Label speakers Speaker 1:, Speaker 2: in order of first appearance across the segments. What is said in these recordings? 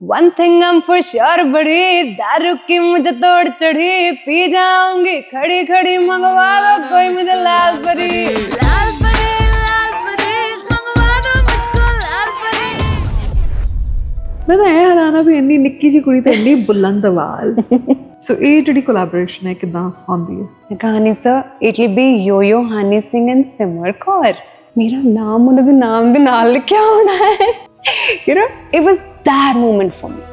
Speaker 1: One thing I'm for sure बड़ी दारू की मुझे तोड़ चढ़ी, पी जाऊंगी खड़ी खड़ी, मंगवा दो कोई मुझे लाल परी, लाल परी मंगवा दो मुझको लाल परी।
Speaker 2: मैं ਤਾਂ ਇਹ ਹੈਰਾਨਾ ਵੀ ਇੰਨੀ ਨਿੱਕੀ ਜਿਹੀ ਕੁੜੀ ਤੇ ਇੰਨੀ ਬੁਲੰਦ ਆਵਾਜ਼। ਸੋ ਇਹ ਜਿਹੜੀ ਕੋਲੈਬੋਰੇਸ਼ਨ ਹੈ ਕਿੱਦਾਂ ਆਉਂਦੀ ਹੈ?
Speaker 1: ਕਹਾਣੀ sir it will be yo yo Honey Singh and Simar Kaur. ਮੇਰਾ ਨਾਮ ਉਹਨਾਂ ਦੇ ਨਾਮ ਦੇ ਨਾਲ ਲਿਖਿਆ ਹੋਣਾ ਹੈ। You know, it was that moment for me.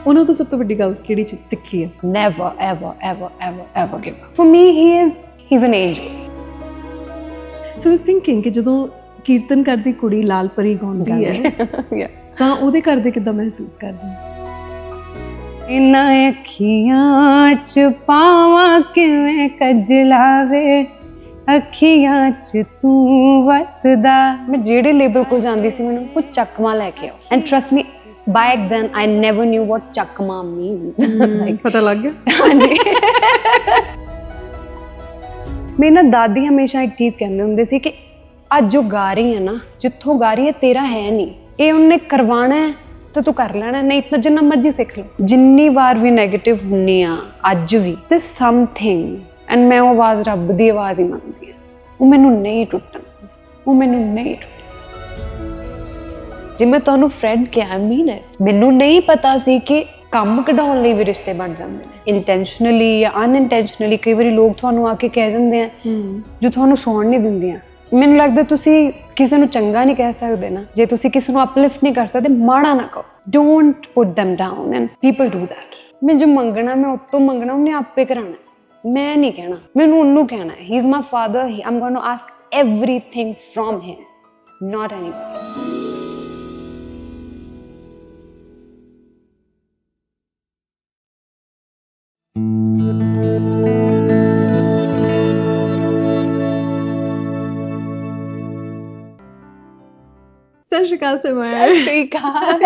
Speaker 2: ਉਹਨਾਂ ਤੋਂ ਸਭ ਤੋਂ ਵੱਡੀ ਗੱਲ ਕਿਹੜੀ ਚੀਜ਼ ਸਿੱਖੀ ਹੈ?
Speaker 1: Never, ever, ever, ever, ever give up. For me, he's an angel.
Speaker 2: So I was thinking ਕਿ ਜਦੋਂ ਕੀਰਤਨ ਕਰਦੀ ਕੁੜੀ ਲਾਲ ਪਰੀ ਗਾਉਂਦੀ ਹੈ ਤਾਂ ਉਹਦੇ ਘਰ ਦੇ ਕਿੱਦਾਂ ਮਹਿਸੂਸ ਕਰਦੇ?
Speaker 1: ਇਹਨਾਂ ਅੱਖੀਆਂ 'ਚ ਪਾਵਾਂ ਕਿਵੇਂ ਕਜਲਾਵੇ, ਅੱਖੀਆਂ 'ਚ ਤੂੰ ਵਸਦਾ। ਮੈਂ ਜਿਹੜੇ ਲੇਬਲ ਕੋਲ ਜਾਂਦੀ ਸੀ ਮੈਨੂੰ ਕੁਝ ਚੱਕਮਾ ਲੈ ਕੇ ਆਓ, and trust me back then I never knew what chakma means.
Speaker 2: ਪਤਾ ਲੱਗ ਗਿਆ?
Speaker 1: ਹਾਂਜੀ। ਮੇਰੀ ਨਾ ਦਾਦੀ ਹਮੇਸ਼ਾ ਇੱਕ ਚੀਜ਼ ਕਹਿੰਦੇ ਹੁੰਦੇ ਸੀ ਕਿ ਅੱਜ ਜੋ ਗਾ ਰਹੀ ਹੈ ਨਾ, ਜਿੱਥੋਂ ਗਾ ਰਹੀ ਹੈ ਤੇਰਾ ਹੈ ਨਹੀਂ, ਇਹ ਉਹਨੇ ਕਰਵਾਉਣਾ ਹੈ ਤਾਂ ਤੂੰ ਕਰ ਲੈਣਾ, ਨਹੀਂ ਤਾਂ ਜਿੰਨਾ ਮਰਜ਼ੀ ਸਿੱਖ ਲਓ। ਜਿੰਨੀ ਵਾਰ ਵੀ ਨੈਗੇਟਿਵ ਹੁੰਨੀ ਆ ਅੱਜ ਵੀ ਤੇ ਸਮਥਿੰਗ, ਐਂਡ ਮੈਂ ਉਹ ਆਵਾਜ਼ ਰੱਬ ਦੀ ਆਵਾਜ਼ ਹੀ ਮੰਨਦੀ ਹਾਂ, ਉਹ ਮੈਨੂੰ ਨਹੀਂ ਟੁੱਟਣ, ਉਹ ਮੈਨੂੰ ਨਹੀਂ ਟੁੱਟਣ। ਜੇ ਮੈਂ ਤੁਹਾਨੂੰ ਫਰੈਂਡ ਕਿਹਾ, ਆਈ ਮੀਨ ਇਟ। ਮੈਨੂੰ ਨਹੀਂ ਪਤਾ ਸੀ ਕਿ ਕੰਮ ਕਢਾਉਣ ਲਈ ਵੀ ਰਿਸ਼ਤੇ ਬਣ ਜਾਂਦੇ ਨੇ, ਇੰਟੈਂਸ਼ਨਲੀ ਜਾਂ ਅਨਇੰਟੈਂਸ਼ਨਲੀ। ਕਈ ਵਾਰੀ ਲੋਕ ਤੁਹਾਨੂੰ ਆ ਕੇ ਕਹਿ ਜਾਂਦੇ ਆ ਜੋ ਤੁਹਾਨੂੰ ਸੌਣ ਨਹੀਂ ਦਿੰਦੀਆਂ। ਮੈਨੂੰ ਲੱਗਦਾ ਤੁਸੀਂ ਕਿਸੇ ਨੂੰ ਚੰਗਾ ਨਹੀਂ ਕਹਿ ਸਕਦੇ ਨਾ, ਜੇ ਤੁਸੀਂ ਕਿਸੇ ਨੂੰ ਅਪਲਿਫਟ ਨਹੀਂ ਕਰ ਸਕਦੇ, ਮਾੜਾ ਨਾ ਕਹੋ। Don't put them down and people do that. ਮੈਂ ਜੋ ਮੰਗਣਾ ਮੈਂ ਉਤੋਂ ਮੰਗਣਾ, ਉਹਨੇ ਆਪੇ ਕਰਾਉਣਾ, ਮੈਂ ਨਹੀਂ ਕਹਿਣਾ, ਮੈਨੂੰ ਉਹਨੂੰ ਕਹਿਣਾ। ਹੀ is my father, I'm going to ask everything from him, not anybody.
Speaker 2: ਸਤਿ ਸ਼੍ਰੀ ਅਕਾਲ ਸਿਮਰ।
Speaker 1: ਸਤਿ ਸ਼੍ਰੀ ਅਕਾਲ।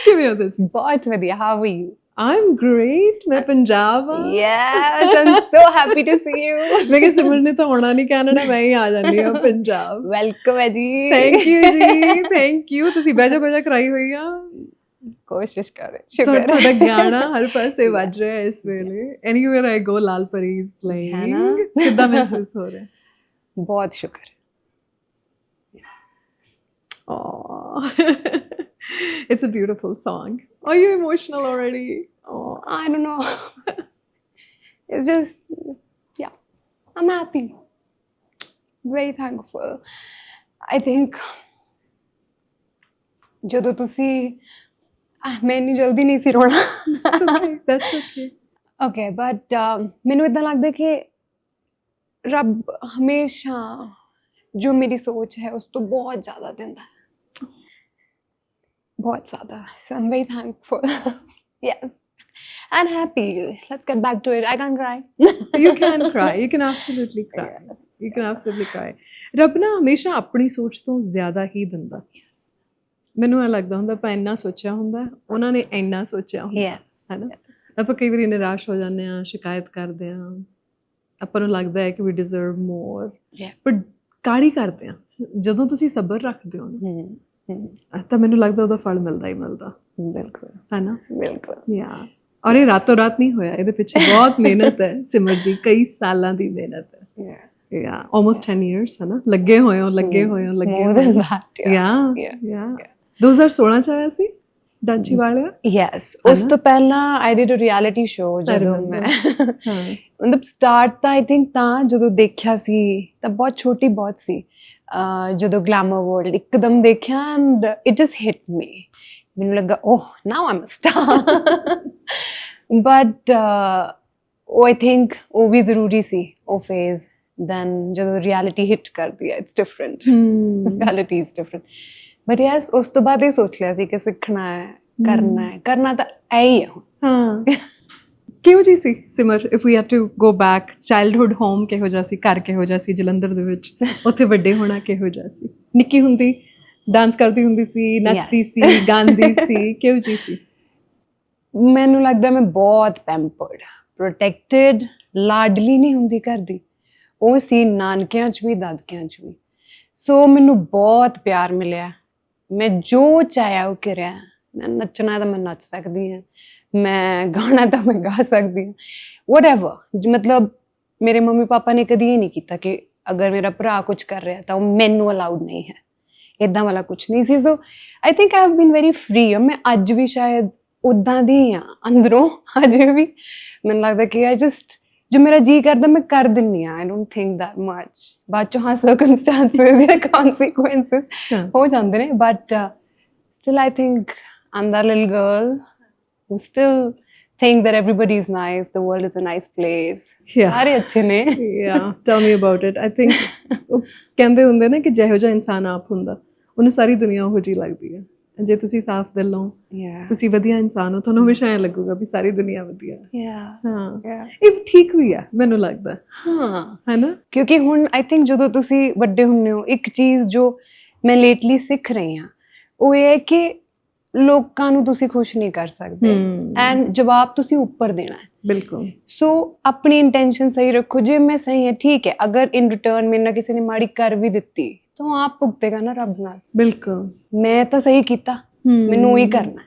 Speaker 2: ਕਿਵੇਂ ਹੋ ਤੁਸੀਂ?
Speaker 1: ਬਹੁਤ ਵਧੀਆ। How are you?
Speaker 2: I'm great. ਮੈਂ ਪੰਜਾਬ ਆ।
Speaker 1: Yes, I'm so happy to see you.
Speaker 2: ਮੈਂ ਕਿਹਾ ਸਿਮਰ ਨੇ ਤਾਂ ਆਉਣਾ ਨਹੀਂ ਕੈਨੇਡਾ, ਮੈਂ ਹੀ ਆ ਜਾਂਦੀ ਹਾਂ ਪੰਜਾਬ।
Speaker 1: ਵੈਲਕਮ ਹੈ ਜੀ।
Speaker 2: ਥੈਂਕ ਯੂ ਜੀ, ਥੈਂਕ ਯੂ। ਤੁਸੀਂ ਬਹਿਜਾ ਕਰਾਈ ਹੋਈ ਆ।
Speaker 1: ਕੋਸ਼ਿਸ਼ ਕਰ ਰਹੇ, ਸ਼ੁਕਰ।
Speaker 2: ਤੁਹਾਡਾ ਗਾਣਾ ਹਰ ਪਾਸੇ ਵੱਜ ਰਿਹਾ ਹੈ ਇਸ ਵੇਲੇ। Anywhere I go, ਲਾਲ ਪਰੀ is playing. ਕਿੱਦਾਂ ਮਹਿਸੂਸ ਹੋ ਰਿਹਾ?
Speaker 1: ਬਹੁਤ ਸ਼ੁਕਰ।
Speaker 2: Oh, it's a beautiful song. Are you emotional already? Oh,
Speaker 1: I don't know. It's just, yeah, I'm happy. Very thankful. I think ਜਦੋਂ ਤੁਸੀਂ ਮੈਂ ਇੰਨੀ ਜਲਦੀ ਨਹੀਂ ਸੀ ਰੋਣਾ।
Speaker 2: That's okay. That's okay.
Speaker 1: Okay, but ਮੈਨੂੰ ਇਦਾਂ ਲੱਗਦਾ ਕਿ ਰੱਬ ਹਮੇਸ਼ਾ ਜੋ ਮੇਰੀ ਸੋਚ ਹੈ ਉਸ ਤੋਂ ਬਹੁਤ ਜ਼ਿਆਦਾ ਦਿੰਦਾ ਹੈ, ਬਹੁਤ ਜ਼ਿਆਦਾ। So I'm very thankful. Yes, and happy. Let's get back to it. I can't cry.
Speaker 2: You can cry. You can absolutely cry. Yes. You can absolutely cry. ਰੱਬ ਨਾ ਹਮੇਸ਼ਾ ਆਪਣੀ ਸੋਚ ਤੋਂ ਜ਼ਿਆਦਾ ਹੀ ਦਿੰਦਾ। ਮੈਨੂੰ ਇਹ ਲੱਗਦਾ ਹੁੰਦਾ ਆਪਾਂ ਇੰਨਾ ਸੋਚਿਆ ਹੁੰਦਾ, ਉਹਨਾਂ ਨੇ ਇੰਨਾ ਸੋਚਿਆ ਹੁੰਦਾ, ਹੈ ਨਾ। ਆਪਾਂ ਕਈ ਵਾਰੀ ਨਿਰਾਸ਼ ਹੋ ਜਾਂਦੇ ਹਾਂ, ਸ਼ਿਕਾਇਤ ਕਰਦੇ ਹਾਂ, ਆਪਾਂ ਨੂੰ ਲੱਗਦਾ ਹੈ ਕਿ ਵੀ ਡਿਜ਼ਰਵ ਮੋਰ, ਬਟ ਕਾਹਲੀ ਕਰਦੇ ਹਾਂ। ਜਦੋਂ ਤੁਸੀਂ ਸਬਰ ਰੱਖਦੇ ਹੋ ਨਾ ਤਾਂ ਮੈਨੂੰ ਲੱਗਦਾ ਉਹਦਾ ਫਲ ਮਿਲਦਾ ਹੀ ਮਿਲਦਾ।
Speaker 1: ਬਿਲਕੁਲ,
Speaker 2: ਹੈ ਨਾ।
Speaker 1: ਬਿਲਕੁਲ।
Speaker 2: ਯਾ, ਔਰ ਇਹ ਰਾਤੋਂ ਰਾਤ ਨਹੀਂ ਹੋਇਆ, ਇਹਦੇ ਪਿੱਛੇ ਬਹੁਤ ਮਿਹਨਤ ਹੈ ਸਿਮਰ ਦੀ, ਕਈ ਸਾਲਾਂ ਦੀ ਮਿਹਨਤ ਹੈ। ਯਾ, almost 10 years, ਹੈ ਨਾ। ਲੱਗੇ ਹੋਏ ਹੋ। ਯਾ 2016 ਚ ਆਇਆ ਸੀ ਡਾਂਚੀ ਵਾਲਿਆ।
Speaker 1: ਯੈਸ, ਉਸ ਤੋਂ ਪਹਿਲਾਂ I did a reality show. ਜਦੋਂ ਮੈਂ ਮਤਲਬ ਸਟਾਰਟ ਤਾਂ ਆਈ ਥਿੰਕ ਤਾਂ ਜਦੋਂ ਦੇਖਿਆ ਸੀ ਤਾਂ ਬਹੁਤ ਛੋਟੀ ਬਹੁਤ ਸੀ, ਜਦੋਂ ਗਲੈਮਰ ਵਰਲਡ ਇੱਕਦਮ ਦੇਖਿਆ and it just hit me. ਮੈਨੂੰ ਲੱਗਾ oh now I am a star. But ਉਹ ਆਈ ਥਿੰਕ ਉਹ ਵੀ ਜ਼ਰੂਰੀ ਸੀ ਉਹ ਫੇਜ਼। ਦੈਨ ਜਦੋਂ ਰਿਐਲਿਟੀ ਹਿੱਟ ਕਰਦੀ ਹੈ, it's different. Reality is different. But yes, ਉਸ ਤੋਂ ਬਾਅਦ ਇਹ ਸੋਚ ਲਿਆ ਸੀ ਕਿ ਸਿੱਖਣਾ ਹੈ, ਕਰਨਾ ਤਾਂ ਇਹ ਹੀ ਹੈ ਹੁਣ।
Speaker 2: ਹਾਂ। ਕਿਹੋ ਜਿਹੀ ਸੀ Simar, if we had to go back? Childhood home ਕਿਹੋ ਜਿਹਾ ਸੀ? ਘਰ ਕਿਹੋ ਜਿਹਾ ਸੀ ਜਲੰਧਰ ਦੇ ਵਿੱਚ? ਉੱਥੇ ਵੱਡੇ ਹੋਣਾ ਕਿਹੋ ਜਿਹਾ ਸੀ? ਨਿੱਕੀ ਹੁੰਦੀ ਡਾਂਸ ਕਰਦੀ ਹੁੰਦੀ ਸੀ, ਨੱਚਦੀ ਸੀ, ਗਾਉਂਦੀ ਸੀ, ਕਿਹੋ ਜਿਹੀ ਸੀ?
Speaker 1: ਮੈਨੂੰ ਲੱਗਦਾ ਮੈਂ ਬਹੁਤ ਪੈਂਪਰਡ, ਪ੍ਰੋਟੈਕਟਿਡ, ਲਾਡਲੀ ਨਹੀਂ ਹੁੰਦੀ ਘਰ ਦੀ, ਉਹ ਸੀ ਨਾਨਕਿਆਂ 'ਚ ਵੀ ਦਾਦਕਿਆਂ 'ਚ ਵੀ। ਸੋ ਮੈਨੂੰ ਬਹੁਤ ਪਿਆਰ ਮਿਲਿਆ, ਮੈਂ ਜੋ ਚਾਹਿਆ ਉਹ ਕਰਿਆ, ਮੈਂ ਨੱਚਣਾ ਤਾਂ ਮੈਂ ਨੱਚ ਸਕਦੀ ਹਾਂ, ਮੈਂ ਗਾਣਾ ਤਾਂ ਮੈਂ ਗਾ ਸਕਦੀ ਹਾਂ, ਵਟਐਵਰ। ਮਤਲਬ ਮੇਰੇ ਮੰਮੀ ਪਾਪਾ ਨੇ ਕਦੀ ਇਹ ਨਹੀਂ ਕੀਤਾ ਕਿ ਅਗਰ ਮੇਰਾ ਭਰਾ ਕੁਝ ਕਰ ਰਿਹਾ ਤਾਂ ਉਹ ਮੈਨੂੰ ਅਲਾਉਡ ਨਹੀਂ ਹੈ, ਇੱਦਾਂ ਵਾਲਾ ਕੁਝ ਨਹੀਂ ਸੀ। So I think I have been very free. ਮੈਂ ਅੱਜ ਵੀ ਸ਼ਾਇਦ ਉੱਦਾਂ ਦੀ ਹਾਂ ਅੰਦਰੋਂ, ਅਜੇ ਵੀ ਮੈਨੂੰ ਲੱਗਦਾ ਕਿ ਆਈ ਜਸਟ ਜੋ ਮੇਰਾ ਜੀ ਕਰਦਾ ਮੈਂ ਕਰ ਦਿੰਦੀ ਹਾਂ। I don't think that much. ਬਾਅਦ ਚੋਂ ਹਾਂ ਸਰਕਮਸਟੈਂਸਸ ਜਾਂ ਕਨਸੀਕੁਐਂਸਸ ਹੋ ਜਾਂਦੇ ਨੇ, but still I think I'm that little girl who still think that everybody is nice, the world is a nice place.
Speaker 2: Yeah.
Speaker 1: ਸਾਰੇ ਅੱਛੇ ਨੇ।
Speaker 2: Yeah, tell me about it. I think ਉਹ ਕਹਿੰਦੇ ਹੁੰਦੇ ਨੇ ਕਿ ਜਿਹੋ ਜਿਹਾ ਇਨਸਾਨ ਆਪ ਹੁੰਦਾ ਉਹਨੂੰ ਸਾਰੀ ਦੁਨੀਆ ਉਹੋ ਜਿਹੀ ਲੱਗਦੀ ਹੈ। ਜੇ ਤੁਸੀਂ ਸਾਫ਼ ਦਿਲ ਹੋ, ਤੁਸੀਂ ਵਧੀਆ ਇਨਸਾਨ ਹੋ, ਤੁਹਾਨੂੰ ਹਮੇਸ਼ਾ ਐਂ ਲੱਗੂਗਾ ਵੀ ਸਾਰੀ ਦੁਨੀਆ ਵਧੀਆ ਹੈ। ਹਾਂ, ਇਹ ਠੀਕ ਵੀ ਆ ਮੈਨੂੰ ਲੱਗਦਾ।
Speaker 1: ਹਾਂ,
Speaker 2: ਹੈ ਨਾ,
Speaker 1: ਕਿਉਂਕਿ ਹੁਣ ਆਈ ਥਿੰਕ ਜਦੋਂ ਤੁਸੀਂ ਵੱਡੇ ਹੁੰਦੇ ਹੋ, ਇੱਕ ਚੀਜ਼ ਜੋ ਮੈਂ ਲੇਟਲੀ ਸਿੱਖ ਰਹੀ ਹਾਂ ਉਹ ਇਹ ਹੈ ਕਿ ਲੋਕਾਂ ਨੂੰ ਤੁਸੀਂ ਖੁਸ਼ ਨਹੀਂ ਕਰ ਸਕਦੇ ਐਂਡ ਜਵਾਬ ਤੁਸੀਂ ਉੱਪਰ ਦੇਣਾ ਹੈ।
Speaker 2: ਬਿਲਕੁਲ।
Speaker 1: ਸੋ ਆਪਣੀ ਇੰਟੈਂਸ਼ਨ ਸਹੀ ਰੱਖੋ। ਜੇ ਮੈਂ ਸਹੀ ਹੈ ਠੀਕ ਹੈ, ਅਗਰ ਇਨ ਰਿਟਰਨ ਮੇਰੇ ਨਾਲ ਕਿਸੇ ਨੇ ਮਾੜੀ ਕਰ ਵੀ ਦਿੱਤੀ ਤਾਂ ਉਹ ਆਪ ਭੁਗਤੇਗਾ ਨਾ ਰੱਬ ਨਾਲ।
Speaker 2: ਬਿਲਕੁਲ।
Speaker 1: ਮੈਂ ਤਾਂ ਸਹੀ ਕੀਤਾ, ਮੈਨੂੰ ਉਹੀ ਕਰਨਾ।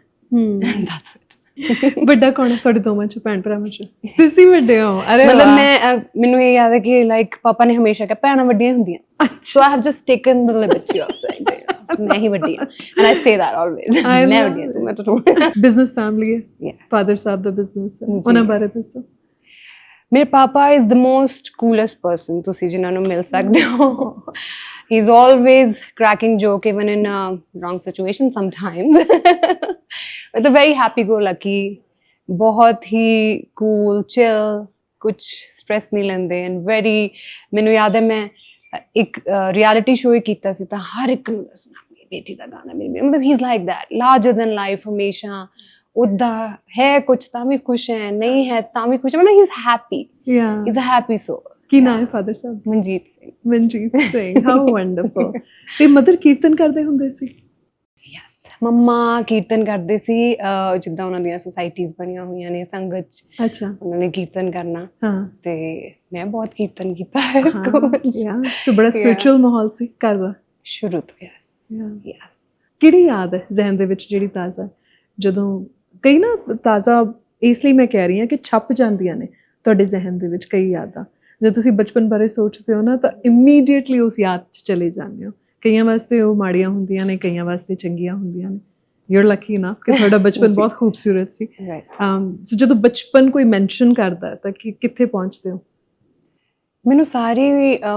Speaker 1: That's it.
Speaker 2: ਵੱਡਾ ਕੌਣ ਹੈ ਤੁਹਾਡੇ ਦੋਵਾਂ ਚ, ਭੈਣ ਭਰਾਵਾਂ ਚ? ਤੁਸੀਂ ਵੱਡੇ ਹੋ? ਅਰੇ
Speaker 1: ਮਤਲਬ ਮੈਨੂੰ ਇਹ ਯਾਦ ਹੈ ਕਿ ਲਾਈਕ ਪਾਪਾ ਨੇ ਹਮੇਸ਼ਾ ਕਿਹਾ ਭੈਣਾਂ ਵੱਡੀਆਂ ਹੁੰਦੀਆਂ। So I have just taken the liberty of saying ਮੈਂ ਹੀ ਵੱਡੀ ਹਾਂ, and I say that always. ਮੈਂ ਵੱਡੀ ਹਾਂ, ਤੂੰ ਮੈਂ ਤਾਂ ਥੋੜਾ।
Speaker 2: ਬਿਜ਼ਨਸ ਫੈਮਿਲੀ ਹੈ, ਫਾਦਰ ਸਾਹਿਬ ਦਾ ਬਿਜ਼ਨਸ ਹੈ, ਉਹਨਾਂ ਬਾਰੇ ਦੱਸੋ। ਮੇਰੇ
Speaker 1: ਪਾਪਾ is the most coolest person ਤੁਸੀਂ ਜਿਨ੍ਹਾਂ ਨੂੰ ਮਿਲ ਸਕਦੇ ਹੋ। He is always cracking joke even in a wrong situation sometimes. But a very happy-go-lucky, बहुत ही cool, chill, कुछ stress नहीं लेंदे and very ਮੈਨੂੰ ਯਾਦ ਹੈ ਮੈਂ ਇੱਕ reality show ਹੀ ਕੀਤਾ ਸੀ ਤਾਂ ਹਰ ਇੱਕ ਨੂੰ ਦੱਸਣਾ ਮੇਰੀ ਬੇਟੀ ਦਾ ਗਾਣਾ, ਮੇਰੀ ਮਤਲਬ he is like that, larger than life ਹਮੇਸ਼ਾ ਉੱਦਾਂ ਹੈ, ਕੁਛ ਤਾਂ ਵੀ ਖੁਸ਼ ਹੈ, ਨਹੀਂ ਹੈ ਤਾਂ ਵੀ ਖੁਸ਼ ਹੈ, ਮਤਲਬ he is happy.
Speaker 2: Yeah.
Speaker 1: He's a happy soul.
Speaker 2: ਕੀ ਨਾਮ ਹੈ ਫਾਦਰ ਸਾਹਿਬ?
Speaker 1: ਮਨਜੀਤ ਸਿੰਘ।
Speaker 2: Manjit Singh, how wonderful. ਤੇ ਮਦਰ ਕੀਰਤਨ ਕਰਦੇ ਹੁੰਦੇ ਸੀ?
Speaker 1: ਯੈਸ, ਮੰਮਾ ਕੀਰਤਨ ਕਰਦੇ ਸੀ। ਜਿੱਦਾਂ ਉਹਨਾਂ ਦੀਆਂ ਸੁਸਾਇਟੀਜ਼ ਬਣੀਆਂ ਹੋਈਆਂ ਨੇ ਸੰਗਤ ਚ,
Speaker 2: ਅੱਛਾ,
Speaker 1: ਉਹਨਾਂ ਨੇ ਕੀਰਤਨ ਕਰਨਾ।
Speaker 2: ਹਾਂ,
Speaker 1: ਤੇ ਮੈਂ ਬਹੁਤ ਕੀਰਤਨ ਕੀਤਾ ਹੈ ਸਕੂਲ ਚ।
Speaker 2: ਸੋ ਬੜਾ ਸਪਿਰਿਚੁਅਲ ਮਾਹੌਲ ਸੀ ਘਰ ਦਾ
Speaker 1: ਸ਼ੁਰੂ ਤੋਂ। ਯੈਸ।
Speaker 2: ਕਿਹੜੀ ਯਾਦ ਹੈ ਜ਼ਿਹਨ ਦੇ ਵਿੱਚ ਜਿਹੜੀ ਤਾਜ਼ਾ, ਜਦੋਂ ਕਈ ਨਾ ਤਾਜ਼ਾ ਇਸ ਲਈ ਮੈਂ ਕਹਿ ਰਹੀ ਹਾਂ ਕਿ ਛਪ ਜਾਂਦੀਆਂ ਨੇ ਤੁਹਾਡੇ ਜ਼ਿਹਨ ਦੇ ਵਿੱਚ ਕਈ ਯਾਦਾਂ, ਜਦੋਂ ਤੁਸੀਂ ਬਚਪਨ ਬਾਰੇ ਸੋਚਦੇ ਹੋ ਨਾ ਤਾਂ ਇਮੀਡੀਏਟਲੀ ਉਸ ਯਾਦ 'ਚ ਚਲੇ ਜਾਂਦੇ ਹੋ। ਕਈਆਂ ਵਾਸਤੇ ਉਹ ਮਾੜੀਆਂ ਹੁੰਦੀਆਂ ਨੇ, ਕਈਆਂ ਵਾਸਤੇ ਚੰਗੀਆਂ ਹੁੰਦੀਆਂ ਨੇ। ਯੂ ਆਰ ਲੱਕੀ ਇਨਫ ਕਿ ਤੁਹਾਡਾ ਬਚਪਨ ਬਹੁਤ ਖੂਬਸੂਰਤ ਸੀ। ਸੋ ਜਦੋਂ ਬਚਪਨ ਕੋਈ ਮੈਂਸ਼ਨ ਕਰਦਾ ਤਾਂ ਕਿੱਥੇ ਪਹੁੰਚਦੇ ਹੋ? ਮੈਨੂੰ
Speaker 1: ਸਾਰੀ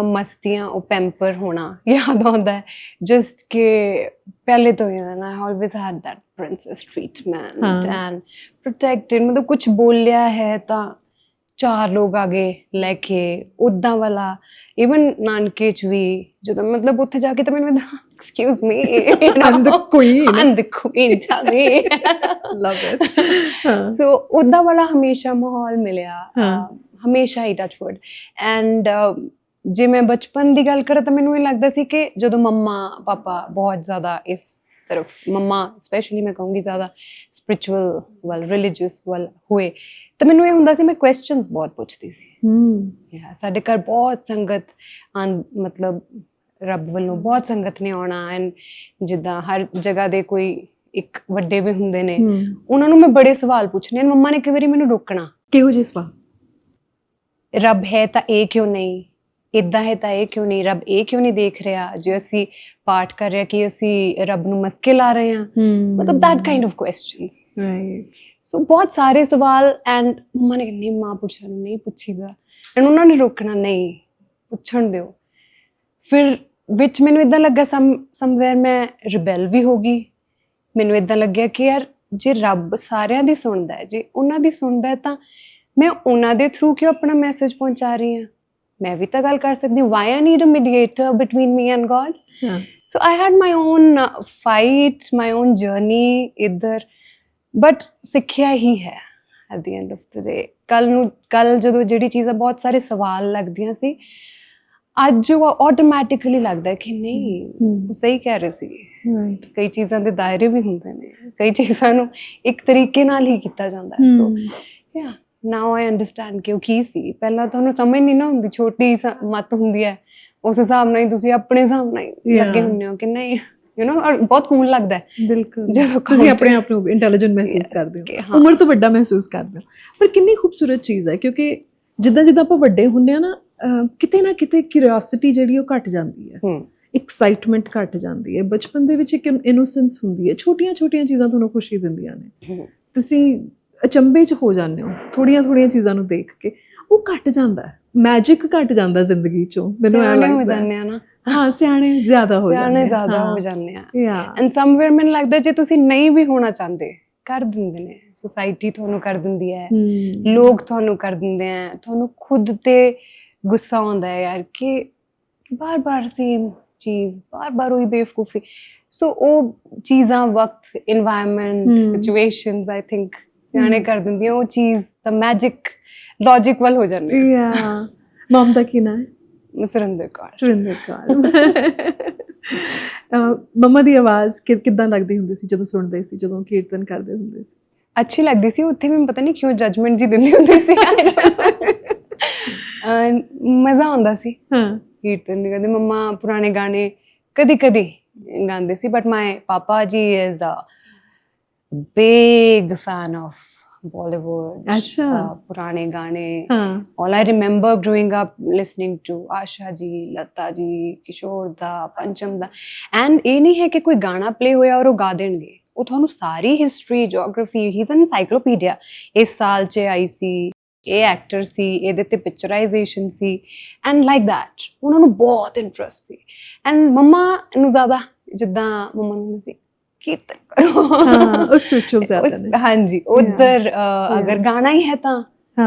Speaker 1: ਮਸਤੀਆਂ, ਉਹ ਪੈਂਪਰ ਹੋਣਾ ਯਾਦ ਆਉਂਦਾ ਹੈ। ਜਸਟ ਕਿ ਪਹਿਲੇ ਤੋਂ ਹੀ ਨਾ always head that princess treatment and protected. ਮਤਲਬ ਕੁਛ ਬੋਲਿਆ ਹੈ ਤਾਂ ਚਾਰ ਲੋਕ ਆਗੇ ਲੈ ਕੇ, ਉੱਦਾਂ ਵਾਲਾ। ਇਵਨ ਨਾਨਕੇ ਚ ਵੀ ਜਦੋਂ ਮਤਲਬ ਉੱਥੇ ਜਾ ਕੇ ਤਾਂ ਮੈਨੂੰ excuse me am the queen tell me
Speaker 2: love it.
Speaker 1: So ਉੱਦਾਂ ਵਾਲਾ ਹਮੇਸ਼ਾ ਮਾਹੌਲ ਮਿਲਿਆ, ਹਮੇਸ਼ਾ ਹੀ ਟੱਚ ਵੁੱਡ। ਐਂਡ ਜੇ ਮੈਂ ਬਚਪਨ ਦੀ ਗੱਲ ਕਰਾਂ ਤਾਂ ਮੈਨੂੰ ਇਹ ਲੱਗਦਾ ਸੀ ਕਿ ਜਦੋਂ ਮੰਮਾ ਪਾਪਾ ਬਹੁਤ ਜ਼ਿਆਦਾ ਇਸ ਤਰਫ, ਮੰਮਾ ਸਪੈਸ਼ਲੀ ਮੈਂ ਕਹੂੰਗੀ ਜ਼ਿਆਦਾ ਸਪਿਰਿਚੁਅਲ ਵੱਲ, ਰਿਲੀਜੀਅਸ ਵੱਲ ਹੋਏ ਤਾਂ ਮੈਨੂੰ ਇਹ ਹੁੰਦਾ ਸੀ ਮੈਂ ਕੁਐਸਚਨਸ ਬਹੁਤ ਪੁੱਛਦੀ ਸੀ। ਸਾਡੇ ਘਰ ਬਹੁਤ ਸੰਗਤ, ਮਤਲਬ ਰੱਬ ਵੱਲੋਂ ਬਹੁਤ ਸੰਗਤ ਨੇ ਆਉਣਾ ਐਂਡ ਜਿੱਦਾਂ ਹਰ ਜਗ੍ਹਾ ਦੇ ਕੋਈ ਇੱਕ ਵੱਡੇ ਵੀ ਹੁੰਦੇ ਨੇ, ਉਹਨਾਂ ਨੂੰ ਮੈਂ ਬੜੇ ਸਵਾਲ ਪੁੱਛਣੇ। ਮੰਮਾ ਨੇ ਕਈ ਵਾਰੀ ਮੈਨੂੰ ਰੋਕਣਾ।
Speaker 2: ਕਿਹੋ ਜਿਹੇ ਸਵਾਲ?
Speaker 1: ਰੱਬ ਹੈ ਤਾਂ ਇਹ ਕਿਉਂ ਨਹੀਂ, ਇੱਦਾਂ ਹੈ ਤਾਂ ਇਹ ਕਿਉਂ ਨਹੀਂ, ਰੱਬ ਇਹ ਕਿਉਂ ਨਹੀਂ ਦੇਖ ਰਿਹਾ ਜੇ ਅਸੀਂ ਪਾਠ ਕਰ ਰਹੇ ਕਿ ਅਸੀਂ ਰੱਬ ਨੂੰ ਮਸਕੇ ਲਾ ਰਹੇ ਹਾਂ। ਮਤਲਬ that kind of questions.
Speaker 2: Right.
Speaker 1: ਸੋ ਬਹੁਤ ਸਾਰੇ ਸਵਾਲ। ਐਂਡ ਮੰਮਾ ਨੇ ਕਹਿੰਦੀ ਮਾਂ ਪੁੱਛਣ ਨੂੰ ਨਹੀਂ ਪੁੱਛੀਦਾ, ਐਂਡ ਉਹਨਾਂ ਨੇ ਰੋਕਣਾ, ਨਹੀਂ ਪੁੱਛਣ ਦਿਓ। ਫਿਰ ਵਿੱਚ ਮੈਨੂੰ ਇੱਦਾਂ ਲੱਗਾ ਸਮਵੇਅਰ ਮੈਂ ਰਿਬੈਲ ਵੀ ਹੋ ਗਈ। ਮੈਨੂੰ ਇੱਦਾਂ ਲੱਗਿਆ ਕਿ ਯਾਰ ਜੇ ਰੱਬ ਸਾਰਿਆਂ ਦੀ ਸੁਣਦਾ ਹੈ, ਜੇ ਉਹਨਾਂ ਦੀ ਸੁਣਦਾ ਹੈ ਤਾਂ ਮੈਂ ਉਹਨਾਂ ਦੇ ਥਰੂ ਕਿਉਂ ਆਪਣਾ ਮੈਸੇਜ ਪਹੁੰਚਾ ਰਹੀ ਹਾਂ? ਮੈਂ ਵੀ ਤਾਂ ਗੱਲ ਕਰ ਸਕਦੀ ਹਾਂ। Why I need a mediator between me and God? So I had my own fight, my own journey ਇੱਧਰ, ਬਟ ਸਿੱਖਿਆ ਹੀ ਹੈ at the end of the day. ਕੱਲ ਜਦੋਂ ਜਿਹੜੀ ਚੀਜ਼ਾਂ ਬਹੁਤ ਸਾਰੇ ਸਵਾਲ ਲੱਗਦੀਆਂ ਸੀ, ਅੱਜ ਉਹ ਆਟੋਮੈਟਿਕਲੀ ਲੱਗਦਾ ਕਿ ਨਹੀਂ ਸਹੀ ਕਹਿ ਰਹੇ ਸੀ। ਕਈ ਚੀਜ਼ਾਂ ਦੇ ਦਾਇਰੇ ਵੀ ਹੁੰਦੇ ਨੇ, ਕਈ ਚੀਜ਼ਾਂ ਨੂੰ ਇੱਕ ਤਰੀਕੇ ਨਾਲ ਹੀ ਕੀਤਾ ਜਾਂਦਾ ਹੈ। ਸੋ ਯਾ ਨਾਓ ਆਈ ਅੰਡਰਸਟੈਂਡ ਕਿ ਉਹ ਕੀ ਸੀ। ਪਹਿਲਾਂ ਤੁਹਾਨੂੰ ਸਮਝ ਨਹੀਂ ਨਾ ਹੁੰਦੀ, ਛੋਟੀ ਮੱਤ ਹੁੰਦੀ ਹੈ, ਉਸ ਹਿਸਾਬ ਨਾਲ ਹੀ ਤੁਸੀਂ ਆਪਣੇ ਹਿਸਾਬ ਨਾਲ ਹੀ ਲੱਗੇ ਹੁੰਦੇ ਹੋ ਕਿ ਨਹੀਂ ਯੂ نو ਔਰ ਬਹੁਤ ਕੂਲ ਲੱਗਦਾ ਹੈ
Speaker 2: ਬਿਲਕੁਲ
Speaker 1: ਜਦੋਂ
Speaker 2: ਤੁਸੀਂ ਆਪਣੇ ਆਪ ਨੂੰ ਇੰਟੈਲੀਜੈਂਟ ਮਹਿਸੂਸ ਕਰਦੇ
Speaker 1: ਕਿ
Speaker 2: ਹੋ,
Speaker 1: ਹਾਂ।
Speaker 2: ਉਮਰ ਤੋਂ ਵੱਡਾ ਮਹਿਸੂਸ ਕਰਦੇ ਹੋ। ਪਰ ਕਿੰਨੀ ਖੂਬਸੂਰਤ ਚੀਜ਼ ਹੈ, ਕਿਉਂਕਿ ਜਿੱਦਾਂ ਜਿੱਦਾਂ ਆਪਾਂ ਵੱਡੇ ਹੁੰਦੇ ਆ ਨਾ, ਕਿਤੇ ਨਾ ਕਿਤੇ ਕਿਉਰਿਓਸਿਟੀ ਜਿਹੜੀ ਉਹ ਘਟ ਜਾਂਦੀ ਹੈ, ਐਕਸਾਈਟਮੈਂਟ ਘਟ ਜਾਂਦੀ ਹੈ। ਬਚਪਨ ਦੇ ਵਿੱਚ ਇੱਕ ਇਨੋਸੈਂਸ ਹੁੰਦੀ ਹੈ, ਛੋਟੀਆਂ ਛੋਟੀਆਂ ਚੀਜ਼ਾਂ ਤੁਹਾਨੂੰ ਖੁਸ਼ੀ ਦਿੰਦੀਆਂ ਨੇ, ਤੁਸੀਂ ਅਚੰਭੇ 'ਚ ਹੋ ਜਾਂਦੇ ਹੋ ਥੋੜੀਆਂ ਥੋੜੀਆਂ ਚੀਜ਼ਾਂ ਨੂੰ ਦੇਖ ਕੇ, ਉਹ ਘਟ ਜਾਂਦਾ, ਮੈਜਿਕ ਘਟ ਜਾਂਦਾ ਜ਼ਿੰਦਗੀ 'ਚੋਂ। ਮੈਨੂੰ ਐਂ
Speaker 1: ਸਿਆਣੇ ਹੋ
Speaker 2: ਲੱਗਦਾ
Speaker 1: ਜਾਂਦੇ ਆ ਨਾ,
Speaker 2: ਹਾਂ ਸਿਆਣੇ ਜ਼ਿਆਦਾ ਹੋ ਜਾਂਦੇ,
Speaker 1: ਸਿਆਣੇ ਜ਼ਿਆਦਾ ਹੋ ਜਾਂਦੇ ਆ। ਐਂਡ ਸਮਵੇਅਰ ਮੈਨੂੰ ਲੱਗਦਾ ਜੇ ਤੁਸੀਂ ਨਹੀਂ ਵੀ ਹੋਣਾ ਚਾਹੁੰਦੇ, ਕਰ ਦਿੰਦੇ ਨੇ, ਸੋਸਾਇਟੀ ਤੁਹਾਨੂੰ ਕਰ ਦਿੰਦੀ ਹੈ, ਲੋਕ ਤੁਹਾਨੂੰ ਕਰ ਦਿੰਦੇ ਆ, ਤੁਹਾਨੂੰ ਖੁਦ ਤੇ ਗੁੱਸਾ ਆਉਂਦਾ ਹੈ ਯਾਰ ਕਿ ਬਾਰ-ਬਾਰ ਸੇਮ ਚੀਜ਼, ਬਾਰ-ਬਾਰ ਉਹੀ ਬੇਵਕੂਫੀ। ਸੋ ਉਹ ਚੀਜ਼ਾਂ, ਵਕਤ, ਇਨਵਾਇਰਨਮੈਂਟ, ਸਿਚੁਏਸ਼ਨਸ ਆਈ ਥਿੰਕ ਸਿਆਣੇ ਕਰ ਦਿੰਦੀਆਂ ਉਹ ਚੀਜ਼, ਤਾਂ ਮੈਜਿਕ ਲੌਜਿਕ ਵੱਲ ਹੋ ਜਾਂਦੇ
Speaker 2: ਆ। ਮਮ ਦਾ ਕੀ ਨਾਮ ਹੈ?
Speaker 1: ਸੁਰਿੰਦਰ ਕੌਰ।
Speaker 2: ਸੁਰਿੰਦਰ ਕੌਰ। ਮੰਮਾ ਦੀ ਆਵਾਜ਼ ਕਿੱਦਾਂ ਲੱਗਦੀ ਹੁੰਦੀ ਸੀ ਜਦੋਂ ਸੁਣਦੇ ਸੀ, ਜਦੋਂ ਕੀਰਤਨ ਕਰਦੇ ਹੁੰਦੇ ਸੀ?
Speaker 1: ਅੱਛੀ ਲੱਗਦੀ ਸੀ। ਉੱਥੇ ਮੈਂ ਪਤਾ ਨਹੀਂ ਕਿਉਂ ਜਜਮੈਂਟ ਜੀ ਦਿੰਦੀ ਹੁੰਦੀ ਸੀ। ਮਜ਼ਾ ਆਉਂਦਾ ਸੀ ਕੀਰਤਨ ਕਰਦੇ। ਮੰਮਾ ਪੁਰਾਣੇ ਗਾਣੇ ਕਦੀ-ਕਦੀ ਗਾਉਂਦੇ ਸੀ, ਬਟ ਮਾਈ ਪਾਪਾ ਜੀ is a big fan of Bollywood, पुराने गाने. All I remember growing up listening to Asha ji, Lata ji, Kishore da, Pancham da. And ਇਹ ਨਹੀਂ ਹੈ ਕਿ ਕੋਈ ਗਾਣਾ play ਹੋਇਆ ਔਰ ਉਹ ਗਾ ਦੇਣਗੇ, ਉਹ ਤੁਹਾਨੂੰ ਸਾਰੀ history, geography, he is an encyclopedia. ਇਸ ਸਾਲ 'ਚ ਆਈ ਸੀ, ਇਹ ਐਕਟਰ ਸੀ, ਇਹਦੇ ਤੇ picturisation C, and like that ਉਹਨਾਂ ਨੂੰ ਬਹੁਤ ਇੰਟਰਸਟ ਸੀ। ਐਂਡ ਮੰਮਾ ਨੂੰ ਜ਼ਿਆਦਾ, ਜਿੱਦਾਂ ਮੰਮਾ ਨੂੰ ਸੀ ਕੀਰਤਨ ਕਰੋ,
Speaker 2: ਉਹ ਸਪਿਰਿਚੁਅਲ ਜ਼ਿਆਦਾ ਨੇ।
Speaker 1: ਹਾਂਜੀ, ਉਧਰ ਅਗਰ ਗਾਣਾ ਹੀ ਹੈ ਤਾਂ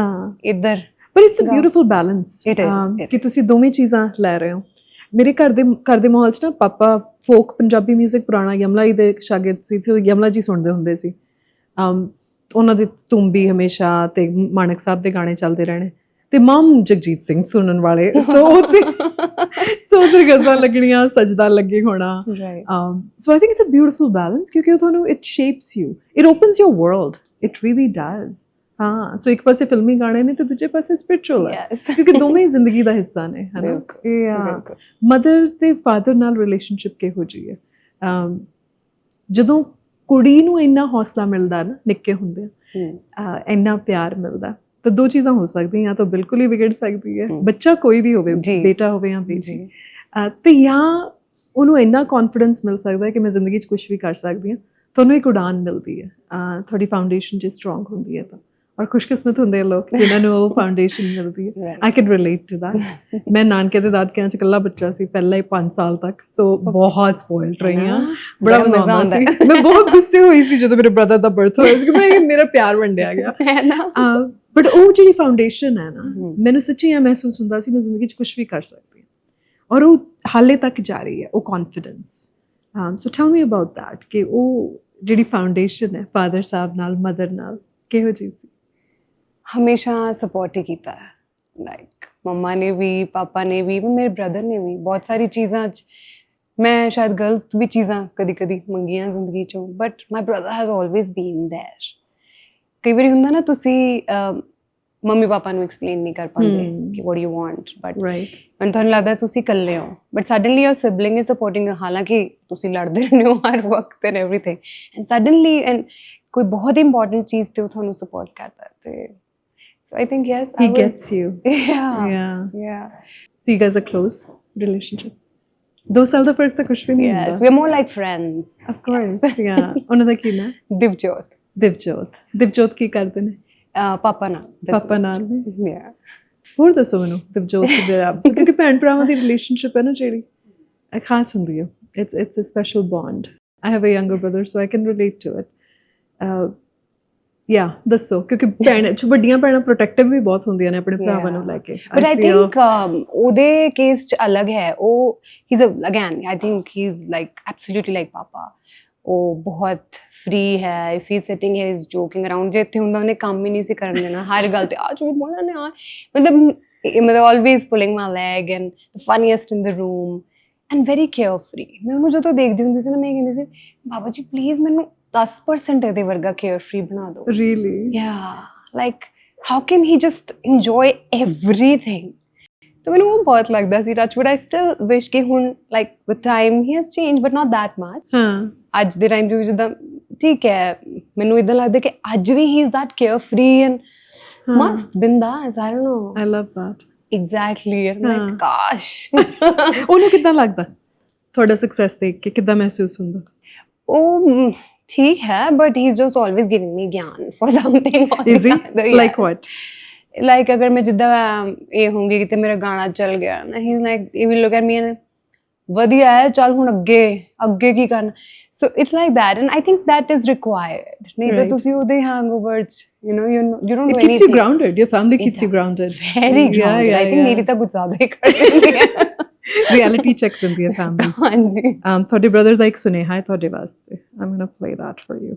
Speaker 1: ਇੱਧਰ।
Speaker 2: ਪਰ ਇਟਸ ਅ ਬਿਊਟੀਫੁਲ ਬੈਲੈਂਸ ਕਿ ਤੁਸੀਂ ਦੋਵੇਂ ਚੀਜ਼ਾਂ ਲੈ ਰਹੇ ਹੋ। ਮੇਰੇ ਘਰ ਦੇ ਮਾਹੌਲ 'ਚ ਨਾ ਪਾਪਾ ਫੋਕ ਪੰਜਾਬੀ ਮਿਊਜ਼ਿਕ, ਪੁਰਾਣਾ ਯਮਲਾ ਜੀ ਦੇ ਸ਼ਾਗਿਰਦ ਸੀ, ਤੇ ਯਮਲਾ ਜੀ ਸੁਣਦੇ ਹੁੰਦੇ ਸੀ। ਉਹਨਾਂ ਦੀ ਤੁੰਬੀ ਹਮੇਸ਼ਾ ਤੇ ਮਾਨਕ ਸਾਹਿਬ ਦੇ ਗਾਣੇ ਚੱਲਦੇ ਰਹਿਣੇ, ਤੇ ਮਮ ਜਗਜੀਤ ਸਿੰਘ ਸੁਣਨ ਵਾਲੇ। ਸੋ ਉਧਰ ਗਜ਼ਲਾਂ ਲੱਗਣੀਆਂ, ਸਜਦਾ ਲੱਗੇ ਹੋਣਾ। So I think it's a beautiful balance, ਕਿਉਂਕਿ ਉਹ ਤੁਹਾਨੂੰ, it shapes you, it opens your world, it really does. ਹਾਂ, ਸੋ ਇੱਕ ਪਾਸੇ ਫਿਲਮੀ ਗਾਣੇ ਨੇ ਤੇ ਦੂਜੇ ਪਾਸੇ ਸਪਿਰਿਚੁਅਲ ਹੈ, ਕਿਉਂਕਿ ਦੋਵੇਂ ਜ਼ਿੰਦਗੀ ਦਾ ਹਿੱਸਾ ਨੇ, ਹੈ ਨਾ। ਮਦਰ ਤੇ ਫਾਦਰ ਨਾਲ ਰਿਲੇਸ਼ਨਸ਼ਿਪ ਕਿਹੋ ਜਿਹੀ ਹੈ? ਜਦੋਂ ਕੁੜੀ ਨੂੰ ਇੰਨਾ ਹੌਸਲਾ ਮਿਲਦਾ ਨਾ ਨਿੱਕੇ ਹੁੰਦੇ, ਇੰਨਾ ਪਿਆਰ ਮਿਲਦਾ, ਤਾਂ ਦੋ ਚੀਜ਼ਾਂ ਹੋ ਸਕਦੀਆਂ, ਜਾਂ ਤਾਂ ਬਿਲਕੁਲ ਹੀ ਵਿਗੜ ਸਕਦੀ ਹੈ, ਬੱਚਾ ਕੋਈ ਵੀ ਹੋਵੇ, ਬੇਟਾ ਹੋਵੇ ਜਾਂ ਬੇਟੀ, ਤੇ ਜਾਂ ਉਹਨੂੰ ਇੰਨਾ ਕੌਨਫੀਡੈਂਸ ਮਿਲ ਸਕਦਾ ਹੈ ਕਿ ਮੈਂ ਜ਼ਿੰਦਗੀ 'ਚ ਕੁਛ ਵੀ ਕਰ ਸਕਦੀ ਹਾਂ। ਤੁਹਾਨੂੰ ਇੱਕ ਉਡਾਨ ਮਿਲਦੀ ਹੈ, ਤੁਹਾਡੀ ਫਾਊਂਡੇਸ਼ਨ ਜੇ ਸਟਰੋਂਗ ਹੁੰਦੀ ਹੈ ਤਾਂ। ਔਰ ਖੁਸ਼ਕਿਸਮਤ ਹੁੰਦੇ ਆ ਲੋਕ ਜਿਨ੍ਹਾਂ ਨੂੰ ਉਹ ਫਾਊਂਡੇਸ਼ਨ ਮਿਲਦੀ ਹੈ। I can relate to that. ਮੈਂ ਨਾਨਕੇ ਦੇ ਦਾਦਕਿਆਂ 'ਚ ਇਕੱਲਾ ਬੱਚਾ ਸੀ ਪਹਿਲਾਂ ਹੀ 5 ਸਾਲ ਤੱਕ, ਸੋ ਬਹੁਤ ਸਪੋਇਲਡ ਰਹੀ ਹਾਂ। ਬੜਾ ਮਜ਼ਾ ਆਉਂਦਾ ਸੀ। ਮੈਂ ਬਹੁਤ ਗੁੱਸੇ ਹੋਈ ਸੀ ਜਦੋਂ ਮੇਰੇ ਬ੍ਰਦਰ ਦਾ ਬਰਥ ਹੋਇਆ ਸੀ, ਕਿ ਮੇਰਾ ਪਿਆਰ ਵੰਡਿਆ ਗਿਆ। ਬਟ ਉਹ ਜਿਹੜੀ ਫਾਊਂਡੇਸ਼ਨ ਹੈ ਨਾ, ਮੈਨੂੰ ਸੱਚੀ ਇਹ ਮਹਿਸੂਸ ਹੁੰਦਾ ਸੀ ਮੈਂ ਜ਼ਿੰਦਗੀ 'ਚ ਕੁਛ ਵੀ ਕਰ ਸਕਦੀ ਹਾਂ, ਔਰ ਉਹ ਹਾਲੇ ਤੱਕ ਜਾਰੀ ਹੈ, ਉਹ confidence. So tell me about that, ਕਿ ਉਹ ਜਿਹੜੀ ਫਾਊਂਡੇਸ਼ਨ ਹੈ ਫਾਦਰ ਸਾਹਿਬ ਨਾਲ, ਮਦਰ ਨਾਲ, ਕਿਹੋ ਜਿਹੀ ਸੀ? ਹਮੇਸ਼ਾ
Speaker 1: ਸਪੋਰਟ ਹੀ ਕੀਤਾ ਹੈ, ਲਾਈਕ ਮੰਮਾ ਨੇ ਵੀ, ਪਾਪਾ ਨੇ ਵੀ, ਮੇਰੇ ਬ੍ਰਦਰ ਨੇ ਵੀ। ਬਹੁਤ ਸਾਰੀ ਚੀਜ਼ਾਂ 'ਚ ਮੈਂ ਸ਼ਾਇਦ ਗਲਤ ਵੀ ਚੀਜ਼ਾਂ ਕਦੀ ਮੰਗੀਆਂ ਜ਼ਿੰਦਗੀ 'ਚੋਂ, but my brother has always been there. ਕਈ ਵਾਰੀ ਹੁੰਦਾ ਨਾ, ਤੁਸੀਂ ਮੰਮੀ ਪਾਪਾ ਨੂੰ ਐਕਸਪਲੇਨ ਨਹੀਂ ਕਰ ਪਾਉਂਦੇ ਕਿ ਵਾਟ ਯੂ ਵਾਂਟ, ਬਟ ਮੈਨੂੰ ਤੁਹਾਨੂੰ ਲੱਗਦਾ ਤੁਸੀਂ ਇਕੱਲੇ ਹੋ, but suddenly your sibling is supporting. ਹਾਲਾਂਕਿ ਤੁਸੀਂ ਲੜਦੇ ਰਹਿੰਦੇ ਹੋ ਹਰ ਵਕਤ and everything, and suddenly and ਕੋਈ ਬਹੁਤ ਇੰਪੋਰਟੈਂਟ ਚੀਜ਼ ਤੇ ਉਹ ਤੁਹਾਨੂੰ ਸਪੋਰਟ ਕਰਦਾ, ਤੇ so I think yes,
Speaker 2: he gets you.
Speaker 1: Yeah.
Speaker 2: So you guys are close relationship? 2 ਸਾਲ ਦਾ ਫਰਕ ਤਾਂ ਕੁਝ ਵੀ ਨਹੀਂ ਹੁੰਦਾ।
Speaker 1: Yes, we're more like friends.
Speaker 2: Of course, yeah. ਉਹਨਾਂ ਦਾ ਕੀ ਨਾਮ? ਦਿਵਜੋਤ ਕੀ ਕਰਦੇ ਨੇ? ਪਾਪਾ ਨਾਲ ਨੇ। ਹੋਰ ਦੱਸੋ ਮੈਨੂੰ ਦਿਵਜੋਤ ਦੇ, ਕਿਉਂਕਿ ਭੈਣ ਭਰਾਵਾਂ ਦੀ ਰਿਲੇਸ਼ਨਸ਼ਿਪ ਹੈ ਨਾ ਜਿਹੜੀ, ਖਾਸ ਹੁੰਦੀ ਹੈ। It's a special bond. I have a younger brother, so I can relate to it. ਦੱਸੋ, ਕਿਉਂਕਿ ਵੱਡੀਆਂ ਭੈਣਾਂ ਪ੍ਰੋਟੈਕਟਿਵ ਵੀ ਬਹੁਤ ਹੁੰਦੀਆਂ ਨੇ ਆਪਣੇ ਭਰਾਵਾਂ ਨੂੰ ਲੈ ਕੇ।
Speaker 1: ਬਟ ਆਈ ਥਿੰਕ ਉਹਦੇ ਕੇਸ 'ਚ ਅਲੱਗ ਹੈ। ਉਹ he's again, I think he's like absolutely like papa. ਉਹ ਬਹੁਤ ਫ੍ਰੀ ਹੈ, ਇਫ ਹੀ ਸਿਟਿੰਗ ਹੈ ਇਜ਼ ਜੋਕਿੰਗ ਅਰਾਊਂਡ। ਜੇ ਇੱਥੇ ਹੁੰਦਾ ਉਹਨੇ ਕੰਮ ਹੀ ਨਹੀਂ ਸੀ ਕਰਨ ਦੇਣਾ, ਹਰ ਗੱਲ ਤੇ ਆ ਝੂਠ ਬੋਲਣਾ ਨੇ, ਮਤਲਬ always pulling my leg and the funniest in the room and very carefree. ਮੈਂ ਉਹਨੂੰ ਜਦੋਂ ਦੇਖਦੀ ਹੁੰਦੀ ਸੀ ਨਾ, ਮੈਂ ਕਹਿੰਦੀ ਸੀ ਬਾਬਾ ਜੀ ਪਲੀਜ਼ ਮੈਨੂੰ 10% ਇਹਦੇ ਵਰਗਾ ਕੇਅਰ ਫ੍ਰੀ ਬਣਾ ਦਿਓ।
Speaker 2: Really?
Speaker 1: Yeah, like how can he just enjoy everything? तो ਮੈਨੂੰ ਉਹ ਬਹੁਤ ਲੱਗਦਾ ਸੀ ਟੱਚ ਵੁੱਡ ਆਈ ਸਟਿਲ ਵਿਸ਼ ਕਿ ਹੁਣ like with time he has change but not that much
Speaker 2: ਹਾਂ
Speaker 1: ਅੱਜ ਦੇ ਟਾਈਮ ਤੇ ਜਿੱਦਾਂ ਠੀਕ ਹੈ ਮੈਨੂੰ ਇਦਾਂ ਲੱਗਦਾ ਕਿ ਅੱਜ ਵੀ he is that carefree and ਮਸਤ ਬਿੰਦਾਸ I don't know
Speaker 2: I love that
Speaker 1: exactly like ਕਾਸ਼
Speaker 2: ਉਹਨੂੰ ਕਿੱਦਾਂ ਲੱਗਦਾ ਤੁਹਾਡਾ ਸਕਸੈਸ ਦੇਖ ਕੇ ਕਿੱਦਾਂ ਮਹਿਸੂਸ ਹੁੰਦਾ
Speaker 1: ਉਹ ਠੀਕ ਹੈ but he is just always giving me ਗਿਆਨ for something
Speaker 2: is he like what
Speaker 1: like ਅਗਰ ਮੈਂ ਜਿੱਦਾਂ ਇਹ ਹੋਊਂਗੀ ਕਿਤੇ ਮੇਰਾ ਗਾਣਾ ਚੱਲ ਗਿਆ he like he will look at me and ਵਧੀਆ ਹੈ ਚੱਲ ਹੁਣ ਅੱਗੇ ਕੀ ਕਰਨਾ so it's like that and I think that is required ਨਹੀਂ ਤਾਂ ਤੁਸੀਂ ਉਹਦੇ hangovers you know you don't do
Speaker 2: it keeps you grounded, your family keeps you grounded.
Speaker 1: Very grounded. I think ਮੇਰੀ ਤਾਂ ਕੁਝ ਜ਼ਿਆਦਾ ਹੀ ਕਰ ਦਿੰਦੀ ਹੈ
Speaker 2: reality check ਦਿੰਦੀ ਹੈ family.
Speaker 1: ਹਾਂਜੀ
Speaker 2: ਤੁਹਾਡੇ brother ਦਾ ਇੱਕ ਸੁਨੇਹਾ ਹੈ ਤੁਹਾਡੇ ਵਾਸਤੇ. I'm going to play that for you.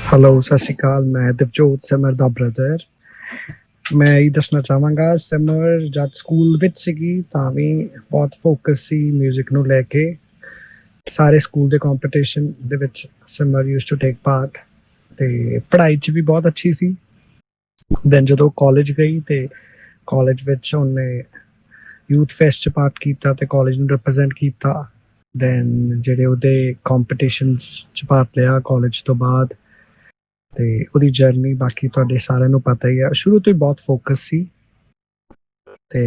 Speaker 3: Hello ਸਤਿ ਸ਼੍ਰੀ ਅਕਾਲ ਮੈਂ ਦਿਵਜੋਤ ਸਿਮਰ ਦਾ ਬ੍ਰਦਰ ਮੈਂ ਇਹ ਦੱਸਣਾ ਚਾਹਾਂਗਾ ਸਿਮਰ ਜਦ ਸਕੂਲ ਵਿੱਚ ਸੀਗੀ ਤਾਂ ਵੀ ਬਹੁਤ ਫੋਕਸ ਸੀ ਮਿਊਜ਼ਿਕ ਨੂੰ ਲੈ ਕੇ ਸਾਰੇ ਸਕੂਲ ਦੇ ਕੰਪੀਟੀਸ਼ਨ ਦੇ ਵਿੱਚ ਸਿਮਰ ਯੂਜ਼ਡ ਟੂ ਟੇਕ ਪਾਰਟ ਤੇ ਪੜ੍ਹਾਈ 'ਚ ਵੀ ਬਹੁਤ ਅੱਛੀ ਸੀ ਦੈਨ ਜਦੋਂ ਕਾਲਜ ਗਈ ਤੇ ਕਾਲਜ ਵਿੱਚ ਉਹਨੇ ਯੂਥ ਫੈਸਟ 'ਚ ਪਾਰਟ ਕੀਤਾ ਤੇ ਕਾਲਜ ਨੂੰ ਰਿਪਰੈਜ਼ੈਂਟ ਕੀਤਾ ਦੈਨ ਜਿਹੜੇ ਉਹਦੇ ਕੰਪੀਟੀਸ਼ਨਸ 'ਚ ਪਾਰਟ ਲਿਆ ਕਾਲਜ ਤੋਂ ਬਾਅਦ ਤੇ ਉਹਦੀ ਜਰਨੀ ਬਾਕੀ ਤੁਹਾਡੇ ਸਾਰਿਆਂ ਨੂੰ ਪਤਾ ਹੀ ਹੈ ਸ਼ੁਰੂ ਤੋਂ ਹੀ ਬਹੁਤ ਫੋਕਸ ਸੀ ਤੇ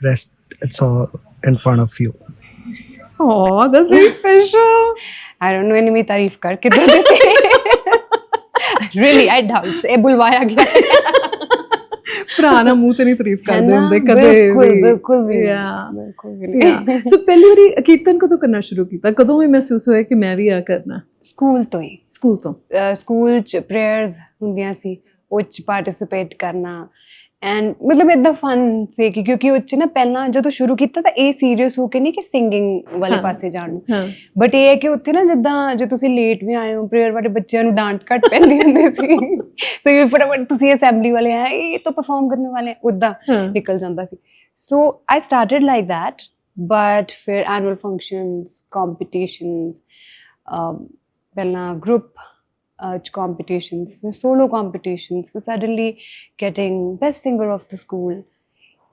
Speaker 3: rest it's all in front of you
Speaker 2: Oh, that's very special.
Speaker 1: I don't know ਇਨਮੀ ਤਾਰੀਫ ਕਰ ਕਿੱਦਾਂ ਦਿੱਤੀ really I doubt ਇਹ ਬੁਲਵਾਇਆ ਗਿਆ
Speaker 2: ਭਰਾ ਨਾ ਮੂੰਹ ਤੇ ਨਹੀਂ ਤਾਰੀਫ ਕਰਦੇ ਹੁੰਦੇ ਕਦੇ
Speaker 1: ਬਿਲਕੁਲ ਵੀ
Speaker 2: Yeah.
Speaker 1: ਬਿਲਕੁਲ ਵੀ ਨਹੀਂ
Speaker 2: ਸੋ ਪਹਿਲੀ ਵਾਰੀ ਕੀਰਤਨ ਕਦੋਂ ਕਰਨਾ ਸ਼ੁਰੂ ਕੀਤਾ ਕਦੋਂ ਇਹ ਮਹਿਸੂਸ ਹੋਇਆ ਕਿ ਮੈਂ ਵੀ ਆ ਕਰਨਾ
Speaker 1: ਸਕੂਲ ਤੋਂ ਹੀ
Speaker 2: ਸਕੂਲ ਤੋਂ
Speaker 1: ਸਕੂਲ ਚ ਪ੍ਰੇਅਰਸ ਹੁੰਦੀਆਂ ਸੀ ਉਹ ਚ ਪਾਰਟਿਸਿਪੇਟ ਕਰਨਾ ਐਂਡ ਮਤਲਬ ਏਦਾਂ ਫਨ ਸੀ ਕਿ ਕਿਉਂਕਿ ਉਹ ਚ ਨਾ ਪਹਿਲਾਂ ਜਦੋਂ ਸ਼ੁਰੂ ਕੀਤਾ ਤਾਂ ਇਹ ਸੀਰੀਅਸ ਹੋ ਕੇ ਨਹੀਂ ਕਿ ਸਿੰਗਿੰਗ ਵਾਲੇ ਪਾਸੇ ਜਾਣ ਨੂੰ
Speaker 2: ਹਾਂ
Speaker 1: ਬਟ ਇਹ ਹੈ ਕਿ ਉੱਥੇ ਨਾ ਜਿੱਦਾਂ ਜੇ ਤੁਸੀਂ ਲੇਟ ਵੀ ਆਏ ਹੋ ਪ੍ਰੇਅਰ ਵਾਲੇ ਬੱਚਿਆਂ ਨੂੰ ਡਾਂਟ ਘੱਟ ਪੈਂਦੀ ਹੁੰਦੀ ਸੀ ਸੋ ਇਹ ਫਟਾਫਟ ਤੁਸੀਂ ਅਸੈਂਬਲੀ ਵਾਲੇ ਹੈ ਇਹ ਤਾਂ ਪਰਫਾਰਮ ਕਰਨ ਵਾਲੇ ਹੈ ਉੱਦਾਂ ਨਿਕਲ ਜਾਂਦਾ ਸੀ so I started like that but ਫਿਰ ਐਨੂਅਲ ਫੰਕਸ਼ਨਸ ਕੰਪੀਟੀਸ਼ਨਸ ਪਹਿਲਾਂ group competitions, for solo competitions, for suddenly getting best singer of the school.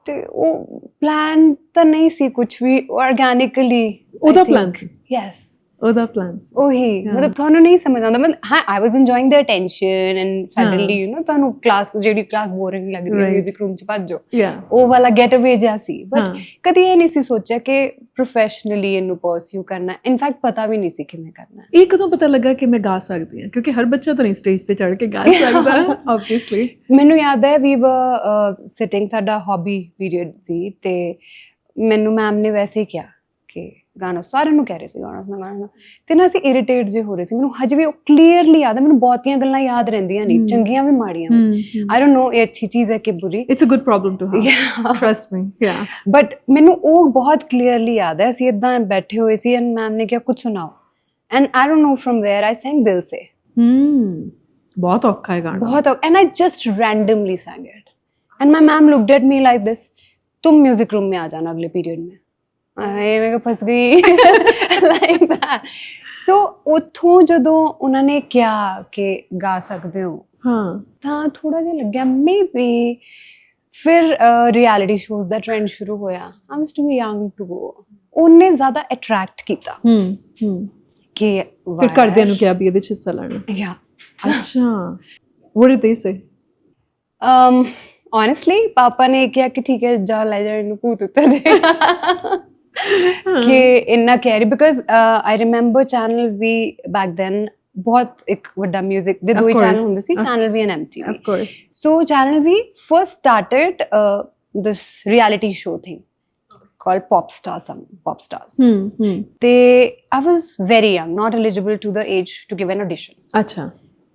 Speaker 1: ਤੇ ਉਹ ਪਲਾਨ ਤਾਂ ਨਹੀਂ ਸੀ ਕੁਝ ਵੀ ਆਰਗੈਨਿਕਲੀ
Speaker 2: ਉਹਦਾ ਪਲਾਨ ਸੀ
Speaker 1: ਯੈਸ
Speaker 2: ਉਹਦਾ ਪਲਾਨ ਸੀ
Speaker 1: ਉਹੀ ਮਤਲਬ ਤੁਹਾਨੂੰ ਨਹੀਂ ਸਮਝ ਆਉਂਦਾ ਮਤਲਬ ਹਾਂ I was enjoying the attention and suddenly you know ਤੁਹਾਨੂੰ ਕਲਾਸ ਜਿਹੜੀ ਕਲਾਸ ਬੋਰਿੰਗ ਲੱਗਦੀ ਹੈ ਮਿਊਜ਼ਿਕ ਰੂਮ ਚ ਭੱਜੋ ਉਹ ਵਾਲਾ ਗੈਟ ਅਵੇ ਜਿਹਾ ਸੀ ਬਟ ਕਦੀ ਇਹ ਨਹੀਂ ਸੀ ਸੋਚਿਆ ਕਿ ਪ੍ਰੋਫੈਸ਼ਨਲੀ ਇਹਨੂੰ ਪਰਸਿਊ ਕਰਨਾ ਇਨਫੈਕਟ ਪਤਾ ਵੀ ਨਹੀਂ ਸੀ ਕਿਵੇਂ ਕਰਨਾ
Speaker 2: ਇਹ ਕਦੋਂ ਪਤਾ ਲੱਗਾ ਕਿ ਮੈਂ ਗਾ ਸਕਦੀ ਹਾਂ ਕਿਉਂਕਿ ਹਰ ਬੱਚਾ ਤਾਂ ਨਹੀਂ ਸਟੇਜ ਤੇ ਚੜ੍ਹ ਕੇ ਗਾ ਸਕਦਾ ਆਬਵੀਅਸਲੀ
Speaker 1: ਮੈਨੂੰ ਯਾਦ ਹੈ ਵੀ ਸਿਟਿੰਗ ਸਾਡਾ ਹੌਬੀ ਪੀਰੀਅਡ ਸੀ ਤੇ ਮੈਨੂੰ ਮੈਮ ਨੇ ਵੈਸੇ ਹੀ ਕਿਹਾ ਕਿ ਗਾਣਾ ਸਾਰਿਆਂ ਨੂੰ ਕਹਿ ਰਹੇ ਸੀ ਗਾਣਾ ਤੇ ਨਾ ਅਸੀਂ ਇਰੀਟੇਟ ਜੇ ਹੋ ਰਹੇ ਸੀ ਮੈਨੂੰ ਹਜੇ ਵੀ ਉਹ ਕਲੀਅਰਲੀ ਯਾਦ ਹੈ ਮੈਨੂੰ ਬਹੁਤੀਆਂ ਗੱਲਾਂ ਯਾਦ ਰਹਿੰਦੀਆਂ ਨਹੀਂ ਚੰਗੀਆਂ ਵੀ ਮਾੜੀਆਂ ਆਈ ਡੋਨਟ ਨੋ ਇਹ ਅੱਛੀ ਚੀਜ਼ ਹੈ ਕਿ ਬੁਰੀ
Speaker 2: it's a good problem to have trust me yeah
Speaker 1: but ਮੈਨੂੰ ਉਹ ਬਹੁਤ ਕਲੀਅਰਲੀ ਯਾਦ ਹੈ ਅਸੀਂ ਇਦਾਂ ਬੈਠੇ ਹੋਏ ਸੀ ਐਂਡ ਮੈਮ ਨੇ ਕਿਹਾ ਕੁਝ ਸੁਣਾਓ and I don't know from where I sang ਦਿਲ ਸੇ
Speaker 2: ਬਹੁਤ ਔਖਾ ਹੈ ਗਾਣਾ
Speaker 1: ਬਹੁਤ and I just randomly sang it and my ma'am looked at me like this तुम म्यूजिक रूम में आ जाना अगले पीरियड में मैं फस गई like that so ਉੱਥੋਂ ਜਦੋਂ ਉਹਨਾਂ ਨੇ ਕਿਹਾ ਕਿ ਗਾ ਸਕਦੇ ਹੋ
Speaker 2: ਹਾਂ
Speaker 1: ਤਾਂ ਥੋੜਾ ਜਿਹਾ ਲੱਗਿਆ ਮੇਬੀ ਫਿਰ ਰਿਐਲਿਟੀ ਸ਼ੋਜ਼ ਦਾ ਟ੍ਰੈਂਡ ਸ਼ੁਰੂ ਹੋਇਆ ਆਈ was too young to go ਉਹਨੇ ਜ਼ਿਆਦਾ ਅਟਰੈਕਟ ਕੀਤਾ ਕਿ
Speaker 2: ਫਿਰ ਘਰਦਿਆਂ ਨੂੰ ਕਿਹਾ ਵੀ ਇਹਦੇ 'ਚ ਹਿੱਸਾ ਲੈਣਾ
Speaker 1: ਯਾ
Speaker 2: ਅੱਛਾ what did they say
Speaker 1: honestly ਪਾਪਾ ਨੇ ਕਿਹਾ ਕਿ ਠੀਕ ਹੈ ਜਾ ਲੈ ਜਾ ਇਹਨੂੰ ਭੂਤ ਉੱਤਰ ਜਾਏਗਾ ਕਿ ਇੰਨਾ ਕਹਿ ਰਹੀ because I remember Channel V back then ਬਹੁਤ ਇੱਕ ਵੱਡਾ ਮਿਊਜ਼ਿਕ ਦੇ ਦੋ ਹੀ ਚੈਨਲ ਹੁੰਦੇ ਸੀ Channel V and MTV
Speaker 2: of course
Speaker 1: ਸੋ Channel V first started this reality show thing called pop stars ਤੇ I was very young not eligible to the age to give an audition
Speaker 2: ਅੱਛਾ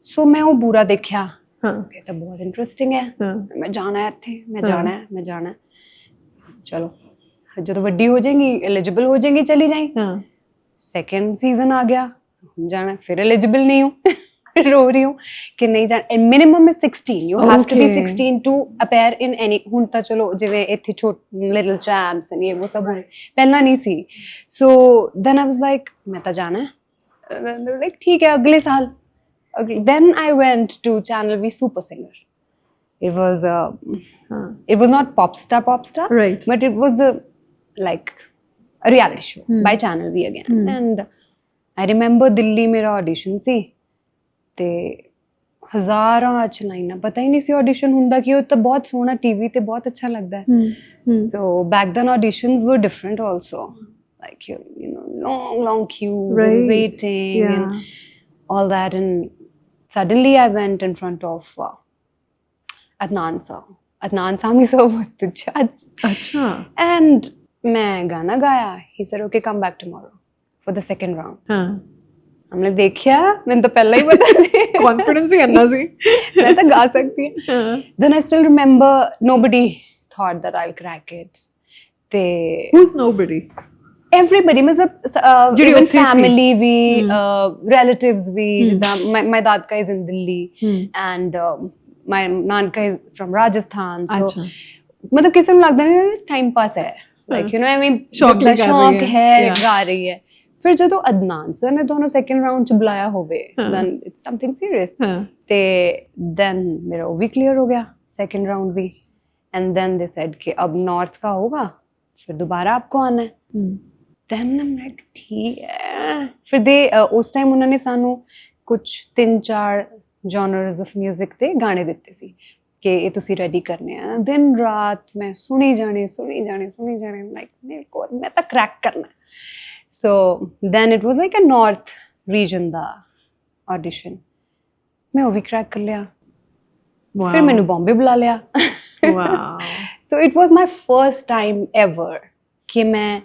Speaker 1: ਸੋ ਮੈਂ ਉਹ ਬੁਰਾ ਦੇਖਿਆ
Speaker 2: ਹਾਂ
Speaker 1: ਇਹ ਤਾਂ ਬਹੁਤ ਇੰਟਰਸਟਿੰਗ ਹੈ ਮੈਂ ਜਾਣਾ ਹੈ ਇੱਥੇ ਮੈਂ ਜਾਣਾ ਚਲੋ ਜਦੋਂ ਵੱਡੀ ਹੋ ਜਾਏਗੀ ਐਲੀਜੀਬਲ ਹੋ ਜਾਏਗੀ ਚਲੀ ਜਾਏ
Speaker 2: ਹਾਂ
Speaker 1: ਸੈਕੰਡ ਸੀਜ਼ਨ ਆ ਗਿਆ ਜਾਣਾ ਫਿਰ ਐਲੀਜੀਬਲ ਨਹੀਂ ਹੂੰ ਰੋ ਰਹੀ ਹੂੰ ਕਿ ਨਹੀਂ ਜਾਣਾ and minimum is 16 you have to be 16 to appear in any ਹੁਣ ਤਾਂ ਚਲੋ ਜਿਵੇਂ ਇੱਥੇ ਛੋਟ ਲਿਟਲ ਚੈਂਪਸ ਐਂਡ ਇਹ ਉਹ ਸਭ ਪਹਿਲਾਂ ਨਹੀਂ ਸੀ ਸੋ ਦੈਨ ਆਈ ਵਾਸ ਲਾਈਕ ਮੈਂ ਤਾਂ ਜਾਣਾ ਲਾਈਕ ਠੀਕ ਹੈ ਅਗਲੇ ਸਾਲ then I went to Channel V Super Singer. It was
Speaker 2: ਹਾਂ
Speaker 1: It was not pop star,
Speaker 2: right
Speaker 1: but it was like a reality show
Speaker 2: Hmm.
Speaker 1: by Channel V again.
Speaker 2: Hmm.
Speaker 1: And I remember Delhi ਮੇਰਾ audition ਸੀ ਤੇ ਹਜ਼ਾਰਾਂ ਚ ਲਾਈਨਾਂ, ਪਤਾ ਹੀ ਨਹੀਂ ਸੀ audition ਹੁੰਦਾ ਕਿ ਉਹ ਤਾਂ ਬਹੁਤ ਸੋਹਣਾ TV ਤੇ ਬਹੁਤ ਅੱਛਾ ਲੱਗਦਾ ਹੈ. So back then auditions were different also, like you know long queues
Speaker 2: Right.
Speaker 1: and waiting
Speaker 2: yeah
Speaker 1: and all that. And suddenly I went in front of Adnan Sami sir was the judge,
Speaker 2: ਅੱਛਾ
Speaker 1: and मैं गाना गाया. He said okay, come back tomorrow for the second round.
Speaker 2: ਹਾਂ
Speaker 1: हमने देखा, मैंने तो पहले ही पता थी
Speaker 2: ਕੌਨਫੀਡੈਂਸ ਹੀ ਇੰਨਾ ਸੀ
Speaker 1: मैं तो गा सकती हूँ.
Speaker 2: ਹਾਂ
Speaker 1: Then I still remember nobody thought that I'll crack it. They
Speaker 2: who's nobody
Speaker 1: everybody, मतलब
Speaker 2: ਜਿਹੜੀ
Speaker 1: even
Speaker 2: ਉੱਥੇ ਸੀ.
Speaker 1: family ਵੀ
Speaker 2: Hmm.
Speaker 1: relatives ਵੀ,
Speaker 2: Hmm.
Speaker 1: ਜਿੱਦਾਂ my dadka is in Delhi and my nanka is from Rajasthan, so
Speaker 2: ਅੱਛਾ
Speaker 1: मतलब किसी को लगता नहीं टाइम पास है, like you know I mean
Speaker 2: शौक ਲਈ ਕਰ ਰਹੀ
Speaker 1: शौक
Speaker 2: ਹੈ.
Speaker 1: है
Speaker 2: Yeah.
Speaker 1: गा रही है. फिर ਜਦੋਂ ਅਦਨਾਨ ਸਰ ਨੇ ਤੁਹਾਨੂੰ ਸੈਕੰਡ ਰਾਉਂਡ ਚ ਬੁਲਾਇਆ ਹੋਵੇ,
Speaker 2: ਹਾਂ.
Speaker 1: then it's something serious.
Speaker 2: ਹਾਂ
Speaker 1: ਤੇ then मेरा वो भी क्लियर हो गया, सेकंड राउंड भी. and then they said कि अब नॉर्थ का होगा, फिर दोबारा आपको आना है. then I'm like ठीक है. फिर दे उस टाइम उन्होंने सानू कुछ 3-4 genres of music ਤੇ ਗਾਣੇ ਦਿੱਤੇ ਸੀ ਕਿ ਇਹ ਤੁਸੀਂ ਰੈਡੀ ਕਰਨੇ ਆ. ਦਿਨ ਰਾਤ ਮੈਂ ਸੁਣੀ ਜਾਣੇ ਲਾਈਕ ਮੇਰੇ ਕੋਲ ਮੈਂ ਤਾਂ ਕ੍ਰੈਕ ਕਰਨਾ. so then it was like a north region the audition. ਮੈਂ ਉਹ ਵੀ ਕ੍ਰੈਕ ਕਰ ਲਿਆ.
Speaker 2: wow
Speaker 1: ਫਿਰ ਮੈਨੂੰ ਬੰਬੇ ਬੁਲਾ ਲਿਆ.
Speaker 2: wow
Speaker 1: so it was my first time ever ਕਿ ਮੈਂ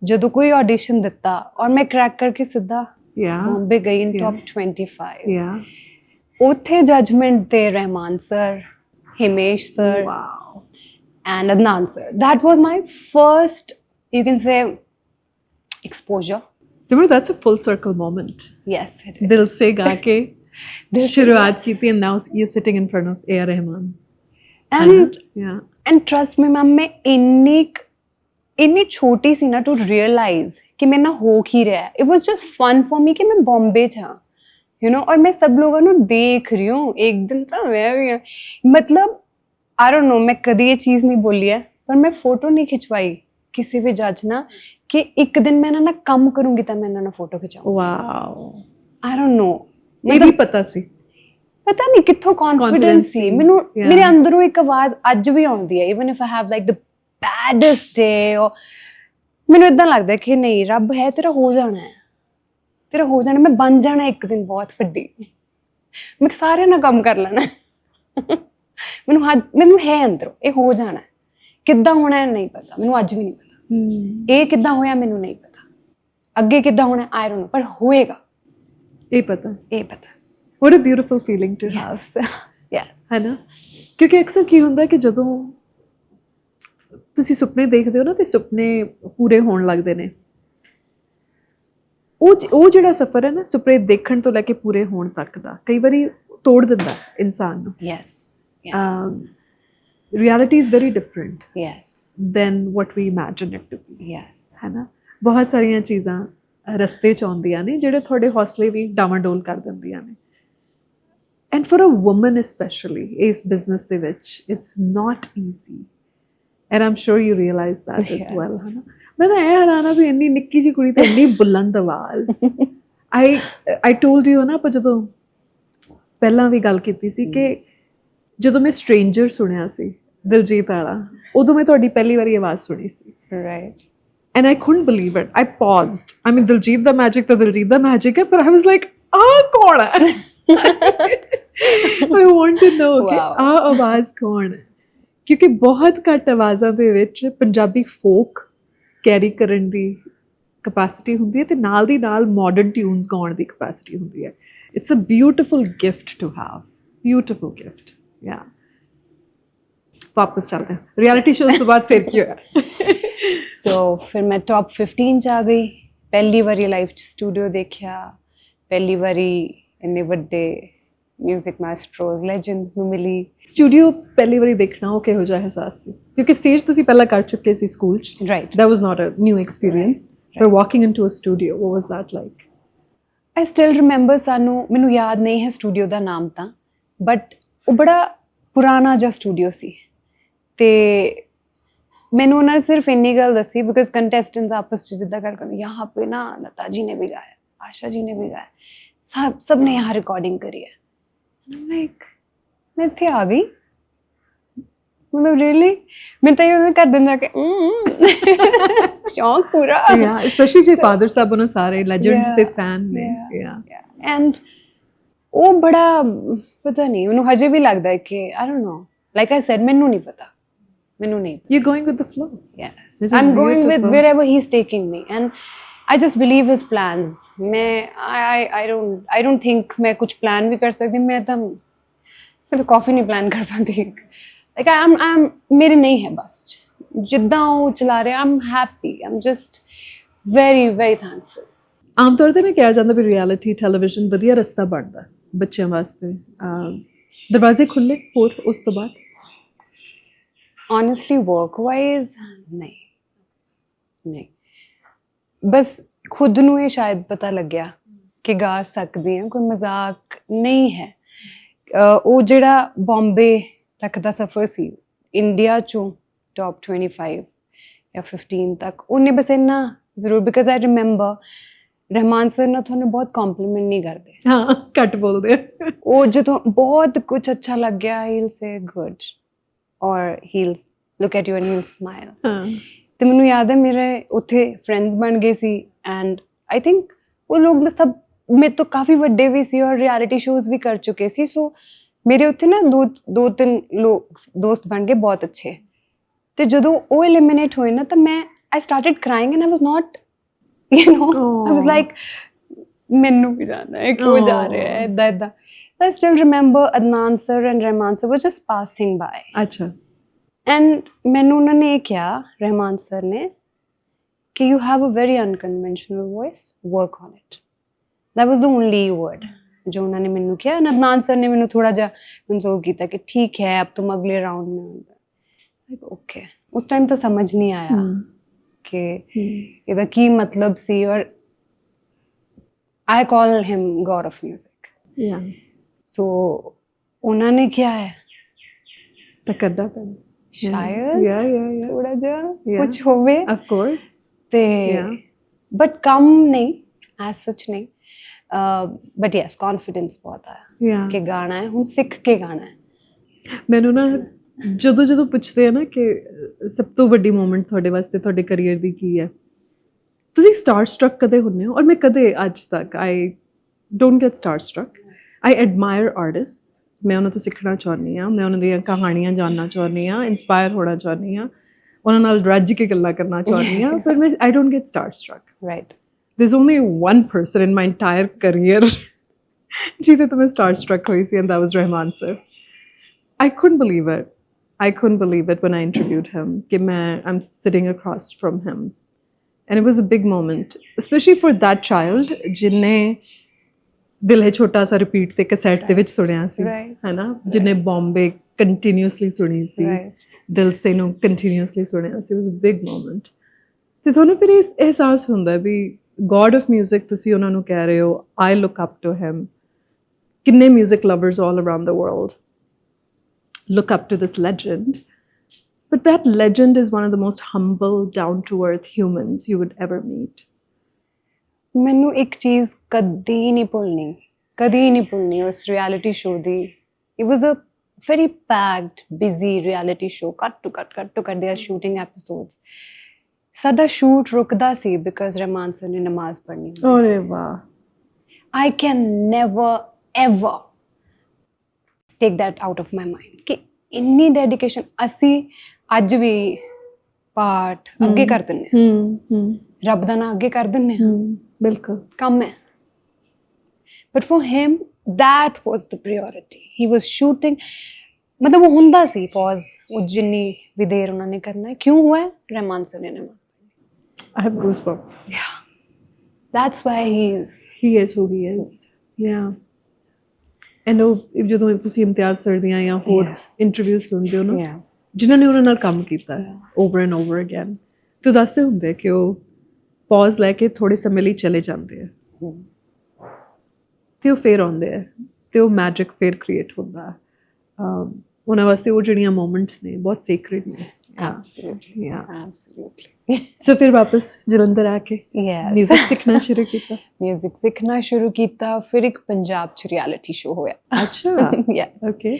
Speaker 1: ਜਦੋਂ ਕੋਈ audition ਦਿੱਤਾ ਔਰ ਮੈਂ ਕ੍ਰੈਕ ਕਰਕੇ ਸਿੱਧਾ
Speaker 2: yeah
Speaker 1: ਬੰਬੇ ਗਈ in
Speaker 2: Yeah.
Speaker 1: top 25.
Speaker 2: yeah
Speaker 1: ਉੱਥੇ ਜਜਮੈਂਟ ਤੇ Rahman sir, Himesh sir
Speaker 2: wow
Speaker 1: and Adnan sir. That was my first, you can say, exposure.
Speaker 2: Simran, that's a full circle moment.
Speaker 1: Yes, it is.
Speaker 2: दिल से गा के
Speaker 1: Dil se
Speaker 2: शुरुआत
Speaker 1: yes.
Speaker 2: की थी and now you're sitting in front of A.R. Rahman.
Speaker 1: And
Speaker 2: yeah
Speaker 1: trust me ma'am, मैं ਇੰਨੀ ਛੋਟੀ ਸੀ ਨਾ to realize ਕਿ ਮੇਰੇ ਨਾਲ ਹੋ ਕੀ ਰਿਹਾ ਹੈ. It was just fun for me ਕਿ ਮੈਂ ਬੰਬੇ ਚ ਹਾਂ, you know, और मैं सब लोगों ਨੂੰ ਦੇਖ ਰਹੀ हूँ. एक दिन ਤਾਂ मैं भी ਹਾਂ, मतलब I don't know, मैं कभी ये चीज़ नहीं बोली है, पर मैं फोटो नहीं खिंचवाई किसी भी जज ना कि एक दिन मैं ना कम करूंगी तो मैं ना photo खिंचाऊं.
Speaker 2: wow
Speaker 1: I don't know,
Speaker 2: ये भी पता सी
Speaker 1: ਪਤਾ ਨਹੀਂ ਕਿੱਥੋਂ ਕੌਨਫੀਡੈਂਸ
Speaker 2: Confidence
Speaker 1: ਸੀ
Speaker 2: ਸੀ.
Speaker 1: ਮੈਨੂੰ.
Speaker 2: Yeah.
Speaker 1: ਮੇਰੇ ਅੰਦਰੋਂ ਇੱਕ ਆਵਾਜ਼ ਅੱਜ ਵੀ ਆਉਂਦੀ ਹੈ, even if I have like the baddest day, ਔਰ ਮੈਨੂੰ ਇਦਾਂ ਲੱਗਦਾ ਕਿ ਨਹੀਂ, ਰੱਬ ਹੈ, ਤੇਰਾ ਹੋ ਜਾਣਾ ਹੈ, ਤੇਰਾ ਹੋ ਜਾਣਾ, ਮੈਂ ਬਣ ਜਾਣਾ ਇੱਕ ਦਿਨ ਬਹੁਤ ਵੱਡੀ, ਮੈਂ ਸਾਰਿਆਂ ਨਾਲ ਕੰਮ ਕਰ ਲੈਣਾ. ਮੈਨੂੰ ਹੈ ਅੰਦਰੋਂ, ਇਹ ਹੋ ਜਾਣਾ. ਕਿੱਦਾਂ ਹੋਣਾ ਹੈ ਨਹੀਂ ਪਤਾ, ਮੈਨੂੰ ਅੱਜ ਵੀ ਨਹੀਂ ਪਤਾ. ਇਹ ਕਿੱਦਾਂ ਹੋਇਆ ਮੈਨੂੰ ਨਹੀਂ ਪਤਾ, ਅੱਗੇ ਕਿੱਦਾਂ ਹੋਣਾ ਆਈ ਡੋਨਟ ਨੋ, ਪਰ ਹੋਏਗਾ
Speaker 2: ਇਹ ਪਤਾ.
Speaker 1: what
Speaker 2: a beautiful feeling to have.
Speaker 1: yes
Speaker 2: ਹੈ ਨਾ, ਕਿਉਂਕਿ ਅਕਸਰ ਕੀ ਹੁੰਦਾ ਕਿ ਜਦੋਂ ਤੁਸੀਂ ਸੁਪਨੇ ਦੇਖਦੇ ਹੋ ਨਾ ਤੇ ਸੁਪਨੇ ਪੂਰੇ ਹੋਣ ਲੱਗਦੇ ਨੇ, ਉਹ ਜਿਹੜਾ ਸਫ਼ਰ ਹੈ ਨਾ ਸੁਪਨੇ ਦੇਖਣ ਤੋਂ ਲੈ ਕੇ ਪੂਰੇ ਹੋਣ ਤੱਕ ਦਾ, ਕਈ ਵਾਰੀ ਤੋੜ ਦਿੰਦਾ ਇਨਸਾਨ ਨੂੰ.
Speaker 1: yes
Speaker 2: reality is very different
Speaker 1: yes
Speaker 2: than what we imagine it to be.
Speaker 1: yes
Speaker 2: ਹੈ ਨਾ, ਬਹੁਤ ਸਾਰੀਆਂ ਚੀਜ਼ਾਂ ਰਸਤੇ 'ਚ ਆਉਂਦੀਆਂ ਨੇ ਜਿਹੜੇ ਤੁਹਾਡੇ ਹੌਸਲੇ ਵੀ ਡਾਵਾਂਡੋਲ ਕਰ ਦਿੰਦੀਆਂ ਨੇ. And for a woman especially ਇਸ ਬਿਜ਼ਨਸ ਦੇ ਵਿੱਚ it's not easy, and I'm sure you realize that as well. ਹੈ ਨਾ, ਮੈਂ ਤਾਂ ਇਹ ਹੈਰਾਨ ਆ ਵੀ ਇੰਨੀ ਨਿੱਕੀ ਜਿਹੀ ਕੁੜੀ ਤੇ ਇੰਨੀ ਬੁਲੰਦ ਆਵਾਜ਼. ਆਈ ਟੋਲਡ ਯੂ ਨਾ, ਆਪਾਂ ਜਦੋਂ ਪਹਿਲਾਂ ਵੀ ਗੱਲ ਕੀਤੀ ਸੀ ਕਿ ਜਦੋਂ ਮੈਂ ਸਟ੍ਰੇਂਜਰ ਸੁਣਿਆ ਸੀ ਦਿਲਜੀਤ ਵਾਲਾ, ਉਦੋਂ ਮੈਂ ਤੁਹਾਡੀ ਪਹਿਲੀ ਵਾਰੀ ਆਵਾਜ਼ ਸੁਣੀ ਸੀ.
Speaker 1: right
Speaker 2: and I couldn't believe it. I paused. I mean, Diljit the magic है, but I was like, कौन है? I want to know कि आवाज़ कौन है? क्योंकि बहुत घट आवाज़ां दे विच पंजाबी folk कैरी करन दी capacity हुंदी है ते नाल दी नाल modern tunes गाउण दी capacity हुंदी है. It's a beautiful gift to have. Beautiful gift. Yeah. वापस चलते हैं. Reality shows तो बाद फिर क्यों है?
Speaker 1: so फिर मैं टॉप 15 ਚ ਆ ਗਈ. ਪਹਿਲੀ ਵਾਰੀ ਲਾਈਫ ਚ ਸਟੂਡੀਓ ਦੇਖਿਆ, ਪਹਿਲੀ ਵਾਰੀ ਇੰਨੇ ਵੱਡੇ ਮਿਊਜ਼ਿਕ ਮਾਸਟਰੋਜ਼ ਲੈਜੈਂਡਸ ਨੂੰ ਮਿਲੀ.
Speaker 2: ਸਟੂਡੀਓ ਪਹਿਲੀ ਵਾਰੀ ਦੇਖਣਾ ਉਹ ਕਿਹੋ ਜਿਹਾ ਅਹਿਸਾਸ ਸੀ? ਕਿਉਂਕਿ ਸਟੇਜ ਤੁਸੀਂ ਪਹਿਲਾਂ ਕਰ ਚੁੱਕੇ ਸੀ ਸਕੂਲ 'ਚ.
Speaker 1: right
Speaker 2: that was not a new experience. but walking into a studio, what was that like?
Speaker 1: I still remember, ਮੈਨੂੰ ਯਾਦ ਨਹੀਂ ਹੈ ਸਟੂਡੀਓ ਦਾ ਨਾਮ ਤਾਂ, ਬਟ ਉਹ ਬੜਾ ਪੁਰਾਣਾ ਜਿਹਾ ਸਟੂਡੀਓ ਸੀ. ਤੇ मैंने उन्होंने सिर्फ इन्नी गल दसी बिकॉज कंटेस्टेंट्स आपस में जिदा गल करते यहाँ पे ना लता जी ने भी गाया आशा जी ने भी गाया सब ने यहाँ रिकॉर्डिंग करी है लाइक मैं इतने आ गई मतलब रियली मैं तो ये कर दिन जाके शौक पूरा
Speaker 2: yeah especially जे फादर साहब उन्होंने सारे लेजेंड्स दे फैन ने yeah
Speaker 1: एंड वो बड़ा पता नहीं उन्होंने हजे भी लगता है कि I don't know like I said मैनू नहीं पता मैनू नहीं
Speaker 2: you're going with the flow
Speaker 1: yes
Speaker 2: which is
Speaker 1: I'm going with
Speaker 2: beautiful.
Speaker 1: wherever he's taking me and I just believe his plans I don't think मैं कुछ plan भी कर सकती मैं तो कॉफी नहीं plan कर पाती like I'm मेरे नहीं है बस जिद्दां वो चला रहे I'm happy I'm just very very thankful
Speaker 2: ਆਮ ਤੌਰ ਤੇ ਨਾ ਕਿਹਾ ਜਾਂਦਾ ਵੀ ਰਿਐਲਿਟੀ ਟੈਲੀਵਿਜ਼ਨ ਵਧੀਆ ਰਸਤਾ ਬਣਦਾ ਬੱਚਿਆਂ ਵਾਸਤੇ ਦਰਵਾਜ਼ੇ ਖੁੱਲੇ ਹੋਰ ਉਸ ਤੋਂ ਬਾਅਦ
Speaker 1: honestly work wise नहीं बस खुद ਨੂੰ ਇਹ ਸ਼ਾਇਦ ਪਤਾ ਲੱਗਿਆ ਕਿ ਗਾ ਸਕਦੀ ਹਾਂ ਕੋਈ ਮਜ਼ਾਕ ਨਹੀਂ ਹੈ ਉਹ ਜਿਹੜਾ ਬੰਬੇ ਤੱਕ ਦਾ ਸਫ਼ਰ ਸੀ ਇੰਡੀਆ ਚੋਂ ਟੌਪ 25 ਜਾਂ 15 ਤੱਕ ਉਹਨੇ ਬਸ ਇੰਨਾ ਜ਼ਰੂਰ because I remember Rahman sir ਨਾ ਤੁਹਾਨੂੰ ਬਹੁਤ ਕੰਪਲੀਮੈਂਟ ਨਹੀਂ ਕਰਦੇ
Speaker 2: ਹਾਂ ਘੱਟ ਬੋਲਦੇ ਆ
Speaker 1: ਉਹ ਜਦੋਂ ਬਹੁਤ ਕੁਝ ਅੱਛਾ ਲੱਗ ਗਿਆ he will say good or he'll look at you and he'll smile ਤੇ ਮੈਨੂੰ ਯਾਦ ਹੈ ਮੇਰੇ ਉੱਥੇ ਫਰੈਂਡਸ ਬਣ ਗਏ ਸੀ ਐਂਡ ਆਈ ਥਿੰਕ ਉਹ ਲੋਕ ਸਭ ਮੇਰੇ ਤੋਂ ਕਾਫੀ ਵੱਡੇ ਵੀ ਸੀ ਔਰ ਰਿਐਲਿਟੀ ਸ਼ੋਜ਼ ਵੀ ਕਰ ਚੁੱਕੇ ਸੀ ਸੋ ਮੇਰੇ ਉੱਥੇ ਨਾ ਦੋ ਤਿੰਨ ਲੋਕ ਦੋਸਤ ਬਣ ਗਏ ਬਹੁਤ ਅੱਛੇ ਤੇ ਜਦੋਂ ਉਹ ਐਲੀਮੀਨੇਟ ਹੋਏ ਨਾ ਤਾਂ ਮੈਂ ਆਈ started crying and I was not you know I was like ਮੈਨੂੰ ਵੀ ਜਾਣਾ ਹੈ ਕਿਉਂ ਜਾ ਰਿਹਾ ਹੈ ਇਦਾਂ I still remember Adnan sir and Rahman sir were just passing by.
Speaker 2: अच्छा.
Speaker 1: And मैंने उन्होंने क्या रहमान sir ने कि you have a very unconventional voice, work on it. That was the only word जो उन्होंने मैंने किया. And Adnan sir ने मैंने थोड़ा जा कंसोल किया कि ठीक है अब तुम अगले राउंड में होगा. Like okay. उस टाइम तो समझ नहीं आया कि इधर की मतलब सी और I call him God of music.
Speaker 2: Yeah.
Speaker 1: सो उन्होंने क्या है
Speaker 2: करना पैना
Speaker 1: शायद थोड़ा जा कुछ होवे
Speaker 2: ऑफ कोर्स
Speaker 1: ते बट कम नहीं एज सच नहीं बट यस कॉन्फिडेंस बहुत आया कि गाना है हम सीख के गाना है
Speaker 2: ਮੈਨੂੰ ਨਾ ਜਦੋਂ ਪੁੱਛਦੇ ਆ ਨਾ ਕਿ ਸਭ ਤੋਂ ਵੱਡੀ ਮੂਮੈਂਟ ਤੁਹਾਡੇ ਵਾਸਤੇ ਤੁਹਾਡੇ ਕੈਰੀਅਰ ਦੀ ਕੀ ਹੈ ਤੁਸੀਂ ਸਟਾਰ ਸਟਰਕ ਕਦੇ ਹੁੰਨੇ ਹੋ ਔਰ ਮੈਂ ਕਦੇ ਅੱਜ ਤੱਕ I don't get star struck I admire artists. मैं उन्होंने तो सीखना चाहनी हाँ मैं उन्होंने कहानियाँ जानना चाहनी हाँ इंस्पायर होना चाहनी हाँ उन्होंने नाल रज के गल्ला करना चाहनी हाँ पर मैं I don't get star struck.
Speaker 1: Right.
Speaker 2: There's only one person in my entire career जिसे तो मैं star struck हुई सी and that was Rahman sir. I couldn't believe it. I couldn't believe it when I interviewed him कि I'm sitting across from him and it was a big moment especially for that child जिन्ने ਦਿਲ ਹੈ ਛੋਟਾ ਸਾ repeat ਤੇ cassette ਦੇ ਵਿੱਚ ਸੁਣਿਆ ਸੀ ਹੈ ਨਾ ਜਿਹਨੇ ਬੰਬੇ ਕੰਟੀਨਿਊਸਲੀ ਸੁਣੀ ਸੀ ਦਿਲ ਸੇ ਨੂੰ ਕੰਟੀਨਿਊਸਲੀ ਸੁਣਿਆ ਸੀ ਵਾਸ ਅ ਬਿਗ ਮੂਮੈਂਟ ਤੇ ਤੁਹਾਨੂੰ ਫਿਰ ਇਸ ਅਹਿਸਾਸ ਹੁੰਦਾ ਵੀ ਗੋਡ ਆਫ 뮤직 ਤੁਸੀਂ ਉਹਨਾਂ ਨੂੰ ਕਹਿ ਰਹੇ ਹੋ I look up to him ਕਿੰਨੇ 뮤직 lovers all around the world look up to this legend but that legend is one of the most humble down to earth humans you would ever meet.
Speaker 1: ਮੈਨੂੰ ਇੱਕ ਚੀਜ਼ ਕਦੀ ਨਹੀਂ ਭੁੱਲਣੀ ਉਸ reality show ਦੀ it was a very packed busy reality show cut to cut they are shooting episodes ਸਾਡਾ shoot ਰੁਕਦਾ ਸੀ because ਰਹਿਮਾਨ ਸਰ ਨੇ ਨਮਾਜ਼ ਪੜ੍ਹਨੀ
Speaker 2: ਅਰੇ ਵਾਹ
Speaker 1: I can never ever take that out of my mind ਕਿ ਇੰਨੀ ਡੈਡੀਕੇਸ਼ਨ ਅਸੀਂ ਅੱਜ ਵੀ ਪਾਠ ਅੱਗੇ ਕਰ ਦਿੰਦੇ ਹਾਂ ਰੱਬ ਦਾ ਨਾਂ ਅੱਗੇ ਕਰ ਦਿੰਦੇ ਹਾਂ
Speaker 2: ਬਿਲਕੁਲ
Speaker 1: ਕੰਮ ਹੈ but for him that was the priority he was shooting मतलब वो ਹੁੰਦਾ ਸੀ pause ਉਹ ਜਿੰਨੀ ਵੀ ਦੇਰ ਉਹਨਾਂ ਨੇ ਕਰਨਾ ਹੈ ਕਿਉਂ ਹੋਇਆ ਰਹਿਮਾਨ ਸਰ ਨੇ
Speaker 2: I have goosebumps.
Speaker 1: Yeah, that's why he is
Speaker 2: who he is. Yeah. And ਉਹ ਜਦੋਂ ਤੁਸੀਂ ਇਮਤਿਆਜ਼ ਸਰ ਦੀਆਂ ਜਾਂ ਹੋਰ ਇੰਟਰਵਿਊ ਸੁਣਦੇ ਹੋ ਨਾ ਜਿਨ੍ਹਾਂ ਨੇ ਉਹਨਾਂ ਨਾਲ ਕੰਮ ਕੀਤਾ ਹੈ ਓਵਰ ਐਂਡ ਓਵਰ ਅਗੇਨ ਤੇ ਦੱਸਦੇ ਹੁੰਦੇ ਕਿ ਉਹ ਪੌਜ਼ ਲੈ ਕੇ ਥੋੜੇ ਸਮੇਂ ਲਈ ਚਲੇ ਜਾਂਦੇ ਆ ਤੇ ਉਹ ਫੇਰ ਆਉਂਦੇ ਆ ਤੇ ਉਹ ਮੈਜਿਕ ਫੇਰ ਕ੍ਰੀਏਟ ਹੁੰਦਾ ਉਹਨਾਂ ਵਾਸਤੇ ਉਹ ਜਿਹੜੀਆਂ ਮੂਮੈਂਟਸ ਨੇ ਬਹੁਤ ਸੇਕ੍ਰੇਡ ਨੇ।
Speaker 1: Absolutely.
Speaker 2: Yeah.
Speaker 1: Absolutely.
Speaker 2: ਸੋ ਫਿਰ ਵਾਪਸ ਜਲੰਧਰ ਆ ਕੇ
Speaker 1: Yes.
Speaker 2: ਮਿਊਜ਼ਿਕ ਸਿੱਖਣਾ ਸ਼ੁਰੂ ਕੀਤਾ।
Speaker 1: ਮਿਊਜ਼ਿਕ ਸਿੱਖਣਾ ਸ਼ੁਰੂ ਕੀਤਾ, ਫਿਰ ਇੱਕ ਪੰਜਾਬ 'ਚ ਰਿਐਲਿਟੀ ਸ਼ੋ ਹੋਇਆ।
Speaker 2: ਅੱਛਾ,
Speaker 1: ਯੈਸ।
Speaker 2: ਓਕੇ।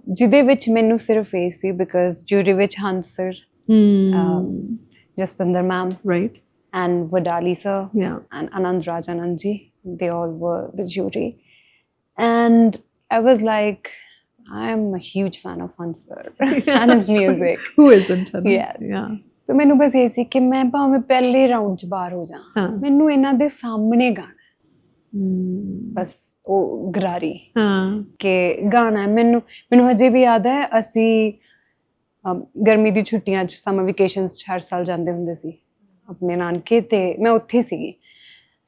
Speaker 1: ਜਿਹਦੇ ਵਿੱਚ ਮੈਨੂੰ ਸਿਰਫ ਇਹ ਸੀ ਬਿਕਾਜ਼ ਜੂਰੀ ਵਿੱਚ Hans sir, Jaspinder ma'am
Speaker 2: right,
Speaker 1: and Vadali sir
Speaker 2: ਯਾ,
Speaker 1: and Anand Rajanand ji, they all were the jury. And I was like, I am a huge fan of Hans sir and his music.
Speaker 2: who isn't?
Speaker 1: Yes.
Speaker 2: Yeah.
Speaker 1: So ਮੈਨੂੰ ਬਸ ਇਹ ਸੀ ਕਿ ਮੈਂ ਭਾਵੇਂ ਪਹਿਲੇ round 'ਚ ਬਾਹਰ ਹੋ ਜਾ,
Speaker 2: ਹਾਂ।
Speaker 1: ਮੈਨੂੰ ਇਹਨਾਂ ਦੇ ਸਾਹਮਣੇ ਗਾਣਾ,
Speaker 2: Hmm.
Speaker 1: ਬਸ ਉਹ ਗਰਾਰੀ
Speaker 2: ਹਾਂ,
Speaker 1: ਕਿ ਗਾਣਾ ਹੈ। ਮੈਨੂੰ ਹਜੇ ਵੀ ਯਾਦ ਹੈ, ਅਸੀਂ ਗਰਮੀ ਦੀ ਛੁੱਟੀਆਂ 'ਚ ਸਮਰ ਵੈਕੇਸ਼ਨਸ 'ਚ ਹਰ ਸਾਲ ਜਾਂਦੇ ਹੁੰਦੇ ਸੀ ਆਪਣੇ ਨਾਨਕੇ, ਤੇ ਮੈਂ ਉੱਥੇ ਸੀਗੀ।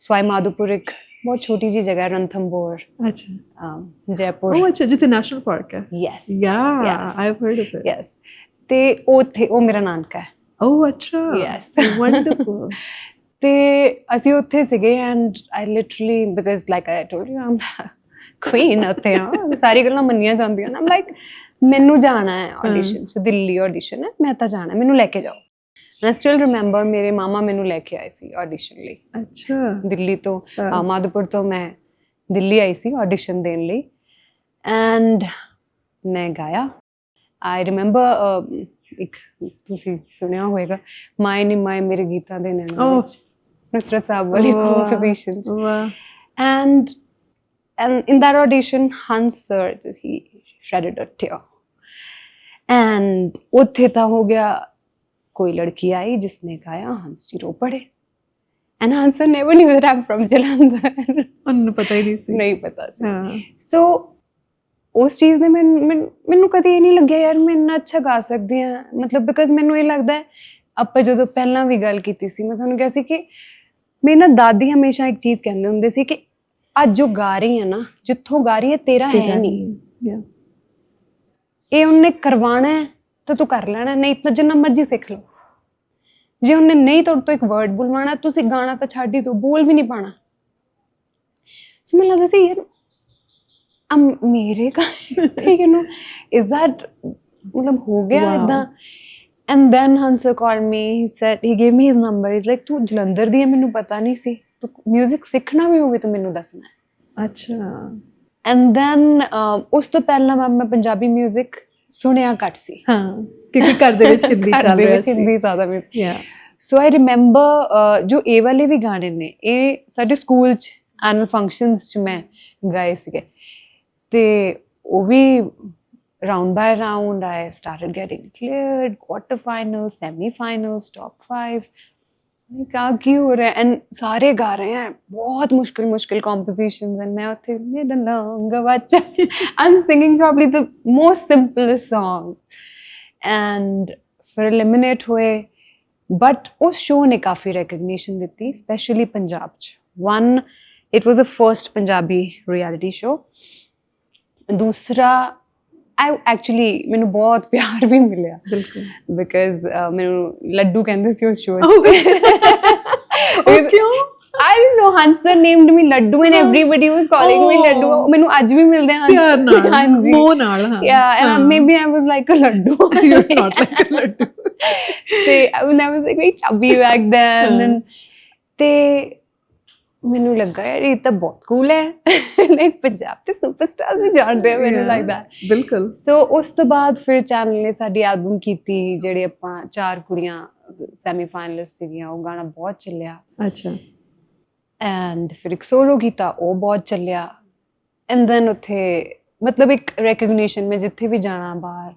Speaker 1: ਸਵਾਈ ਮਾਧੋਪੁਰ ਇੱਕ ਬਹੁਤ ਛੋਟੀ ਜਿਹੀ ਜਗ੍ਹਾ, ਰਣਥੰਭੌਰ,
Speaker 2: ਅੱਛਾ।
Speaker 1: ਜੈਪੁਰ।
Speaker 2: ਉਹ ਅੱਛਾ, ਜਿੱਥੇ ਨੈਸ਼ਨਲ ਪਾਰਕ ਹੈ।
Speaker 1: ਯੈਸ
Speaker 2: ਯਾ,
Speaker 1: Yes.
Speaker 2: I have heard of it.
Speaker 1: Yes, ਤੇ ਉੱਥੇ ਉਹ ਮੇਰਾ ਨਾਨਕਾ ਹੈ।
Speaker 2: ਓਹ ਅੱਛਾ,
Speaker 1: Yes.
Speaker 2: ਵੰਡਰਫੁਲ।
Speaker 1: ਤੇ ਅਸੀਂ ਉੱਥੇ ਸੀਗੇ and I literally, because like I told you Aam Queen ਉੱਥੇ ਆ, ਸਾਰੀ ਗੱਲਾਂ ਮੰਨੀਆਂ ਜਾਂਦੀਆਂ ਨਾ। ਲਾਈਕ ਮੈਨੂੰ ਜਾਣਾ ਹੈ ਆਡੀਸ਼ਨ 'ਚ, ਦਿੱਲੀ ਆਡੀਸ਼ਨ ਹੈ, ਮੈਂ ਤਾਂ ਜਾਣਾ, ਮੈਨੂੰ ਲੈ ਕੇ ਜਾਓ। I still remember ਮੇਰੇ ਮਾਮਾ ਮੈਨੂੰ ਲੈ ਕੇ ਆਏ ਸੀ ਆਡੀਸ਼ਨ ਲਈ,
Speaker 2: ਅੱਛਾ,
Speaker 1: ਦਿੱਲੀ ਤੋਂ,
Speaker 2: ਹਾਂ।
Speaker 1: ਮਾਧੋਪੁਰ ਤੋਂ ਮੈਂ ਦਿੱਲੀ ਆਈ ਸੀ ਆਡੀਸ਼ਨ ਦੇਣ ਲਈ। ਐਂਡ ਮੈਂ ਗਾਇਆ। ਆਈ ਰਿਮੈਂਬਰ ਇੱਕ ਤੁਸੀਂ ਸੁਣਿਆ ਹੋਏਗਾ, ਮਾਏ ਨੀ ਮਾਏ ਮੇਰੇ ਗੀਤਾਂ ਦੇ ਨੈਣਾਂ
Speaker 2: Oh.
Speaker 1: ਵਿੱਚ, ਨੁਸਰਤ ਸਾਹਿਬ ਵਾਲੀ
Speaker 2: ਵਾਹ,
Speaker 1: ਕੰਪੋਜੀਸ਼ਨ 'ਚ।
Speaker 2: ਵਾਹ,
Speaker 1: And in that audition, Hans sir, he shredded a tear. And ਉੱਥੇ ਤਾਂ ਹੋ ਗਿਆ, कोई लड़की आई जिसने गाया, हंस जी रो पड़े। And Hans sir never knew that I'm from Jalandhar.
Speaker 2: ਉਹਨੂੰ ਪਤਾ ਹੀ ਨਹੀਂ ਸੀ।
Speaker 1: ਨਹੀਂ ਪਤਾ ਸੀ।
Speaker 2: ਹਾਂ,
Speaker 1: So ਉਸ ਚੀਜ਼ ਨੇ ਮੈਨੂੰ ਕਦੇ ਇਹ ਨਹੀਂ ਲੱਗਿਆ ਯਾਰ ਮੈਂ ਇੰਨਾ ਅੱਛਾ ਗਾ ਸਕਦੀ ਹਾਂ, ਮਤਲਬ ਬਿਕਾਜ਼ ਮੈਨੂੰ ਇਹ ਲੱਗਦਾ ਹੈ, ਆਪਾਂ ਜਦੋਂ ਪਹਿਲਾਂ ਵੀ ਗੱਲ ਕੀਤੀ ਸੀ, ਮੈਂ ਤੁਹਾਨੂੰ ਕਿਹਾ ਸੀ ਕਿ ਮੇਰੀ ਨਾ ਦਾਦੀ ਹਮੇਸ਼ਾ ਇੱਕ ਚੀਜ਼ ਕਹਿੰਦੇ ਹੁੰਦੇ ਸੀ ਕਿ ਅੱਜ ਜੋ ਗਾ ਰਹੀ ਹੈ ਨਾ, ਜਿੱਥੋਂ ਗਾ ਰਹੀ ਹੈ ਤੇਰਾ ਹੈ ਨਹੀਂ,
Speaker 2: ਯਾ,
Speaker 1: ਇਹ ਉਹਨੇ ਕਰਵਾਉਣਾ ਹੈ ਤਾਂ ਤੂੰ ਕਰ ਲੈਣਾ, ਨਹੀਂ ਤਾਂ ਜਿੰਨਾ ਮਰਜ਼ੀ ਸਿੱਖ ਲਓ। ਜੇ ਉਹਨੇ ਨਹੀਂ ਤੁਹਾਡੇ ਤੋਂ ਇੱਕ ਵਰਡ ਬੁਲਵਾਉਣਾ, ਤੁਸੀਂ ਗਾਣਾ ਤਾਂ ਛੱਡ ਹੀ ਦਿਓ, ਬੋਲ ਵੀ ਨਹੀਂ ਪਾਣਾ। ਸੋ ਮੈਨੂੰ ਲੱਗਦਾ ਸੀ ਯਾਰ ਮੇਰੇ ਗਾਣੇ ਯੂ ਨੋ ਇਜ਼ ਦੈਟ, ਮਤਲਬ ਹੋ ਗਿਆ ਏਦਾਂ। And then Hans call me, he said, he gave me his number, is like ਤੂੰ ਜਲੰਧਰ ਦੀ ਹੈ, ਮੈਨੂੰ ਪਤਾ ਨਹੀਂ ਸੀ, ਤੂੰ ਮਿਊਜ਼ਿਕ ਸਿੱਖਣਾ ਵੀ ਹੋਵੇ ਤਾਂ ਮੈਨੂੰ ਦੱਸਣਾ ਹੈ।
Speaker 2: ਅੱਛਾ।
Speaker 1: ਐਂਡ ਦੈਨ ਉਸ ਤੋਂ ਪਹਿਲਾਂ ਮੈਂ ਪੰਜਾਬੀ ਮਿਊਜ਼ਿਕ ਸੁਣਿਆ ਘੱਟ ਸੀ,
Speaker 2: ਹਾਂ, ਕਿਉਂਕਿ ਘਰ ਦੇ ਵਿੱਚ ਹਿੰਦੀ ਚੱਲ ਰਿਹਾ ਸੀ।
Speaker 1: ਹਿੰਦੀ ਜ਼ਿਆਦਾ ਵੀ।
Speaker 2: ਯਾ,
Speaker 1: ਸੋ ਆਈ ਰਿਮੈਂਬਰ ਜੋ ਇਹ ਵਾਲੇ ਵੀ ਗਾਣੇ ਨੇ, ਇਹ ਸਾਡੇ ਸਕੂਲ 'ਚ ਐਨੂਅਲ ਫੰਕਸ਼ਨਸ 'ਚ ਮੈਂ ਗਾਏ ਸੀਗੇ, ਤੇ ਉਹ ਵੀ round by round I started getting cleared, quarter final, semi finals, top 5। क्या ਕੀ ਹੋ ਰਿਹਾ, ਐਂਡ ਸਾਰੇ ਗਾ ਰਹੇ ਹੈ ਬਹੁਤ ਮੁਸ਼ਕਿਲ ਕੰਪੋਜੀਸ਼ਨਸ, ਐਂਡ ਮੈਂ ਉੱਥੇ ਮੇਰਾ ਲੌਂਗ ਵਾਚਾ, I'm singing probably the most simplest song, and ਫਿਰ eliminate ਹੋਏ। ਬਟ ਉਸ ਸ਼ੋਅ ਨੇ ਕਾਫੀ recognition ਦਿੱਤੀ, ਸਪੈਸ਼ਲੀ ਪੰਜਾਬ 'ਚ। One, it was the first Punjabi reality show. ਦੂਸਰਾ, ਐਕਚੁਅਲੀ ਮੈਨੂੰ ਬਹੁਤ ਪਿਆਰ ਵੀ ਮਿਲਿਆ,
Speaker 2: ਬਿਲਕੁਲ,
Speaker 1: ਬਿਕਾਜ਼ ਮੈਨੂੰ ਲੱਡੂ ਕਹਿੰਦੇ ਸੀ ਉਸ ਸ਼ੋਅ 'ਚ।
Speaker 2: ਉਹ ਕਿਉਂ?
Speaker 1: I don't know, Hans sir named me Laddu and everybody was calling me Laddu. ਮੈਨੂੰ ਅੱਜ ਵੀ ਮਿਲਦੇ ਹਨ
Speaker 2: ਪਿਆਰ ਨਾਲ,
Speaker 1: ਹਾਂਜੀ,
Speaker 2: ਮੋਹ ਨਾਲ। ਹਾਂ,
Speaker 1: yeah, and maybe I was like a Laddu.
Speaker 2: you're not like a laddu.
Speaker 1: ਤੇ I was like very chubby back then, and ਤੇ ਮੈਨੂੰ ਲੱਗਾ ਯਾਰ ਇਹ ਤਾਂ ਬਹੁਤ ਕੂਲ ਹੈ, ਲਾਈਕ ਪੰਜਾਬ ਦੇ ਸੁਪਰਸਟਾਰਸ ਵੀ ਜਾਣਦੇ ਆ ਮੈਨੂੰ ਲੱਗਦਾ।
Speaker 2: ਬਿਲਕੁਲ।
Speaker 1: ਸੋ ਉਸ ਤੋਂ ਬਾਅਦ ਫਿਰ ਚੈਨਲ ਨੇ ਸਾਡੀ ਐਲਬਮ ਕੀਤੀ, ਜਿਹੜੇ ਆਪਾਂ 4 ਕੁੜੀਆਂ ਸੈਮੀ ਫਾਈਨਲਿਸਟ ਸੀਗੀਆਂ, ਉਹ ਗਾਣਾ ਬਹੁਤ ਚੱਲਿਆ।
Speaker 2: ਅੱਛਾ।
Speaker 1: ਐਂਡ ਫਿਰ ਇੱਕ ਸੋਲੋ ਕੀਤਾ, ਉਹ ਬਹੁਤ ਚੱਲਿਆ। ਐਂਡ ਦੈਨ ਉੱਥੇ ਮਤਲਬ ਇੱਕ ਰੈਕਗਨੀਸ਼ਨ, ਮੈਂ ਜਿੱਥੇ ਵੀ ਜਾਣਾ ਬਾਹਰ,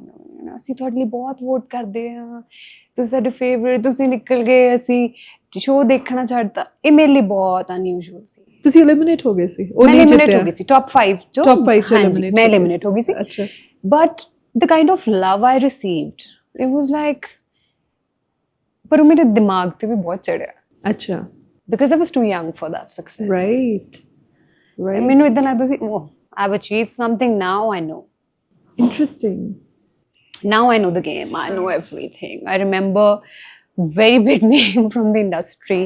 Speaker 1: ਅਸੀਂ ਤੁਹਾਡੇ ਲਈ ਬਹੁਤ ਵੋਟ ਕਰਦੇ ਹਾਂ, ਤੁਸੀਂ ਸਾਡੇ ਫੇਵਰੇਟ, ਤੁਸੀਂ ਨਿਕਲ ਗਏ, ਅਸੀਂ ਸ਼ੋਅ ਦੇਖਣਾ ਛੱਡਤਾ। ਇਹ ਮੇਰੇ ਲਈ ਬਹੁਤ ਅਨਯੂਜੂਅਲ ਸੀ।
Speaker 2: ਤੁਸੀਂ ਐਲੀਮੀਨੇਟ ਹੋ ਗਏ ਸੀ? ਉਹ
Speaker 1: ਮੈਂ
Speaker 2: ਨਹੀਂ
Speaker 1: ਐਲੀਮੀਨੇਟ
Speaker 2: ਜਿੱਤਿਆ?
Speaker 1: ਹੋ ਗਈ ਸੀ ਟੌਪ 5 ਚੋਂ।
Speaker 2: ਟੌਪ 5 ਚ
Speaker 1: ਹਾਂਜੀ,
Speaker 2: ਐਲੀਮੀਨੇਟ
Speaker 1: ਮੈਂ ਐਲੀਮੀਨੇਟ ਹੋ ਗਈ ਸੀ।
Speaker 2: ਅੱਛਾ।
Speaker 1: But the kind of love I received, it was like, ਪਰ ਉਹ ਮੇਰੇ ਦਿਮਾਗ ਤੇ ਵੀ ਬਹੁਤ ਚੜਿਆ।
Speaker 2: ਅੱਛਾ।
Speaker 1: Because I was too young for that success.
Speaker 2: Right, right.
Speaker 1: ਮੈਨੂੰ ਇਦਾਂ ਲੱਗਦਾ ਸੀ, oh I have achieved something, now I know.
Speaker 2: Interesting.
Speaker 1: Now I know the game, I know everything. I remember very big name from the industry,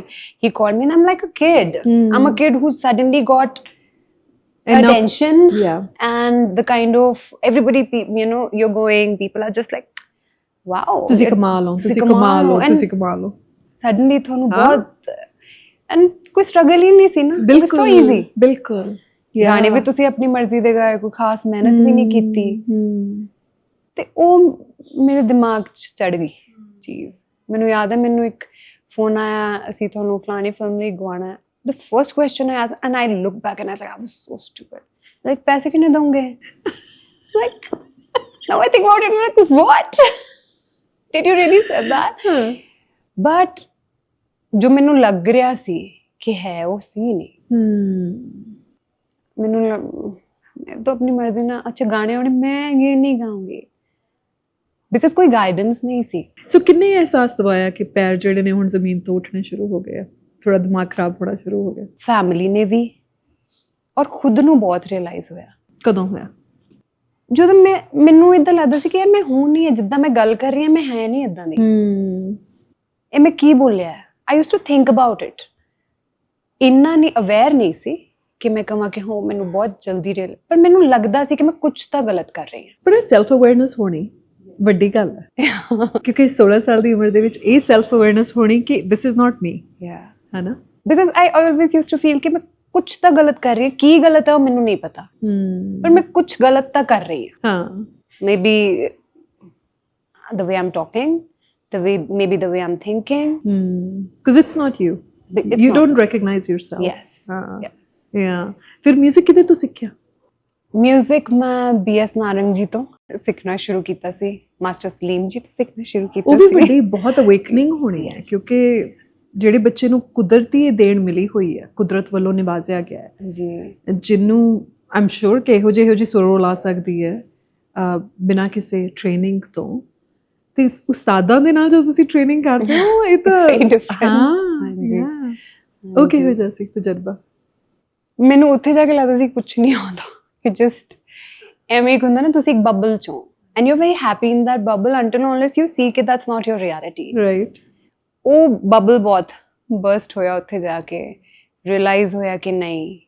Speaker 1: he called me and I'm like a kid. I'm a kid who suddenly got
Speaker 2: Enough.
Speaker 1: attention
Speaker 2: Yeah.
Speaker 1: and the kind of everybody you're going, people are just like wow
Speaker 2: ਤੁਸੀਂ ਕਮਾ ਲਓ, ਤੁਸੀਂ ਕਮਾ ਲਓ, ਤੁਸੀਂ ਕਮਾ ਲਓ।
Speaker 1: Suddenly ਤੁਹਾਨੂੰ
Speaker 2: ਹਾਂ।
Speaker 1: ਬਹੁਤ ਐਂਡ ਕੋਈ ਸਟਰਗਲ ਹੀ ਨਹੀਂ ਸੀ ਨਾ, ਇਟ ਵਾਸ ਸੋ ਈਜ਼ੀ।
Speaker 2: ਬਿਲਕੁਲ।
Speaker 1: ਗਾਣੇ ਵੀ ਤੁਸੀਂ ਆਪਣੀ ਮਰਜ਼ੀ ਦੇ ਗਾਏ, ਕੋਈ ਖਾਸ ਮਿਹਨਤ ਵੀ ਨਹੀਂ ਕੀਤੀ, ਤੇ ਉਹ ਮੇਰੇ ਦਿਮਾਗ 'ਚ ਚੜ ਗਈ ਚੀਜ਼। ਮੈਨੂੰ ਯਾਦ ਹੈ, ਮੈਨੂੰ ਇੱਕ ਫੋਨ ਆਇਆ, ਅਸੀਂ ਤੁਹਾਨੂੰ ਫਲਾਣੀ ਫਿਲਮ ਲਈ ਗਵਾਉਣਾ ਹੈ। The first question I asked, and I look back and I was like, I was so stupid. Like, पैसे कितने दोगे? Like, now I think about it, I'm like, what? Did you really say that? But जो ਮੈਨੂੰ ਲੱਗ ਰਿਹਾ ਸੀ ਕਿ ਹੈ, ਉਹ ਸੀ ਨਹੀਂ। ਮੈਨੂੰ मैं तो अपनी मर्जी ना अच्छे गाने वाने मैं ये नहीं गाऊंगी बिकॉज कोई गाइडेंस नहीं सी।
Speaker 2: ਸੋ ਕਿੰਨੇ ਅਹਿਸਾਸ ਦਵਾਇਆ ਕਿ ਪੈਰ ਜਿਹੜੇ ਨੇ ਹੁਣ ਜ਼ਮੀਨ ਤੋਂ ਉੱਠਣੇ ਸ਼ੁਰੂ ਹੋ ਗਏ ਆ, ਥੋੜਾ ਦਿਮਾਗ ਖਰਾਬ ਹੋਣਾ ਸ਼ੁਰੂ ਹੋ ਗਿਆ?
Speaker 1: ਫੈਮਿਲੀ ਨੇ ਵੀ, ਔਰ ਖੁਦ ਨੂੰ ਬਹੁਤ ਰਿਅਲਾਈਜ਼ ਹੋਇਆ।
Speaker 2: ਕਦੋਂ ਹੋਇਆ?
Speaker 1: ਜਦੋਂ ਮੈਨੂੰ ਇਦਾਂ ਲੱਗਦਾ ਸੀ ਕਿ ਯਾਰ ਮੈਂ ਹੁਣ ਨਹੀਂ ਹੈ ਜਿੱਦਾਂ ਮੈਂ ਗੱਲ ਕਰ ਰਹੀ ਹਾਂ, ਮੈਂ ਹੈ ਨਹੀਂ ਇਦਾਂ ਦੀ। ਇਹ ਮੈਂ ਕੀ ਬੋਲਿਆ? I used to think about it. ਇੰਨਾ ਨਹੀਂ ਅਵੇਅਰ ਨਹੀਂ ਸੀ ਕਿ ਮੈਂ ਕਹਾਂ ਕਿ ਹਾਂ ਮੈਨੂੰ ਬਹੁਤ ਜਲਦੀ ਪਰ ਮੈਨੂੰ ਲੱਗਦਾ ਸੀ ਕਿ ਮੈਂ ਕੁਝ ਤਾਂ ਗਲਤ ਕਰ ਰਹੀ ਹਾਂ।
Speaker 2: ਪਰ ਸੈਲਫ ਅਵੇਅਰਨੈਸ ਹੋਣੀ ਵੱਡੀ ਗੱਲ ਹੈ, ਕਿਉਂਕਿ 16 ਸਾਲ ਦੀ ਉਮਰ ਦੇ ਵਿੱਚ ਇਹ ਸੈਲਫ ਅਵੇਅਰਨੈਸ ਹੋਣੀ ਕਿ ਦਿਸ ਇਜ਼ ਨਾਟ ਮੀ, ਹੈ ਨਾ? Because
Speaker 1: I always used to feel ਕਿ ਮੈਂ ਕੁਝ ਤਾਂ ਗਲਤ ਕਰ ਰਹੀ ਹਾਂ, ਕੀ ਗਲਤ ਹੈ ਉਹ ਮੈਨੂੰ ਨਹੀਂ ਪਤਾ, ਪਰ ਮੈਂ ਕੁਝ ਗਲਤ ਤਾਂ ਕਰ ਰਹੀ ਹਾਂ। Maybe the way I'm talking, maybe the way I'm thinking,
Speaker 2: because it's not you. You don't recognize yourself.
Speaker 1: Yes. Yes.
Speaker 2: Yeah. ਫਿਰ 뮤직 ਕਿਤੇ ਤੋਂ ਸਿੱਖਿਆ?
Speaker 1: ਮਿਊਜ਼ਿਕ ਮੈਂ BS ਨਾਰੰਗ ਜੀ ਤੋਂ ਸਿੱਖਣਾ ਸ਼ੁਰੂ ਕੀਤਾ ਸੀ, ਮਾਸਟਰ ਸਲੀਮ ਜੀ ਤੋਂ ਸਿੱਖਣਾ ਸ਼ੁਰੂ ਕੀਤਾ ਸੀ।
Speaker 2: ਉਹ ਵੀ ਵੱਡੀ ਬਹੁਤ ਅਵੇਕਨਿੰਗ ਹੋਣੀ ਹੈ, ਕਿਉਂਕਿ ਜਿਹੜੇ ਬੱਚੇ ਨੂੰ ਕੁਦਰਤੀ ਇਹ ਦੇਣ ਮਿਲੀ ਹੋਈ ਹੈ, ਕੁਦਰਤ ਵੱਲੋਂ ਨਿਵਾਜ਼ਿਆ ਗਿਆ ਹੈ
Speaker 1: ਜੀ,
Speaker 2: ਜਿਹਨੂੰ ਆਮ ਸ਼ੋਰ ਕਿ ਇਹੋ ਜਿਹੀ ਸੁਰੋਂ ਲਾ ਸਕਦੀ ਹੈ ਬਿਨਾਂ ਕਿਸੇ ਟ੍ਰੇਨਿੰਗ ਤੋਂ। ਤੇ ਉਸਤਾਦਾਂ ਦੇ ਨਾਲ ਜਦੋਂ ਤੁਸੀਂ ਟ੍ਰੇਨਿੰਗ ਕਰਦੇ ਹੋ, ਇਹ ਤਾਂ ਹਾਂ, ਉਹ ਕਿਹੋ ਜਿਹਾ ਸੀ ਤਜਰਬਾ?
Speaker 1: ਮੈਨੂੰ ਉੱਥੇ ਜਾ ਕੇ ਲੱਗਦਾ ਸੀ ਕੁਝ ਨਹੀਂ ਆਉਂਦਾ, ਕਿ ਜਸਟ ਐਵੇਂ ਇੱਕ ਹੁੰਦਾ ਨਾ, ਤੁਸੀਂ ਇੱਕ ਬਬਲ ਚੋਂ and you are very happy in that bubble until unless you see ਕਿ that's not your reality, right? ਉਹ ਬਬਲ ਬਹੁਤ ਬਰਸਟ ਹੋਇਆ ਉੱਥੇ ਜਾ ਕੇ, ਰਿਅਲਾਈਜ਼ ਹੋਇਆ ਕਿ ਨਹੀਂ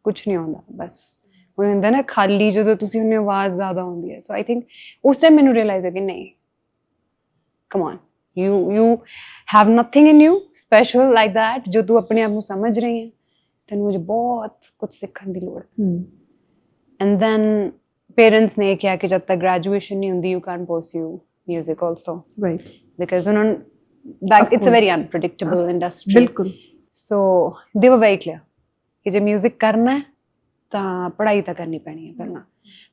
Speaker 1: ਕੁਝ ਨਹੀਂ ਆਉਂਦਾ, ਬਸ ਉਹ ਹੁੰਦਾ ਨਾ ਖਾਲੀ, ਜਦੋਂ ਤੁਸੀਂ ਉਹਨੇ ਆਵਾਜ਼ ਜ਼ਿਆਦਾ ਆਉਂਦੀ ਹੈ। ਸੋ ਆਈ ਥਿੰਕ ਉਸ ਟਾਈਮ ਮੈਨੂੰ ਰਿਅਲਾਈਜ਼ ਹੋਇਆ ਕਿ ਨਹੀਂ, come on, you have nothing in you special like that, ਜੋ ਤੂੰ ਆਪਣੇ ਆਪ ਨੂੰ ਸਮਝ ਰਹੀ ਹੈ, ਤੈਨੂੰ ਅਜੇ ਬਹੁਤ ਕੁਝ ਸਿੱਖਣ ਦੀ ਲੋੜ ਹੈ। ਐਂਡ ਦੈਨ ਪੇਰੈਂਟਸ ਨੇ ਕਿਹਾ ਕਿ ਜਦ ਤੱਕ ਗ੍ਰੈਜੂਏਸ਼ਨ ਨਹੀਂ ਹੁੰਦੀ you can pursue music also, right? Because ਉਹਨਾਂ ਨੂੰ it's a very unpredictable industry, ਬਿਲਕੁਲ। so they were very clear ਕਿ ਜੇ ਮਿਊਜ਼ਿਕ ਕਰਨਾ ਹੈ ਤਾਂ ਪੜ੍ਹਾਈ ਤਾਂ ਕਰਨੀ ਪੈਣੀ ਹੈ ਪਹਿਲਾਂ।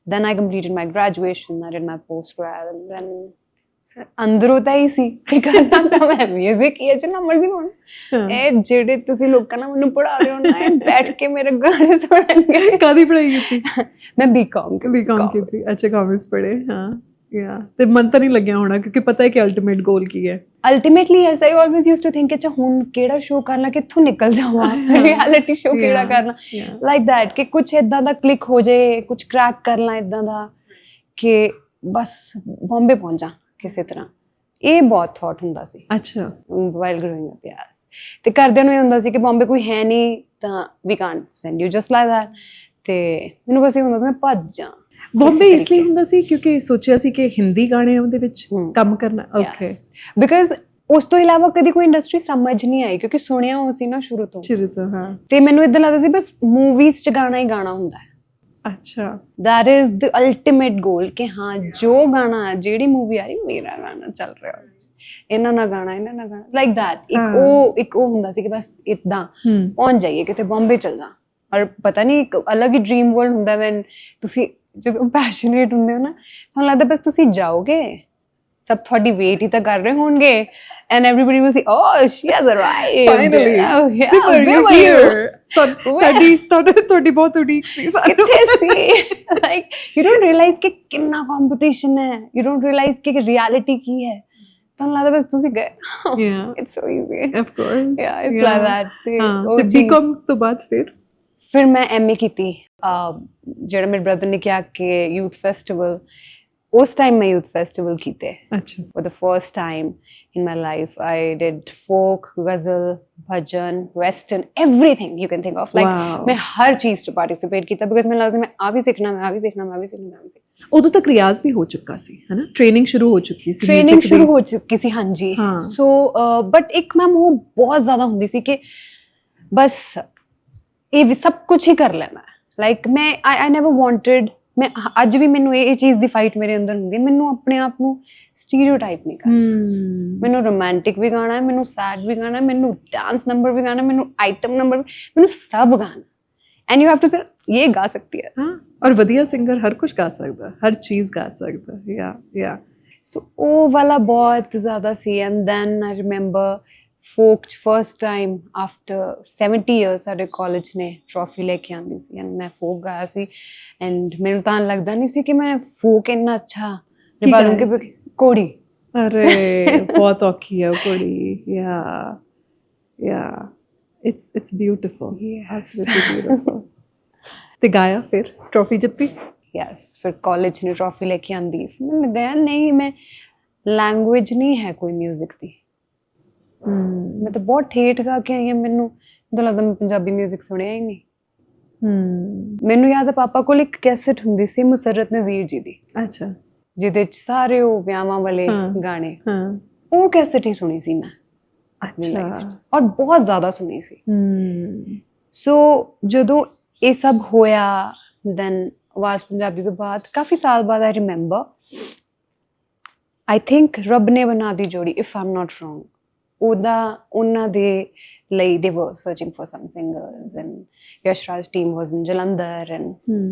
Speaker 1: then I completed my graduation, I did my post grad, and then ਅੰਦਰੋਂ ਤਾਂ ਹੀ ਸੀ ਕਿ ਕਰਨਾ ਤਾਂ ਮੈਂ ਮਿਊਜ਼ਿਕ ਹੀ ਹੈ, ਜਿੰਨਾ ਮਰਜ਼ੀ ਹੋਣਾ। ਇਹ ਜਿਹੜੇ ਤੁਸੀਂ ਲੋਕਾਂ ਨਾਲ ਮੈਨੂੰ ਪੜ੍ਹਾ ਰਹੇ ਹੋ ਨਾ, ਇਹ ਬੈਠ ਕੇ ਮੇਰੇ ਗਾਣੇ ਸੁਣਨਗੇ।
Speaker 2: ਕਾਹਦੀ ਪੜ੍ਹਾਈ ਕੀਤੀ?
Speaker 1: ਮੈਂ ਬੀਕਾਮ
Speaker 2: ਕੀਤੀ। ਅੱਛਾ, ਕਾਮਰਸ ਪੜ੍ਹੇ। ਹਾਂ, ਯਾ। ਤੇ ਮਨ ਤਾਂ ਨਹੀਂ ਲੱਗਿਆ ਹੋਣਾ, ਕਿਉਂਕਿ ਪਤਾ ਹੈ ਕਿ ਅਲਟੀਮੇਟ ਗੋਲ ਕੀ ਹੈ। Ultimately, yes, I always used to think ਕਿ ਹੁਣ ਕਿਹੜਾ ਸ਼ੋਅ ਕਰਨਾ, ਕਿੱਥੋਂ ਨਿਕਲ ਜਾਵਾਂ, ਰਿਐਲਿਟੀ ਸ਼ੋਅ ਕਿਹੜਾ ਕਰਨਾ, ਲਾਈਕ ਦੈਟ, ਕਿ ਕੁਝ ਏਦਾਂ ਦਾ ਕਲਿੱਕ ਹੋ ਜਾਏ, ਕੁਝ ਕ੍ਰੈਕ ਕਰ ਲਾਂ ਏਦਾਂ ਦਾ ਕਿ ਬਸ ਬੰਬੇ ਪਹੁੰਚ ਜਾ ਕਿਸੇ ਤਰ੍ਹਾਂ। ਇਹ ਬਹੁਤ ਥਾਟ ਹੁੰਦਾ ਸੀ। ਅੱਛਾ, ਵਾਈਲ ਗਰੋਇੰਗ ਅਪ, ਯੈਸ। ਤੇ ਘਰਦਿਆਂ ਨੂੰ ਇਹ ਹੁੰਦਾ ਸੀ ਕਿ ਬੰਬੇ ਕੋਈ ਹੈ ਨਹੀਂ ਤਾਂ ਵੀ can't send you just like that. ਤੇ ਮੈਨੂੰ ਬਸ ਇਹ ਹੁੰਦਾ ਸੀ ਮੈਂ ਭੱਜ ਜਾ। ਬੰਬੇ ਇਸ ਲਈ ਹੁੰਦਾ ਸੀ ਕਿਉਂਕਿ ਸੋਚਿਆ ਸੀ ਕਿ ਹਿੰਦੀ ਗਾਣਿਆਂ ਦੇ ਵਿੱਚ ਕੰਮ ਕਰਨਾ। ਓਕੇ, ਬਿਕਾਜ਼ ਉਸ ਤੋਂ ਇਲਾਵਾ ਕਦੀ ਕੋਈ ਇੰਡਸਟਰੀ ਸਮਝ ਨਹੀਂ ਆਈ, ਕਿਉਂਕਿ ਸੁਣਿਆ ਹੋ ਸੀ ਨਾ ਸ਼ੁਰੂ ਤੋਂ। ਹਾਂ, ਤੇ ਮੈਨੂੰ ਇਦਾਂ ਲੱਗਦਾ ਸੀ ਬਸ ਮੂਵੀਜ਼ 'ਚ ਗਾਣਾ ਹੀ ਗਾਣਾ ਹੁੰਦਾ ਹੈ। ਅੱਛਾ, ਦੈਟ ਇਜ਼ ਦ ਅਲਟੀਮੇਟ ਗੋਲ ਕਿ ਹਾਂ ਜੋ ਗਾਣਾ, ਜਿਹੜੀ ਮੂਵੀ ਆ ਰਹੀ ਮੇਰਾ ਗਾਣਾ ਚੱਲ ਰਿਹਾ, ਇਹਨਾਂ ਨਾਲ ਗਾਣਾ, ਇਹਨਾਂ ਨਾਲ ਗਾਣਾ, ਲਾਈਕ ਦੈਟ। ਇੱਕ ਉਹ ਹੁੰਦਾ ਸੀ ਕਿ ਬਸ ਇੱਦਾਂ ਪਹੁੰਚ ਜਾਈਏ, ਕਿਤੇ ਬੰਬੇ ਚੱਲ ਜਾ। ਔਰ ਪਤਾ ਨਹੀਂ ਇੱਕ ਅਲੱਗ ਹੀ ਡ੍ਰੀਮ ਵਰਲਡ ਹੁੰਦਾ ਵੈਨ ਤੁਸੀਂ ਜਦੋਂ ਪੈਸ਼ਨੇਟ ਹੁੰਦੇ ਹੋ ਨਾ, ਤੁਹਾਨੂੰ ਲੱਗਦਾ ਬਸ ਤੁਸੀਂ ਜਾਓਗੇ, ਸਭ ਤੁਹਾਡੀ ਵੇਟ ਹੀ ਤਾਂ ਕਰ ਰਹੇ ਹੋਣਗੇ, and everybody will say oh she has arrived finally, Simar you here. ਤੁਹਾਡੀ ਬਹੁਤ ਉਡੀਕ ਸੀ ਸਾਨੂੰ, ਕਿੱਥੇ ਸੀ? ਲਾਈਕ ਯੂ ਡੋਨਟ ਰਿਅਲਾਈਜ਼ ਕਿ ਕਿੰਨਾ ਕੰਪੀਟੀਸ਼ਨ ਹੈ, ਯੂ ਡੋਨਟ ਰਿਅਲਾਈਜ਼ ਕਿ ਰਿਐਲਿਟੀ ਕੀ ਹੈ, ਤੁਹਾਨੂੰ ਲੱਗਦਾ ਬਸ ਤੁਸੀਂ ਗਏ। It's so easy, of course, yeah it's like that. ਤੇ ਬੀਕਾਮ ਤੋਂ ਬਾਅਦ ਫਿਰ ਮੈਂ MA ਕੀਤੀ। ਜਿਹੜਾ ਮੇਰੇ ਬ੍ਰਦਰ ਨੇ ਕਿਹਾ ਕਿ ਯੂਥ ਫੈਸਟੀਵਲ
Speaker 1: उस टाइम मैं यूथ फेस्टिवल कीते
Speaker 2: अच्छा
Speaker 1: for the first time in my life. I did folk, ghazal, bhajan, western, everything you can think of. Like
Speaker 2: Wow.
Speaker 1: मैं हर चीज से participate किया because मैं लगता मैं आ भी सीखना मैं आ भी सीखना मैं आ भी सीखना मैं आ भी सीखना
Speaker 2: ਉਦੋਂ ਤੱਕ ਰਿਆਜ਼ ਵੀ ਹੋ ਚੁੱਕਾ ਸੀ ਹੈ ਨਾ ਟ੍ਰੇਨਿੰਗ ਸ਼ੁਰੂ ਹੋ ਚੁੱਕੀ ਸੀ
Speaker 1: ट्रेनिंग
Speaker 2: music ਦੀ।
Speaker 1: शुरू हो चुकी सी हाँ जी
Speaker 2: हाँ।
Speaker 1: सो बट एक मैम वो बहुत ज्यादा होंगी सी कि बस ये सब कुछ ही कर लेना लाइक मैं आई नेवर वांटेड मैं ਅੱਜ ਵੀ ਮੈਨੂੰ ਇਹ ਚੀਜ਼ ਦੀ ਫਾਈਟ ਮੇਰੇ ਅੰਦਰ ਹੁੰਦੀ ਹੈ ਮੈਨੂੰ ਆਪਣੇ ਆਪ ਨੂੰ ਸਟੀਰੀਓਟਾਈਪ ਨਹੀਂ ਕਰਨਾ ਮੈਨੂੰ ਰੋਮਾਂਟਿਕ ਵੀ ਗਾਣਾ ਹੈ ਮੈਨੂੰ ਸੈਡ ਵੀ ਗਾਣਾ ਹੈ ਮੈਨੂੰ ਡਾਂਸ ਨੰਬਰ ਵੀ ਗਾਣਾ ਹੈ ਮੈਨੂੰ ਆਈਟਮ ਨੰਬਰ ਮੈਨੂੰ ਸਭ ਗਾਣਾ and you have to say ਇਹ ਗਾ ਸਕਤੀ ਹੈ
Speaker 2: ਹਾਂ ਔਰ ਵਧੀਆ ਸਿੰਗਰ ਹਰ ਕੁਝ ਗਾ ਸਕਦਾ ਹਰ ਚੀਜ਼ ਗਾ ਸਕਦਾ ਯਾ
Speaker 1: ਸੋ ਉਹ ਵਾਲਾ ਬਹੁਤ ਜ਼ਿਆਦਾ ਸੀ and then I remember folk first time after 70 years ਸਾਡੇ ਕਾਲਜ ਨੇ ਟਰੋਫੀ ਲੈ ਕੇ ਆਂਦੀ ਸੀ ਐਂਡ ਮੈਂ ਫੋਕ ਗਾਇਆ ਸੀ ਐਂਡ ਮੈਨੂੰ ਤਾਂ ਲੱਗਦਾ ਨਹੀਂ ਸੀ ਕਿ ਮੈਂ ਫੋਕ ਇੰਨਾ ਅੱਛਾ ਨਿਭਾ ਲੂੰਗੀ ਕੋੜੀ
Speaker 2: ਅਰੇ ਬਹੁਤ ਔਖੀ ਹੈ ਉਹ ਕੁੜੀ ਯਾ ਇਟਸ ਬਿਊਟੀਫੁਲ ਐਬਸੋਲੂਟਲੀ ਬਿਊਟੀਫੁਲ ਤੇ ਗਾਇਆ ਫਿਰ ਟਰੋਫੀ ਜਿੱਤੀ
Speaker 1: ਯੈਸ ਫਿਰ ਕਾਲਜ ਨੇ ਟਰੋਫੀ ਲੈ ਕੇ ਆਂਦੀ ਮੈਨੂੰ ਲੱਗਿਆ ਨਹੀਂ ਮੈਂ ਲੈਂਗੁਏਜ ਨਹੀਂ ਹੈ ਕੋਈ 뮤직 ਦੀ ਮੈਂ ਤਾਂ ਬਹੁਤ ਠੇਠ ਗਾ ਕੇ ਆਈ ਹਾਂ ਮੈਨੂੰ ਤਾਂ ਲੱਗਦਾ ਮੈਂ ਪੰਜਾਬੀ 뮤직 ਸੁਣਿਆ ਹੀ ਨਹੀਂ ਮੈਨੂੰ ਯਾਦ ਹੈ ਪਾਪਾ ਕੋਲ ਇੱਕ ਕੈਸਟ ਹੁੰਦੀ ਸੀ ਮੁਸਰਤ ਨਜ਼ੀਰ ਜੀ ਦੀ
Speaker 2: ਅੱਛਾ
Speaker 1: ਜਿਹਦੇ ਚ ਸਾਰੇ ਉਹ ਵਿਆਹਾਂ ਵਾਲੇ ਗਾਣੇ ਉਹ ਕੈਸਟ ਹੀ ਸੁਣੀ ਸੀ ਮੈਂ
Speaker 2: ਅੱਛਾ
Speaker 1: ਔਰ ਬਹੁਤ ਜ਼ਿਆਦਾ ਸੁਣੀ ਸੀ ਸੋ ਜਦੋਂ ਇਹ ਸਭ ਹੋਇਆ ਦੈਨ ਆਵਾਜ਼ ਪੰਜਾਬੀ ਤੋਂ ਬਾਅਦ ਕਾਫੀ ਸਾਲ ਬਾਅਦ ਆਈ ਰਿਮੈਂਬਰ ਆਈ ਥਿੰਕ ਰੱਬ ਨੇ ਬਣਾ ਦੀ ਜੋੜੀ ਇਫ ਆਮ ਨਾਟ ਰੋਂਗ ਉਹਨਾਂ ਦੇ ਲਈ ਦੇ ਵਰ searching for some singers and Yash Raj team was in Jalandhar and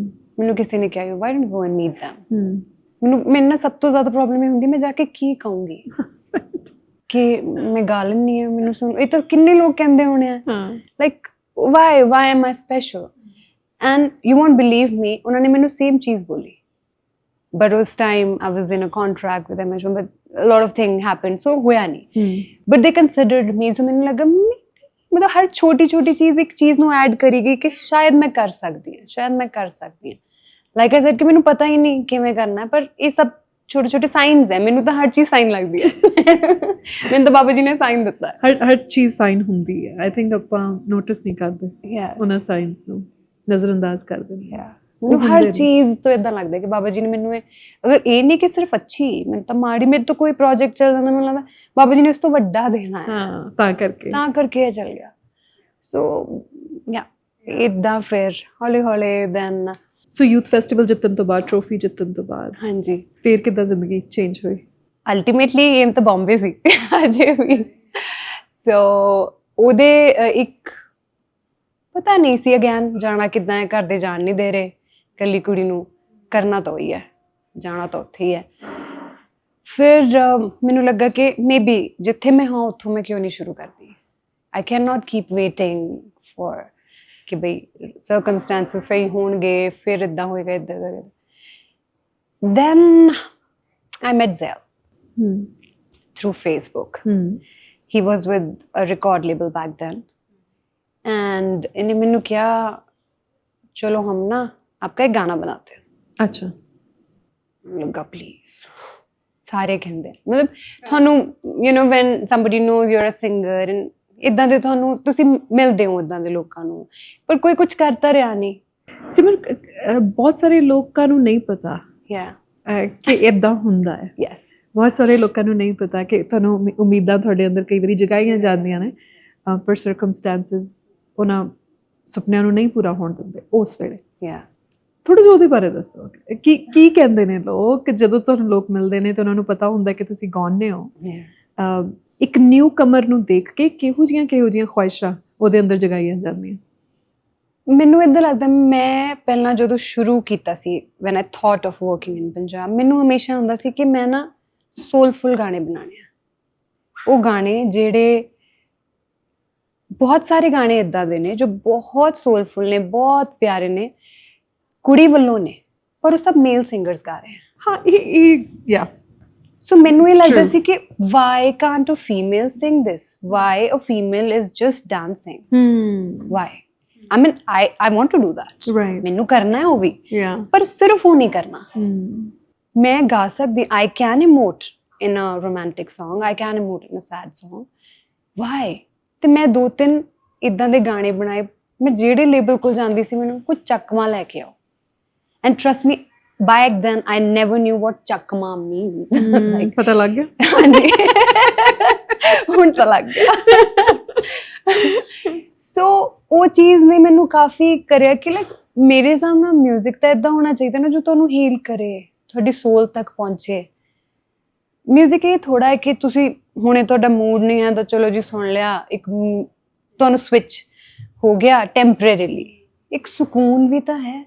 Speaker 1: ਮੈਨੂੰ ਕਿਸੇ ਨੇ ਕਿਹਾ why don't go and meat them ਮੈਨੂੰ ਨਾ ਸਭ ਤੋਂ ਜ਼ਿਆਦਾ ਪ੍ਰੋਬਲਮ ਇਹ ਹੁੰਦੀ ਮੈਂ ਜਾ ਕੇ ਕੀ ਕਹੂੰਗੀ ਕਿ ਮੈਂ ਗਾ ਲੈਂਦੀ ਹਾਂ ਮੈਨੂੰ ਸੁਣ ਇਹ ਤਾਂ ਕਿੰਨੇ ਲੋਕ ਕਹਿੰਦੇ ਹੋਣੇ ਆ like why am I special and you won't believe me ਉਹਨਾਂ ਨੇ ਮੈਨੂੰ ਸੇਮ ਚੀਜ਼ ਬੋਲੀ but ਉਸ time I was in a contract with Amazon but a lot of things happened so ਹੋਇਆ ਨਹੀਂ but they considered me so ਮੈਨੂੰ ਲੱਗਾ ਮਤਲਬ ਹਰ ਛੋਟੀ ਛੋਟੀ ਚੀਜ਼ ਇੱਕ ਚੀਜ਼ ਨੂੰ ਐਡ ਕਰੇਗੀ ਕਿ ਸ਼ਾਇਦ ਮੈਂ ਕਰ ਸਕਦੀ ਹਾਂ ਲਾਈਕ ਆਈ ਸੈਡ ਕਿ ਮੈਨੂੰ ਪਤਾ ਹੀ ਨਹੀਂ ਕਿਵੇਂ ਕਰਨਾ ਪਰ ਇਹ ਸਭ ਛੋਟੇ ਛੋਟੇ ਸਾਈਨਸ ਹੈ ਮੈਨੂੰ ਤਾਂ ਹਰ ਚੀਜ਼ ਸਾਈਨ ਲੱਗਦੀ ਹੈ ਮੈਨੂੰ ਤਾਂ ਬਾਬਾ ਜੀ ਨੇ ਸਾਈਨ ਦਿੱਤਾ
Speaker 2: ਹਰ ਚੀਜ਼ ਸਾਈਨ ਹੁੰਦੀ ਹੈ ਆਈ ਥਿੰਕ ਆਪਾਂ ਨੋਟਿਸ ਨਹੀਂ ਕਰਦੇ ਉਹਨਾਂ ਸਾਈਨਸ ਨੂੰ ਨਜ਼ਰਅੰਦਾਜ਼ ਕਰ ਦਿੰਦੇ ਆ
Speaker 1: ਮੈਨੂੰ ਹਰ ਚੀਜ਼ ਤੋਂ ਇਦਾਂ ਲੱਗਦਾ ਕਿ ਬਾਬਾ ਜੀ ਨੇ ਮੈਨੂੰ ਅਗਰ ਇਹ ਨਹੀਂ ਕਿ ਸਿਰਫ ਅੱਛੀ ਮੈਨੂੰ ਤਾਂ ਮਾੜੀ ਮੇਰੇ ਤੋਂ ਕੋਈ ਪ੍ਰੋਜੈਕਟ ਚੱਲ ਜਾਂਦਾ ਮੈਨੂੰ ਲੱਗਦਾ ਬਾਬਾ ਜੀ ਨੇ ਉਸ ਤੋਂ ਵੱਡਾ ਦੇਣਾ ਹੈ
Speaker 2: ਤਾਂ ਕਰਕੇ
Speaker 1: ਇਹ ਚੱਲ ਗਿਆ ਸੋ ਯਾ ਇਦਾਂ ਫਿਰ ਹੌਲੀ ਹੌਲੀ ਦੈਨ
Speaker 2: ਸੋ ਯੂਥ ਫੈਸਟੀਵਲ ਜਿੱਤਣ ਤੋਂ ਬਾਅਦ ਟਰੋਫੀ ਜਿੱਤਣ ਤੋਂ ਬਾਅਦ
Speaker 1: ਹਾਂਜੀ
Speaker 2: ਫਿਰ ਕਿੱਦਾਂ ਜ਼ਿੰਦਗੀ ਚੇਂਜ ਹੋਈ
Speaker 1: ਅਲਟੀਮੇਟਲੀ ਇਹ ਤਾਂ ਬੰਬੇ ਸੀ ਅਜੇ ਵੀ ਸੋ ਉਹਦੇ ਇੱਕ ਪਤਾ ਨਹੀਂ ਸੀ ਅਗੇਨ ਜਾਣਾ ਕਿੱਦਾਂ ਹੈ ਘਰ ਦੇ ਜਾਣ ਨਹੀਂ ਦੇ ਰਹੇ ਇਕੱਲੀ ਕੁੜੀ ਨੂੰ ਕਰਨਾ ਤਾਂ ਉਹੀ ਹੈ ਜਾਣਾ ਤਾਂ ਉੱਥੇ ਹੀ ਹੈ ਫਿਰ ਮੈਨੂੰ ਲੱਗਾ ਕਿ ਮੇਬੀ ਜਿੱਥੇ ਮੈਂ ਹਾਂ ਉੱਥੋਂ ਮੈਂ ਕਿਉਂ ਨਹੀਂ ਸ਼ੁਰੂ ਕਰਦੀ I can not keep waiting for ਕਿ ਬਈ ਸਰਕਮਸਟੈਂਸਸ ਸਹੀ ਹੋਣਗੇ ਫਿਰ ਇਦਾਂ ਹੋਏਗਾ ਇਦਾਂ then I met Zell through Facebook. He was with a record label back then. And इन्हें मैंने क्या चलो हम ना आपका एक गाना बनाते हैं.
Speaker 2: अच्छा.
Speaker 1: लगा please. सारे कहते मतलब थानू you know when somebody knows you're a singer and इदां दे थानू तुसी मिलदे हो इदां दे लोकां नू पर कोई कुछ करता रहा नहीं.
Speaker 2: सिमर बहुत सारे लोकां नू नहीं पता.
Speaker 1: Yeah.
Speaker 2: ਕਿ ਇਦਾਂ ਹੁੰਦਾ ਹੈ
Speaker 1: ਯੈਸ
Speaker 2: ਬਹੁਤ ਸਾਰੇ ਲੋਕਾਂ ਨੂੰ ਨਹੀਂ ਪਤਾ ਕਿ ਤੁਹਾਨੂੰ ਉਮੀਦਾਂ ਤੁਹਾਡੇ ਅੰਦਰ ਕਈ ਵਾਰੀ ਜਗਾਈਆਂ ਜਾਂਦੀਆਂ ਨੇ ਪਰ ਸਰਕਮਸਟੈਂਸਸ ਉਹਨਾਂ ਸੁਪਨਿਆਂ ਨੂੰ ਨਹੀਂ ਪੂਰਾ ਹੋਣ ਦਿੰਦੇ ਉਸ ਵੇਲੇ
Speaker 1: ਯਾ
Speaker 2: ਥੋੜਾ ਜਿਹਾ ਉਹਦੇ ਬਾਰੇ ਦੱਸੋ ਕੀ ਕਹਿੰਦੇ ਨੇ ਲੋਕ ਜਦੋਂ ਤੁਹਾਨੂੰ ਲੋਕ ਮਿਲਦੇ ਨੇ ਤੇ ਉਹਨਾਂ ਨੂੰ ਪਤਾ ਹੁੰਦਾ ਕਿ ਤੁਸੀਂ ਗਾਉਂਦੇ ਹੋ ਇੱਕ ਨਿਊ ਕਮਰ ਨੂੰ ਦੇਖ ਕੇ ਕਿਹੋ ਜਿਹੀਆਂ ਖੁਆਇਸ਼ਾਂ ਉਹਦੇ ਅੰਦਰ ਜਗਾਈਆਂ ਜਾਂਦੀਆਂ
Speaker 1: ਮੈਨੂੰ ਇਦਾਂ ਲੱਗਦਾ ਮੈਂ ਪਹਿਲਾਂ ਜਦੋਂ ਸ਼ੁਰੂ ਕੀਤਾ ਸੀ when I thought of working in Punjab ਮੈਨੂੰ ਹਮੇਸ਼ਾ ਹੁੰਦਾ ਸੀ ਕਿ ਮੈਂ ਨਾ ਸੋਲਫੁਲ ਗਾਣੇ ਬਣਾਉਣੇ ਆ ਉਹ ਗਾਣੇ ਜਿਹੜੇ ਬਹੁਤ ਸਾਰੇ ਗਾਣੇ ਇਦਾਂ ਦੇ ਨੇ ਜੋ ਬਹੁਤ ਸੋਲਫੁਲ ਨੇ ਬਹੁਤ ਪਿਆਰੇ ਨੇ ਕੁੜੀ ਵੱਲੋਂ ਨੇ ਪਰ ਉਹ ਸਭ ਮੇਲ ਸਿੰਗਰਸ ਗਾ ਰਹੇ
Speaker 2: ਹਾਂ ਇਹ ਯਾ
Speaker 1: ਸੋ ਮੈਨੂੰ ਇਹ ਲੱਗਦਾ ਸੀ ਕਿ why can't a female sing this why a female is just dancing why I mean, I want to do that.
Speaker 2: Right.
Speaker 1: ਮੈਨੂੰ ਕਰਨਾ ਹੈ ਉਹ ਵੀ
Speaker 2: Yeah.
Speaker 1: ਪਰ ਸਿਰਫ ਉਹ ਨਹੀਂ ਕਰਨਾ ਮੈਂ ਗਾ ਸਕਦੀ, I can emote in a romantic song, I can emote in a sad song. Why? ਤੇ ਮੈਂ 2-3 ਇਦਾਂ ਦੇ ਗਾਣੇ ਬਣਾਏ, ਮੈਂ ਜਿਹੜੇ ਲੇਬਲ ਕੋਲ ਜਾਂਦੀ ਸੀ ਮੈਨੂੰ ਕੋਈ ਚੱਕਵਾਂ ਲੈ ਕੇ ਆਓ, and trust me, back then I never knew what ਚੱਕਵਾਂ means. Like,
Speaker 2: ਪਤਾ ਲੱਗ ਗਿਆ?
Speaker 1: ਹਾਂਜੀ ਹੁਣ ਤਾਂ ਲੱਗ ਗਿਆ। ਸੋ ਉਹ ਚੀਜ਼ ਨੇ ਮੈਨੂੰ ਕਾਫੀ ਕਰਿਆ ਕਿ ਲਾਈਕ ਮੇਰੇ ਸਾਹਮਣੇ ਮਿਊਜ਼ਿਕ ਤਾਂ ਇਦਾਂ ਹੋਣਾ ਚਾਹੀਦਾ ਨਾ ਜੋ ਤੁਹਾਨੂੰ ਹੀਲ ਕਰੇ, ਤੁਹਾਡੀ ਸੋਲ ਤੱਕ ਪਹੁੰਚੇ। ਮਿਊਜ਼ਿਕ ਇਹ ਥੋੜਾ ਹੈ ਕਿ ਤੁਸੀਂ ਹੁਣੇ ਤੁਹਾਡਾ ਮੂਡ ਨਹੀਂ ਹੈ ਤਾਂ ਚਲੋ ਜੀ ਸੁਣ ਲਿਆ, ਇੱਕ ਤੁਹਾਨੂੰ ਸਵਿਚ ਹੋ ਗਿਆ ਟੈਂਪਰੇਰੀਲੀ, ਇੱਕ ਸਕੂਨ ਵੀ ਤਾਂ ਹੈ।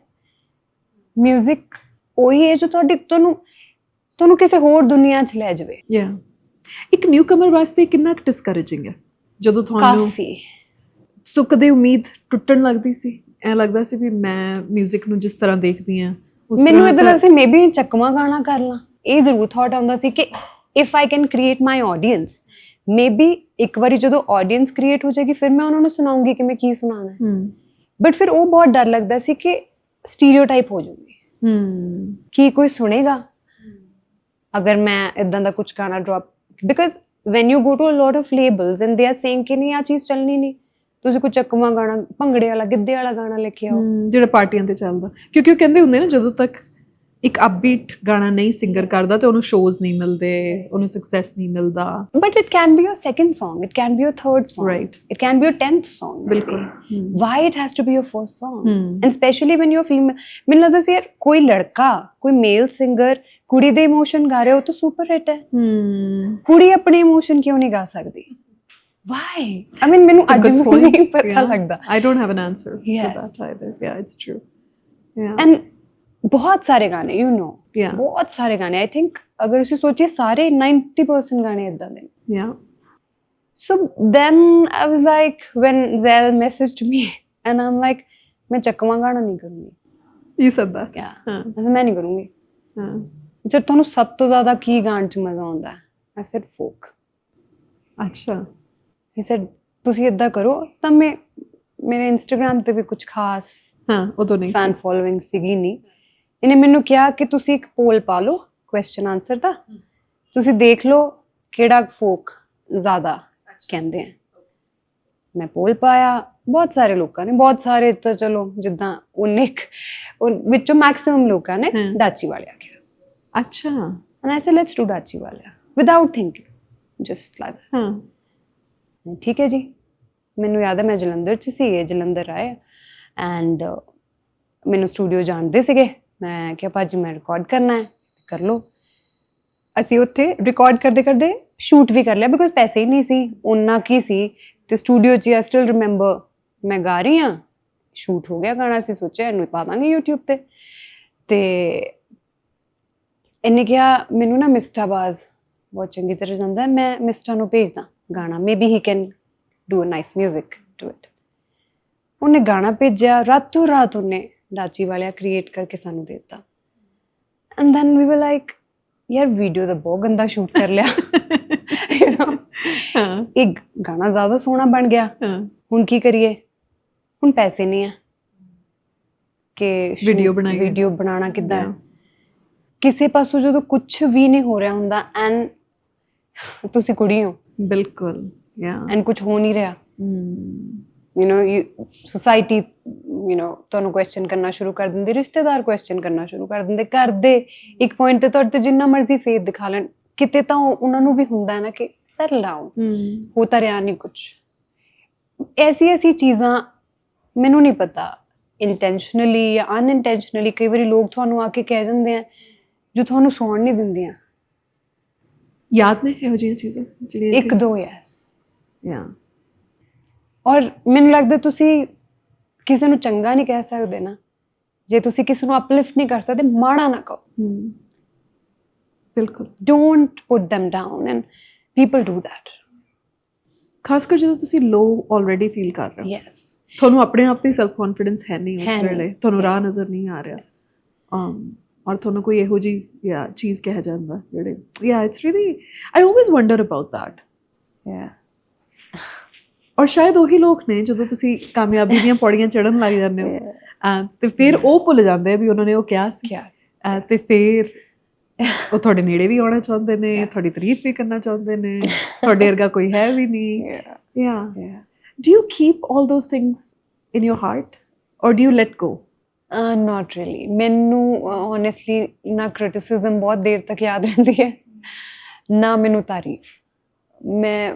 Speaker 1: ਮਿਊਜ਼ਿਕ ਉਹੀ ਹੈ ਜੋ ਤੁਹਾਨੂੰ ਕਿਸੇ ਹੋਰ ਦੁਨੀਆ 'ਚ ਲੈ ਜਾਵੇ।
Speaker 2: ਇੱਕ ਨਿਊ ਕਮਰ ਵਾਸਤੇ ਕਿੰਨਾ ਡਿਸਕਰੇਜਿੰਗ ਹੈ ਜਦੋਂ ਤੁਹਾਨੂੰ
Speaker 1: ਕਾਫੀ
Speaker 2: ਸੁੱਖ ਦੀ ਉਮੀਦ ਟੁੱਟਣ ਲੱਗਦੀ ਸੀ, ਐ ਲੱਗਦਾ ਸੀ ਵੀ ਮੈਂ ਮਿਊਜ਼ਿਕ ਨੂੰ ਜਿਸ ਤਰ੍ਹਾਂ ਦੇਖਦੀ ਆ
Speaker 1: ਮੈਨੂੰ ਇਦਾਂ ਲੱਗਦਾ ਸੀ ਮੇਬੀ ਚੱਕਵਾਂ ਗਾਣਾ ਕਰ ਲਾਂ। ਇਹ ਜ਼ਰੂਰ ਥਾਟ ਆਉਂਦਾ ਸੀ ਕਿ if I can create my audience, maybe ਇੱਕ ਵਾਰੀ ਜਦੋਂ ਆਡੀਅੰਸ ਕ੍ਰੀਏਟ ਹੋ ਜਾਏਗੀ ਫਿਰ ਮੈਂ ਉਹਨਾਂ ਨੂੰ ਸੁਣਾਉਂਗੀ ਕਿ ਮੈਂ ਕੀ ਸੁਣਾਉਣਾ ਹੈ। ਬਟ ਫਿਰ ਉਹ ਬਹੁਤ ਡਰ ਲੱਗਦਾ ਸੀ ਕਿ ਸਟੀਰੀਓਟਾਈਪ ਹੋ ਜਾਊਗੀ, ਕੀ ਕੋਈ ਸੁਣੇਗਾ ਅਗਰ ਮੈਂ ਇਦਾਂ ਦਾ ਕੁਝ ਗਾਣਾ drop. Because when you go to a lot of labels and they are saying ਕਿ ਨਹੀਂ ਆਹ ਚੀਜ਼ ਚੱਲਣੀ ਨਹੀਂ, ਤੁਸੀਂ ਕੋਈ ਚੱਕਵਾਂ ਗਾਣਾ, ਭੰਗੜੇ ਵਾਲਾ, ਗਿੱਧੇ ਵਾਲਾ ਗਾਣਾ ਲੈ ਕੇ ਆਓ
Speaker 2: ਜਿਹੜਾ ਪਾਰਟੀਆਂ ਤੇ ਚੱਲਦਾ। ਕਿਉਂਕਿ ਉਹ ਕਹਿੰਦੇ ਹੁੰਦੇ ਨਾ ਜਦੋਂ ਤੱਕ ਇੱਕ ਅਪਬੀਟ ਗਾਣਾ ਨਹੀਂ ਸਿੰਗਰ ਕਰਦਾ ਤੇ ਉਹਨੂੰ ਸ਼ੋਜ਼ ਨਹੀਂ ਮਿਲਦੇ, ਉਹਨੂੰ ਸਕਸੈਸ ਨਹੀਂ ਮਿਲਦਾ।
Speaker 1: But it can be your second song, it can be your third song,
Speaker 2: right,
Speaker 1: it can be your 10th song.
Speaker 2: ਬਿਲਕੁਲ।
Speaker 1: Why it has to be your first song, and specially when you're female. ਮੈਨੂੰ ਲੱਗਦਾ ਸੀ ਯਾਰ ਕੋਈ ਲੜਕਾ, ਕੋਈ ਮੇਲ singer ਕੁੜੀ ਦੇ emotion ਗਾ ਰਿਹਾ, ਉਹ ਤਾਂ ਸੁਪਰ ਹਿੱਟ ਹੈ। ਕੁੜੀ ਆਪਣੇ ਇਮੋਸ਼ਨ ਕਿਉਂ ਨਹੀਂ ਗਾ ਸਕਦੀ? Why? I mean, ਮੈਨੂੰ ਅੱਜ ਵੀ ਨਹੀਂ ਪਤਾ ਲੱਗਦਾ।
Speaker 2: I don't have an answer for
Speaker 1: Yes.
Speaker 2: that either. Yeah, it's true. Yeah.
Speaker 1: And ਬਹੁਤ ਸਾਰੇ ਗਾਣੇ, you know,
Speaker 2: Yeah.
Speaker 1: ਬਹੁਤ ਸਾਰੇ ਗਾਣੇ, I think ਅਗਰ ਅਸੀਂ ਸੋਚੀਏ ਸਾਰੇ 90% ਗਾਣੇ ਇਦਾਂ ਦੇ।
Speaker 2: Yeah.
Speaker 1: So then I was like, when Zell messaged me and I'm like, ਮੈਂ ਚੱਕਵਾਂ ਗਾਣਾ ਨਹੀਂ ਕਰੂੰਗੀ।
Speaker 2: You said that.
Speaker 1: Yeah. ਮੈਂ ਨਹੀਂ ਕਰੂੰਗੀ।
Speaker 2: ਹਾਂ।
Speaker 1: ਸਰ ਤੁਹਾਨੂੰ ਸਭ ਤੋਂ ਜ਼ਿਆਦਾ ਕੀ ਗਾਣ 'ਚ ਮਜ਼ਾ ਆਉਂਦਾ ਹੈ? I said folk.
Speaker 2: ਅੱਛਾ।
Speaker 1: He said ਤੁਸੀਂ ਇਦਾਂ ਕਰੋ। ਤਾਂ ਮੇਰੇ ਇੰਸਟਾਗ੍ਰਾਮ ਤੇ ਵੀ ਕੁਝ ਖਾਸ
Speaker 2: ਉਦੋਂ ਨਹੀਂ
Speaker 1: ਫੈਨ ਫੋਲੋਇੰਗ ਸੀਗੀ ਨਹੀਂ। ਇਹਨੇ ਮੈਨੂੰ ਕਿਹਾ ਕਿ ਤੁਸੀਂ ਇੱਕ ਪੋਲ ਪਾ ਲਓ ਕੁਐਸਚਨ ਆਨਸਰ ਦਾ, ਤੁਸੀਂ ਦੇਖ ਲਓ ਕਿਹੜਾ ਫੋਕ ਜ਼ਿਆਦਾ ਕਹਿੰਦੇ ਆ। ਮੈਂ ਪੋਲ ਪਾਇਆ, ਬਹੁਤ ਸਾਰੇ ਲੋਕਾਂ ਨੇ, ਬਹੁਤ ਸਾਰੇ ਤਾਂ ਚਲੋ ਜਿੱਦਾਂ ਵਿੱਚੋਂ ਮੈਕਸਿਮਮ ਲੋਕਾਂ ਨੇ ਡਾਚੀ ਵਾਲਿਆ ਕਿਹਾ।
Speaker 2: ਅੱਛਾ।
Speaker 1: And I said let's do Dachi Waliya without thinking, just like
Speaker 2: ਹਾਂ।
Speaker 1: ਠੀਕ ਹੈ ਜੀ। ਮੈਨੂੰ ਯਾਦ ਹੈ ਮੈਂ ਜਲੰਧਰ 'ਚ ਸੀ, ਇਹ ਜਲੰਧਰ ਆਏ ਐਂਡ ਮੈਨੂੰ ਸਟੂਡੀਓ ਜਾਣਦੇ ਸੀਗੇ। ਮੈਂ ਕਿਹਾ ਭਾਜੀ ਮੈਂ ਰਿਕਾਰਡ ਕਰਨਾ ਹੈ, ਕਰ ਲਓ। ਅਸੀਂ ਉੱਥੇ ਰਿਕਾਰਡ ਕਰਦੇ ਕਰਦੇ ਸ਼ੂਟ ਵੀ ਕਰ ਲਿਆ, ਬਿਕੋਜ਼ ਪੈਸੇ ਹੀ ਨਹੀਂ ਸੀ, ਓਨਾ ਕੀ ਸੀ। ਤੇ ਸਟੂਡੀਓ 'ਚ ਆਈ ਸਟਿਲ ਰਿਮੈਂਬਰ ਮੈਂ ਗਾ ਰਹੀ ਹਾਂ, ਸ਼ੂਟ ਹੋ ਗਿਆ ਗਾਣਾ। ਅਸੀਂ ਸੋਚਿਆ ਇਹਨੂੰ ਪਾ ਦਾਂਗੇ YouTube ਤੇ। ਤੇ ਇਹਨੇ ਕਿਹਾ ਮੈਨੂੰ ਨਾ ਮਿਸਟਾ ਬਾਜ਼ ਬਹੁਤ ਚੰਗੀ ਤਰ੍ਹਾਂ ਜਾਂਦਾ ਹੈ, ਮੈਂ ਮਿਸਟਾ ਨੂੰ ਭੇਜਦਾ ਗਾਣਾ, maybe he can do a nice music to it. ਉਹਨੇ ਗਾਣਾ ਭੇਜਿਆ, ਰਾਤੋਂ ਰਾਤ ਉਹਨੇ ਡਾਚੀ ਵਾਲਿਆ ਕ੍ਰੀਏਟ ਕਰਕੇ ਸਾਨੂੰ ਦੇ ਦਿੱਤਾ। ਐਂਡ ਦੈਨ ਵੀ ਵਰ ਲਾਈਕ ਯਾਰ ਵੀਡੀਓ ਤਾਂ ਬਹੁਤ ਗੰਦਾ ਸ਼ੂਟ ਕਰ ਲਿਆ, ਇਹ ਗਾਣਾ ਜ਼ਿਆਦਾ ਸੋਹਣਾ ਬਣ ਗਿਆ, ਹੁਣ ਕੀ ਕਰੀਏ? ਹੁਣ ਪੈਸੇ ਨਹੀਂ ਹੈ ਕਿ ਵੀਡੀਓ ਬਣਾਉਣਾ ਕਿੱਦਾਂ ਹੈ? ਕਿਸੇ ਪਾਸੋਂ ਜਦੋਂ ਕੁਛ ਵੀ ਨਹੀਂ ਹੋ ਰਿਹਾ ਹੁੰਦਾ ਐਂਡ ਤੁਸੀਂ ਕੁੜੀ ਹੋ,
Speaker 2: ਬਿਲਕੁਲ,
Speaker 1: ਐਂਡ ਕੁਛ ਹੋ ਨਹੀਂ ਰਿਹਾ, ਯੂ ਨੋ ਸੋਸਾਇਟੀ ਤੁਹਾਨੂੰ ਕੁਐਸਚਨ ਕਰਨਾ ਸ਼ੁਰੂ ਕਰ ਦਿੰਦੇ, ਰਿਸ਼ਤੇਦਾਰ ਕੁਐਸਚਨ ਕਰਨਾ ਸ਼ੁਰੂ ਕਰ ਦਿੰਦੇ, ਕਰਦੇ ਇੱਕ ਪੁਆਇੰਟ ਤੇ ਤੁਹਾਡੇ ਤੇ ਜਿੰਨਾ ਮਰਜ਼ੀ ਫੇਥ ਦਿਖਾ ਲੈਣ, ਕਿਤੇ ਤਾਂ ਉਹਨਾਂ ਨੂੰ ਵੀ ਹੁੰਦਾ ਹੈ ਨਾ ਕਿ ਸੈਟਲ ਡਾਊਨ, ਹੋ ਤਾਂ ਰਿਹਾ ਨਹੀਂ ਕੁਛ। ਐਸੀ ਚੀਜ਼ਾਂ ਮੈਨੂੰ ਨਹੀਂ ਪਤਾ ਇੰਟੈਂਸ਼ਨਲੀ ਜਾਂ ਅਨਇੰਟੈਂਸ਼ਨਲੀ ਕਈ ਵਾਰੀ ਲੋਕ ਤੁਹਾਨੂੰ ਆ ਕੇ ਕਹਿ ਜਾਂਦੇ ਆ ਜੋ ਤੁਹਾਨੂੰ ਸੌਣ ਨਹੀਂ ਦਿੰਦੀਆਂ।
Speaker 2: ਯਾਦ ਨੇ ਇਹੋ ਜਿਹੀਆਂ ਚੀਜ਼ਾਂ ਜਿਹੜੀਆਂ?
Speaker 1: ਇੱਕ ਦੋ, ਯੈਸ। ਔਰ ਮੈਨੂੰ ਲੱਗਦਾ ਤੁਸੀਂ ਕਿਸੇ ਨੂੰ ਚੰਗਾ ਨਹੀਂ ਕਹਿ ਸਕਦੇ ਨਾ, ਜੇ ਤੁਸੀਂ ਕਿਸੇ ਨੂੰ ਅਪਲਿਫਟ ਨਹੀਂ ਕਰ ਸਕਦੇ, ਮਾੜਾ ਨਾ ਕਹੋ।
Speaker 2: ਬਿਲਕੁਲ।
Speaker 1: Don't put them down and people do that.
Speaker 2: ਖਾਸ ਕਰ ਜਦੋਂ ਤੁਸੀਂ ਲੋ ਆਲਰੇਡੀ ਫੀਲ ਕਰ ਰਹੇ ਹੋ,
Speaker 1: ਯੈਸ,
Speaker 2: ਤੁਹਾਨੂੰ ਆਪਣੇ ਆਪ ਤੇ ਸੈਲਫ ਕੌਨਫੀਡੈਂਸ ਹੈ ਨਹੀਂ ਉਸ ਵੇਲੇ, ਤੁਹਾਨੂੰ ਰਾਹ ਨਜ਼ਰ ਨਹੀਂ ਆ ਰਿਹਾ, ਔਰ ਤੁਹਾਨੂੰ ਕੋਈ ਇਹੋ ਜਿਹੀ ਚੀਜ਼ ਕਿਹਾ ਜਾਂਦਾ ਜਿਹੜੇ it's really I always wonder about that. ਔਰ ਸ਼ਾਇਦ ਉਹੀ ਲੋਕ ਨੇ ਜਦੋਂ ਤੁਸੀਂ ਕਾਮਯਾਬੀ ਦੀਆਂ ਪੌੜੀਆਂ ਚੜ੍ਹਨ ਲੱਗ ਜਾਂਦੇ ਹੋ ਤੇ ਫਿਰ ਉਹ ਭੁੱਲ ਜਾਂਦੇ ਆ ਵੀ ਉਹਨਾਂ ਨੇ ਉਹ ਕਿਹਾ ਸੀ, ਤੇ ਫਿਰ ਉਹ ਤੁਹਾਡੇ ਨੇੜੇ ਵੀ ਆਉਣਾ ਚਾਹੁੰਦੇ ਨੇ, ਤੁਹਾਡੀ ਤਾਰੀਫ ਵੀ ਕਰਨਾ ਚਾਹੁੰਦੇ ਨੇ, ਤੁਹਾਡੇ ਵਰਗਾ ਕੋਈ ਹੈ ਵੀ ਨਹੀਂ।
Speaker 1: Yeah.
Speaker 2: Do you keep all those things in your heart or do you let go?
Speaker 1: Not really. ਮੈਨੂੰ honestly ਨਾ criticism ਬਹੁਤ ਦੇਰ ਤੱਕ ਯਾਦ ਰਹਿੰਦੀ ਹੈ, ਨਾ ਮੈਨੂੰ ਤਾਰੀਫ। ਮੈਂ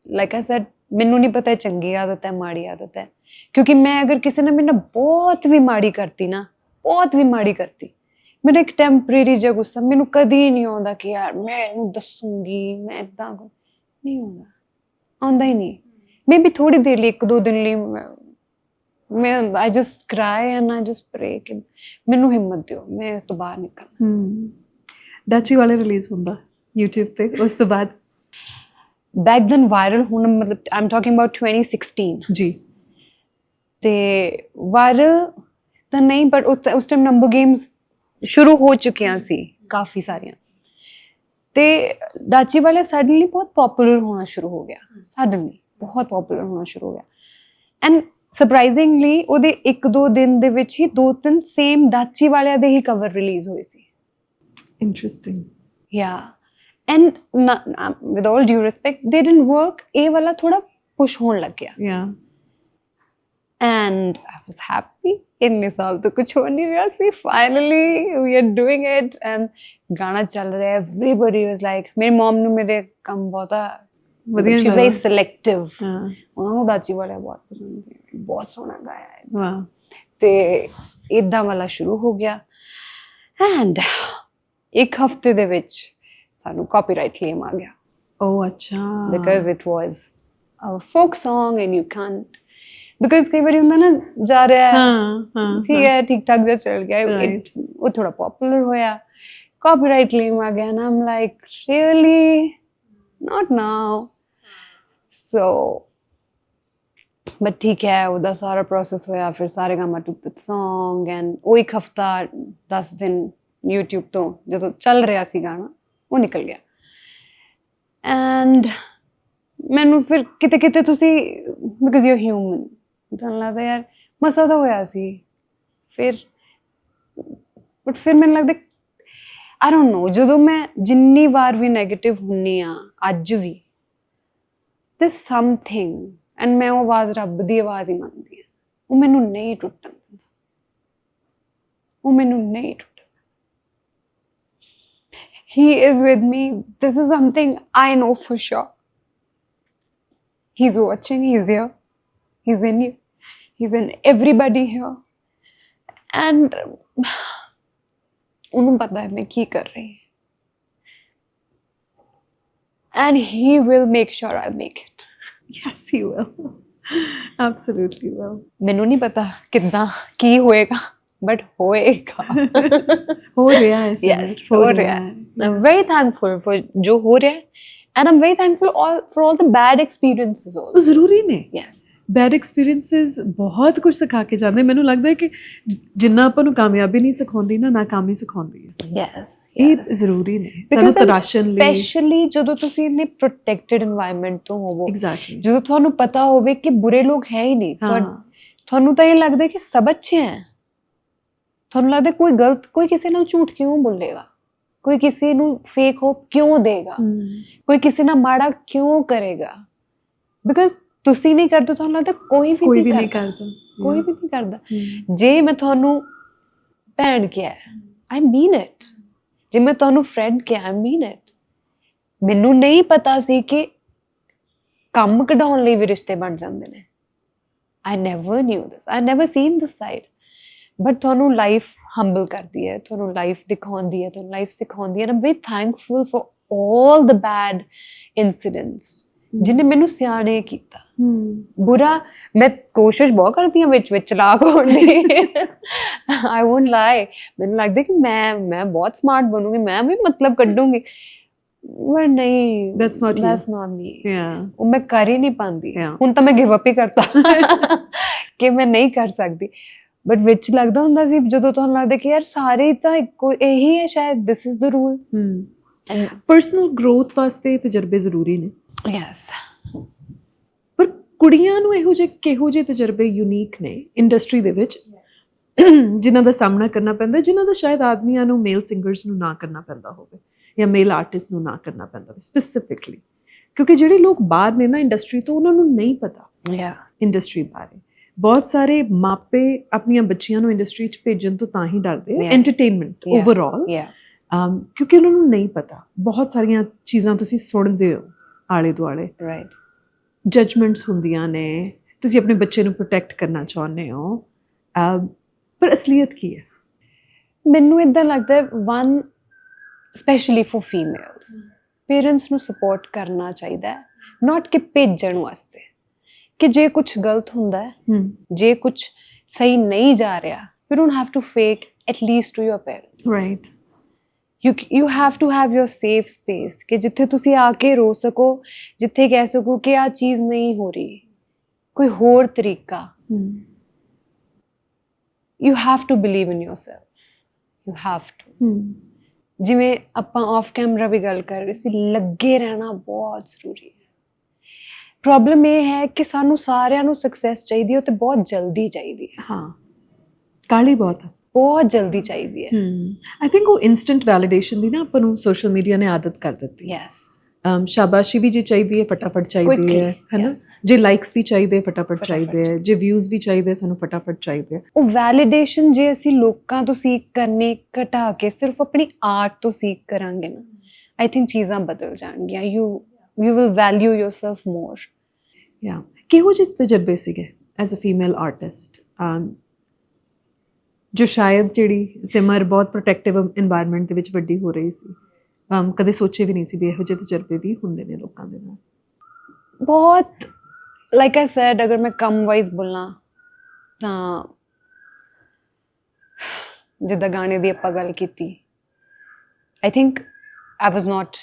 Speaker 1: like I said, ਮੈਨੂੰ ਨਹੀਂ ਪਤਾ ਚੰਗੀ ਆਦਤ ਹੈ ਮਾੜੀ ਆਦਤ ਹੈ, ਕਿਉਂਕਿ ਮੈਂ ਅਗਰ ਕਿਸੇ ਨੇ ਮੇਰੇ ਨਾਲ ਬਹੁਤ ਵੀ ਮਾੜੀ ਕਰਤੀ ਨਾ, ਬਹੁਤ ਵੀ ਮਾੜੀ ਕਰਤੀ, ਮੇਰਾ ਇੱਕ ਟੈਂਪਰੇਰੀ ਜਿਹਾ ਗੁੱਸਾ ਮੈਨੂੰ ਕਦੀ ਨਹੀਂ ਆਉਂਦਾ ਕਿ ਯਾਰ ਮੈਂ ਇਹਨੂੰ ਦੱਸੂਗੀ, ਮੈਂ ਇੱਦਾਂ ਨਹੀਂ ਆਉਂਦਾ ਹੀ ਨਹੀਂ। ਮੇਬੀ ਥੋੜੀ ਦੇਰ ਲਈ, 1-2 ਦਿਨ ਲਈ ਮੈਂ ਆਈ ਜਸਟ ਕਰਾਈ ਐਂਡ ਆਈ ਜਸਟ ਪ੍ਰੇ ਕਿ ਮੈਨੂੰ ਹਿੰਮਤ ਦਿਓ, ਮੈਂ ਇਸ ਤੋਂ ਬਾਹਰ ਨਿਕਲਾਂ।
Speaker 2: ਡਾਚੀ ਵਾਲੇ ਰਿਲੀਜ਼ ਹੁੰਦਾ YouTube ਤੇ, ਉਸ ਤੋਂ ਬਾਅਦ
Speaker 1: ਬੈਕ ਦੈਨ ਵਾਇਰਲ ਹੁਣ, ਮਤਲਬ ਆਈ ਐਮ ਟਾਕਿੰਗ ਅਬਾਊਟ 2016
Speaker 2: ਜੀ।
Speaker 1: ਤੇ ਵਾਇਰਲ ਤਾਂ ਨਹੀਂ, ਪਰ ਉਸ ਟਾਈਮ ਨੰਬਰ ਗੇਮਸ ਸ਼ੁਰੂ ਹੋ ਚੁੱਕੀਆਂ ਸੀ ਕਾਫੀ ਸਾਰੀਆਂ, ਤੇ ਡਾਚੀ ਵਾਲਾ ਸਡਨਲੀ ਬਹੁਤ ਪਪੂਲਰ ਹੋਣਾ ਸ਼ੁਰੂ ਹੋ ਗਿਆ, ਸਡਨਲੀ ਬਹੁਤ ਪਪੂਲਰ ਹੋਣਾ ਸ਼ੁਰੂ ਹੋ ਗਿਆ। ਐਂਡ ਸਰਪ੍ਰਾਈਜ਼ਿੰਗਲੀ ਉਹਦੇ 1-2 ਦਿਨ ਦੇ ਵਿੱਚ ਹੀ 2-3 ਸੇਮ ਡਾਚੀ ਵਾਲਿਆਂ ਦੇ ਹੀ ਕਵਰ ਰਿਲੀਜ਼ ਹੋਏ ਸੀ।
Speaker 2: Interesting.
Speaker 1: Yeah, and with all due respect, they didn't work. ਇਹ ਵਾਲਾ ਥੋੜਾ ਪੁਸ਼ ਹੋਣ ਲੱਗ ਗਿਆ।
Speaker 2: Yeah.
Speaker 1: And I was happy. ਇੰਨੇ ਸਾਲ ਤੋਂ ਕੁਝ ਹੋ ਨਹੀਂ ਰਿਹਾ ਸੀ, finally we are doing it and ਗਾਣਾ ਚੱਲ ਰਿਹਾ। Everybody was like, ਮੇਰੀ ਮਮ ਨੂੰ ਮੇਰੇ ਕੰਮ ਬਹੁਤਾ
Speaker 2: ਵਧੀਆ
Speaker 1: she's very selective,
Speaker 2: ਹਾਂ।
Speaker 1: ਉਹਨਾਂ ਨੂੰ ਡਾਚੀ ਵਾਲਿਆ ਬਹੁਤ ਪਸੰਦ ਹੈ, ਬਹੁਤ ਸੋਹਣਾ ਗਾਇਆ ਹੈ।
Speaker 2: ਵਾਹ।
Speaker 1: ਤੇ ਇਦਾਂ ਵਾਲਾ ਸ਼ੁਰੂ ਹੋ ਗਿਆ ਐਂਡ 1 ਹਫ਼ਤੇ ਦੇ ਵਿੱਚ ਸਾਨੂੰ ਕਾਪੀਰਾਈਟ ਕਲੇਮ ਆ ਗਿਆ।
Speaker 2: ਓ ਅੱਛਾ।
Speaker 1: because it was a folk song and you can't, because ਕਈ ਵਾਰੀ ਹੁੰਦਾ ਨਾ ਜਾ ਰਿਹਾ ਹੈ,
Speaker 2: ਹਾਂ
Speaker 1: ਠੀਕ ਹੈ, ਠੀਕ ਠਾਕ ਜਿਹਾ ਚੱਲ ਗਿਆ,
Speaker 2: Right.
Speaker 1: ਉਹ ਥੋੜਾ ਪਪੂਲਰ ਹੋਇਆ, ਕਾਪੀਰਾਈਟ ਕਲੇਮ ਆ ਗਿਆ ਨਾ, I'm like really not now, so but ਠੀਕ ਹੈ, ਉਹਦਾ ਸਾਰਾ ਪ੍ਰੋਸੈਸ ਹੋਇਆ, ਫਿਰ Saregama took the song and ਉਹ 1 ਹਫ਼ਤਾ 10 ਦਿਨ YouTube ਤੋਂ ਜਦੋਂ ਚੱਲ ਰਿਹਾ ਸੀ ਗਾਣਾ, ਉਹ ਨਿਕਲ ਗਿਆ। ਐਂਡ ਮੈਨੂੰ ਫਿਰ ਕਿਤੇ ਕਿਤੇ ਤੁਸੀਂ, ਬਿਕਾਜ਼ ਯੂ ਹਿਊਮਨ, ਤੁਹਾਨੂੰ ਲੱਗਦਾ ਯਾਰ ਮਸਾ ਤਾਂ ਹੋਇਆ ਸੀ, ਫਿਰ ਬਟ ਫਿਰ ਮੈਨੂੰ ਲੱਗਦਾ ਆਈ ਡੋਂਟ ਨੋ, ਜਦੋਂ ਮੈਂ ਜਿੰਨੀ ਵਾਰ ਵੀ ਨੈਗੇਟਿਵ ਹੁੰਨੀ ਆ ਅੱਜ ਵੀ, ਤੇ ਸਮਥਿੰਗ, ਐਂਡ ਮੈਂ ਉਹ ਆਵਾਜ਼ ਰੱਬ ਦੀ ਆਵਾਜ਼ ਹੀ ਮੰਨਦੀ ਹਾਂ, ਉਹ ਮੈਨੂੰ ਨਹੀਂ ਟੁੱਟਣ ਦਿੰਦਾ, ਉਹ ਮੈਨੂੰ ਨਹੀਂ ਟੁੱਟਣ। He is with me. This is something I know for sure. He's watching, he's here, he's in you, he's in everybody here. And ਉਹਨੂੰ ਪਤਾ ਹੈ ਮੈਂ ਕੀ ਕਰ ਰਹੀ ਹਾਂ, and he will make sure I make it.
Speaker 2: Yes, he will. Absolutely will.
Speaker 1: ਮੈਨੂੰ ਨਹੀਂ ਪਤਾ ਕਿੱਦਾਂ ਕੀ ਹੋਏਗਾ, but ਹੋਏਗਾ।
Speaker 2: ਹੋ ਰਿਹਾ ਹੈ।
Speaker 1: Yes, ਹੋ ਰਿਹਾ ਹੈ। I'm very thankful for ਜੋ ਹੋ ਰਿਹਾ ਹੈ, and I'm very thankful for all the bad experiences also.
Speaker 2: ਉਹ ਜ਼ਰੂਰੀ ਨੇ।
Speaker 1: Yes.
Speaker 2: ਬੈਡ ਐਕਸਪੀਰੀਐਂਸਿਸ ਬਹੁਤ ਕੁਝ ਸਿਖਾ ਕੇ ਜਾਂਦੇ। ਮੈਨੂੰ ਲੱਗਦਾ ਹੈ ਕਿ ਜਿੰਨਾ ਆਪਾਂ ਨੂੰ ਕਾਮਯਾਬੀ ਨਹੀਂ ਸਿਖਾਉਂਦੀ ਨਾ, ਨਾਕਾਮੀ ਸਿਖਾਉਂਦੀ ਹੈ।
Speaker 1: Yes.
Speaker 2: ਇਹ ਜ਼ਰੂਰੀ ਨੇ ਸਾਨੂੰ ਤਰਾਸ਼ਣ ਲਈ।
Speaker 1: ਸਪੈਸ਼ਲੀ ਜਦੋਂ ਤੁਸੀਂ ਇੰਨੇ ਪ੍ਰੋਟੈਕਟਡ এনवायरमेंट ਤੋਂ ਹੋਵੋ,
Speaker 2: ਐਗਜ਼ੈਕਟਲੀ,
Speaker 1: ਜਦੋਂ ਤੁਹਾਨੂੰ ਪਤਾ ਹੋਵੇ ਕਿ ਬੁਰੇ ਲੋਕ ਹੈ ਹੀ ਨਹੀਂ, ਤੁਹਾਨੂੰ ਤਾਂ ਇਹ ਲੱਗਦਾ ਕਿ ਸਭ ਅੱਛੇ ਹੈ, ਤੁਹਾਨੂੰ ਲੱਗਦਾ ਕੋਈ ਗਲਤ, ਕੋਈ ਕਿਸੇ ਨਾਲ ਝੂਠ ਕਿਉਂ ਬੋਲੇਗਾ, ਕੋਈ ਕਿਸੇ ਨੂੰ ਫੇਕ ਹੋਪ ਕਿਉਂ ਦੇਗਾ, ਕੋਈ ਕਿਸੇ ਨਾਲ ਮਾੜਾ ਕਿਉਂ ਕਰੇਗਾ, ਬਿਕਾਜ਼ ਤੁਸੀਂ ਨਹੀਂ ਕਰਦੇ, ਤੁਹਾਨੂੰ ਲੱਗਦਾ ਕੋਈ ਵੀ ਨਹੀਂ ਕਰਦਾ, ਕੋਈ ਵੀ ਨਹੀਂ ਕਰਦਾ। ਜੇ ਮੈਂ ਤੁਹਾਨੂੰ ਭੈਣ ਕਿਹਾ, ਆਈ ਮੀਨ ਇਟ। ਜੇ ਮੈਂ ਤੁਹਾਨੂੰ ਫਰੈਂਡ ਕਿਹਾ, ਆਈ ਮੀਨ ਇਟ। ਮੈਨੂੰ ਨਹੀਂ ਪਤਾ ਸੀ ਕਿ ਕੰਮ ਕਢਾਉਣ ਲਈ ਵੀ ਰਿਸ਼ਤੇ ਬਣ ਜਾਂਦੇ ਨੇ। I never new this, I never scene this side. But ਤੁਹਾਨੂੰ ਲਾਈਫ ਹੰਬਲ ਕਰਦੀ ਹੈ, ਤੁਹਾਨੂੰ ਲਾਈਫ ਦਿਖਾਉਂਦੀ ਹੈ, ਤੁਹਾਨੂੰ ਲਾਈਫ ਸਿਖਾਉਂਦੀ ਹੈ। I'm very thankful for all the bad incidents ਜਿਹਨੇ ਮੈਨੂੰ ਸਿਆਣੇ ਕੀਤਾ। ਬੁਰਾ ਮੈਂ ਕੋਸ਼ਿਸ਼ ਬਹੁਤ ਕਰਦੀ ਹਾਂ ਵਿੱਚ ਚਲਾਕ ਹੋਣ ਦੀ, ਆਈ ਵੋਂਟ ਲਾਈ। ਮੈਨੂੰ ਲੱਗਦਾ ਕਿ ਮੈਂ ਬਹੁਤ ਸਮਾਰਟ ਬਣੂੰਗੀ, ਮੈਂ ਵੀ ਮਤਲਬ ਕੱਢੂੰਗੀ, ਪਰ ਨਹੀਂ, that's not me. ਉਹ ਮੈਂ ਕਰ ਹੀ ਨਹੀਂ ਪਾਉਂਦੀ। ਹੁਣ ਤਾਂ ਮੈਂ ਗਿਵ ਅਪ ਹੀ ਕਰਤਾ ਕਿ ਮੈਂ ਨਹੀਂ ਕਰ ਸਕਦੀ, ਬਟ ਵਿੱਚ ਲੱਗਦਾ ਹੁੰਦਾ ਸੀ ਜਦੋਂ ਤੁਹਾਨੂੰ ਲੱਗਦਾ ਕਿ ਯਾਰ ਸਾਰੇ ਤਾਂ ਇੱਕੋ ਇਹੀ ਹੈ, ਸ਼ਾਇਦ this is the rule.
Speaker 2: Personal growth ਵਾਸਤੇ ਤਜਰਬੇ ਜ਼ਰੂਰੀ ਨੇ।
Speaker 1: ਯੈਸ,
Speaker 2: ਪਰ ਕੁੜੀਆਂ ਨੂੰ ਇਹੋ ਜਿਹੇ ਕਿਹੋ ਜਿਹੇ ਤਜਰਬੇ ਯੂਨੀਕ ਨੇ ਇੰਡਸਟਰੀ ਦੇ ਵਿੱਚ ਜਿਨ੍ਹਾਂ ਦਾ ਸਾਹਮਣਾ ਕਰਨਾ ਪੈਂਦਾ, ਜਿਨ੍ਹਾਂ ਦਾ ਸ਼ਾਇਦ ਆਦਮੀਆਂ ਨੂੰ, ਮੇਲ ਸਿੰਗਰਸ ਨੂੰ ਨਾ ਕਰਨਾ ਪੈਂਦਾ ਹੋਵੇ ਜਾਂ ਮੇਲ ਆਰਟਿਸਟ ਨੂੰ ਨਾ ਕਰਨਾ ਪੈਂਦਾ ਹੋਵੇ ਸਪੈਸੀਫਿਕਲੀ, ਕਿਉਂਕਿ ਜਿਹੜੇ ਲੋਕ ਬਾਹਰ ਨੇ ਨਾ ਇੰਡਸਟਰੀ ਤੋਂ, ਉਹਨਾਂ ਨੂੰ ਨਹੀਂ ਪਤਾ ਇੰਡਸਟਰੀ ਬਾਰੇ। ਬਹੁਤ ਸਾਰੇ ਮਾਪੇ ਆਪਣੀਆਂ ਬੱਚੀਆਂ ਨੂੰ ਇੰਡਸਟਰੀ 'ਚ ਭੇਜਣ ਤੋਂ ਤਾਂ ਹੀ ਡਰਦੇ ਆ, ਐਂਟਰਟੇਨਮੈਂਟ ਓਵਰਆਲ, ਕਿਉਂਕਿ ਉਹਨਾਂ ਨੂੰ ਨਹੀਂ ਪਤਾ। ਬਹੁਤ ਸਾਰੀਆਂ ਚੀਜ਼ਾਂ ਤੁਸੀਂ ਸੁਣਦੇ ਹੋ ਆਲੇ ਦੁਆਲੇ, ਜਜਮੈਂਟਸ ਹੁੰਦੀਆਂ ਨੇ, ਤੁਸੀਂ ਆਪਣੇ ਬੱਚੇ ਨੂੰ ਪ੍ਰੋਟੈਕਟ ਕਰਨਾ ਚਾਹੁੰਦੇ ਹੋ, ਪਰ ਅਸਲੀਅਤ ਕੀ ਹੈ?
Speaker 1: ਮੈਨੂੰ ਇਦਾਂ ਲੱਗਦਾ one specially for females, parents ਨੂੰ ਸਪੋਰਟ ਕਰਨਾ ਚਾਹੀਦਾ ਹੈ, ਨਾਟ ਕਿ ਭੇਜਣ ਵਾਸਤੇ, ਕਿ ਜੇ ਕੁਝ ਗਲਤ ਹੁੰਦਾ ਹੈ, ਜੇ ਕੁਝ ਸਹੀ ਨਹੀਂ ਜਾ ਰਿਹਾ, you don't have to fake at least to your parents, right? you have to have your safe space ਕਿ ਜਿੱਥੇ ਤੁਸੀਂ ਆ ਕੇ ਰੋ ਸਕੋ, ਜਿੱਥੇ ਕਹਿ ਸਕੋ ਕਿ ਆਹ ਚੀਜ਼ ਨਹੀਂ ਹੋ ਰਹੀ, ਕੋਈ ਹੋਰ ਤਰੀਕਾ। you have to believe in yourself, you have to। ਜਿਵੇਂ ਆਪਾਂ ਆਫ ਕੈਮਰਾ ਵੀ ਗੱਲ ਕਰ ਰਹੇ ਸੀ, ਲੱਗੇ ਰਹਿਣਾ ਬਹੁਤ ਜ਼ਰੂਰੀ ਹੈ। ਪ੍ਰੋਬਲਮ ਇਹ ਹੈ ਕਿ ਸਾਨੂੰ ਸਾਰਿਆਂ ਨੂੰ ਸਕਸੈਸ ਚਾਹੀਦੀ ਹੈ, ਤੇ ਬਹੁਤ ਜਲਦੀ ਚਾਹੀਦੀ ਹੈ।
Speaker 2: ਹਾਂ, ਕਾਹਲੀ ਬਹੁਤ
Speaker 1: ਜਲਦੀ ਚਾਹੀਦੀ ਹੈ।
Speaker 2: ਆਈ ਥਿੰਕ ਉਹ ਇਨਸਟੈਂਟ ਵੈਲੀਡੇਸ਼ਨ ਦੀ ਨਾ ਆਪਾਂ ਨੂੰ ਸੋਸ਼ਲ ਮੀਡੀਆ ਨੇ ਆਦਤ ਕਰ ਦਿੱਤੀ। ਸ਼ਾਬਾਸ਼ੀ ਵੀ ਜੇ ਚਾਹੀਦੀ ਹੈ, ਫਟਾਫਟ ਚਾਹੀਦੀ ਹੈ ਨਾ, ਜੇ ਲਾਈਕਸ ਵੀ ਚਾਹੀਦੇ ਫਟਾਫਟ ਚਾਹੀਦੇ ਹੈ, ਜੇ ਵਿਊਜ਼ ਵੀ ਚਾਹੀਦੇ ਸਾਨੂੰ ਫਟਾਫਟ ਚਾਹੀਦੇ। ਉਹ
Speaker 1: ਵੈਲੀਡੇਸ਼ਨ ਜੇ ਅਸੀਂ ਲੋਕਾਂ ਤੋਂ ਸੀਕ ਕਰਨੇ ਘਟਾ ਕੇ ਸਿਰਫ ਆਪਣੀ ਆਰਟ ਤੋਂ ਸੀਕ ਕਰਾਂਗੇ ਨਾ, ਆਈ ਥਿੰਕ ਚੀਜ਼ਾਂ ਬਦਲ ਜਾਣਗੀਆਂ। ਯੂ ਵਿਲ ਵੈਲਿਊ ਯੋਰਸੈਲਫ ਮੋਰ।
Speaker 2: ਕਿਹੋ ਜਿਹੇ ਤਜਰਬੇ ਸੀਗੇ ਐਜ਼ ਅ ਫੀਮੇਲ ਆਰਟਿਸਟ, ਜੋ ਸ਼ਾਇਦ ਜਿਹੜੀ ਸਿਮਰ ਬਹੁਤ ਪ੍ਰੋਟੈਕਟਿਵ ਇਨਵਾਇਰਨਮੈਂਟ ਦੇ ਵਿੱਚ ਵੱਡੀ ਹੋ ਰਹੀ ਸੀ, ਕਦੇ ਸੋਚੇ ਵੀ ਨਹੀਂ ਸੀ ਵੀ ਇਹੋ ਜਿਹੇ ਤਜਰਬੇ ਵੀ ਹੁੰਦੇ ਨੇ ਲੋਕਾਂ ਦੇ ਨਾਲ?
Speaker 1: ਬਹੁਤ, ਲਾਈਕ ਆਈ ਸੈਡ, ਅਗਰ ਮੈਂ ਕੰਮ ਵਾਈਜ਼ ਬੋਲਾਂ ਤਾਂ ਜਿੱਦਾਂ ਗਾਣੇ ਦੀ ਆਪਾਂ ਗੱਲ ਕੀਤੀ, ਆਈ ਥਿੰਕ ਆਈ ਵਾਜ਼ ਨਾਟ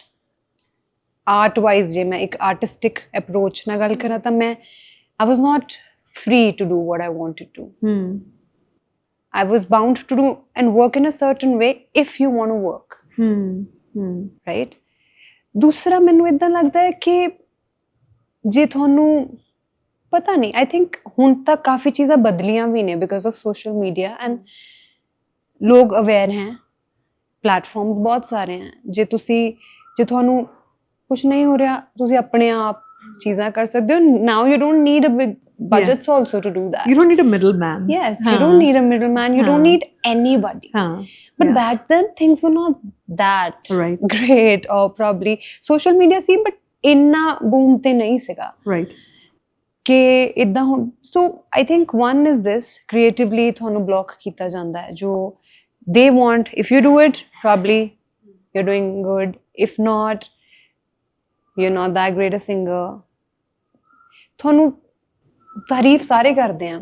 Speaker 1: ਆਰਟ ਵਾਈਜ਼, ਜੇ ਮੈਂ ਇੱਕ ਆਰਟਿਸਟਿਕ ਅਪਰੋਚ ਨਾਲ ਗੱਲ ਕਰਾਂ ਤਾਂ ਮੈਂ ਆਈ ਵਾਜ਼ ਨਾਟ free to do what I wanted to. I was bound to do and work in a certain way if you want to work. Right? ਦੂਸਰਾ ਮੈਨੂੰ ਇਦਾਂ ਲੱਗਦਾ ਹੈ ਕਿ ਜੇ ਤੁਹਾਨੂੰ ਪਤਾ ਨਹੀਂ, I think ਹੁਣ ਤੱਕ ਕਾਫੀ ਚੀਜ਼ਾਂ ਬਦਲੀਆਂ ਵੀ ਨੇ because of social media and ਲੋਕ ਅਵੇਅਰ ਹੈ, ਪਲੇਟਫਾਰਮਸ ਬਹੁਤ ਸਾਰੇ ਹੈ। ਜੇ ਤੁਹਾਨੂੰ ਕੁਝ ਨਹੀਂ ਹੋ ਰਿਹਾ, ਤੁਸੀਂ ਆਪਣੇ ਆਪ ਚੀਜ਼ਾਂ ਕਰ ਸਕਦੇ ਹੋ। Now you don't need a big budgets also to do that.
Speaker 2: You don't need a middleman.
Speaker 1: Yes, you don't need a middleman. You don't need anybody. But back then things were not that great, or probably social media C but ਇੰਨਾ boom ਤੇ ਨਹੀਂ ਸੀਗਾ,
Speaker 2: right?
Speaker 1: ਕਿ ਇਦਾਂ ਹੁਣ। So I think one is this, creatively ਤੁਹਾਨੂੰ block ਕੀਤਾ ਜਾਂਦਾ ਹੈ। ਜੋ they want, if you do it, probably you're doing good. If not, you're not that great a singer. ਤੁਹਾਨੂੰ ਤਾਰੀਫ ਸਾਰੇ ਕਰਦੇ ਆ,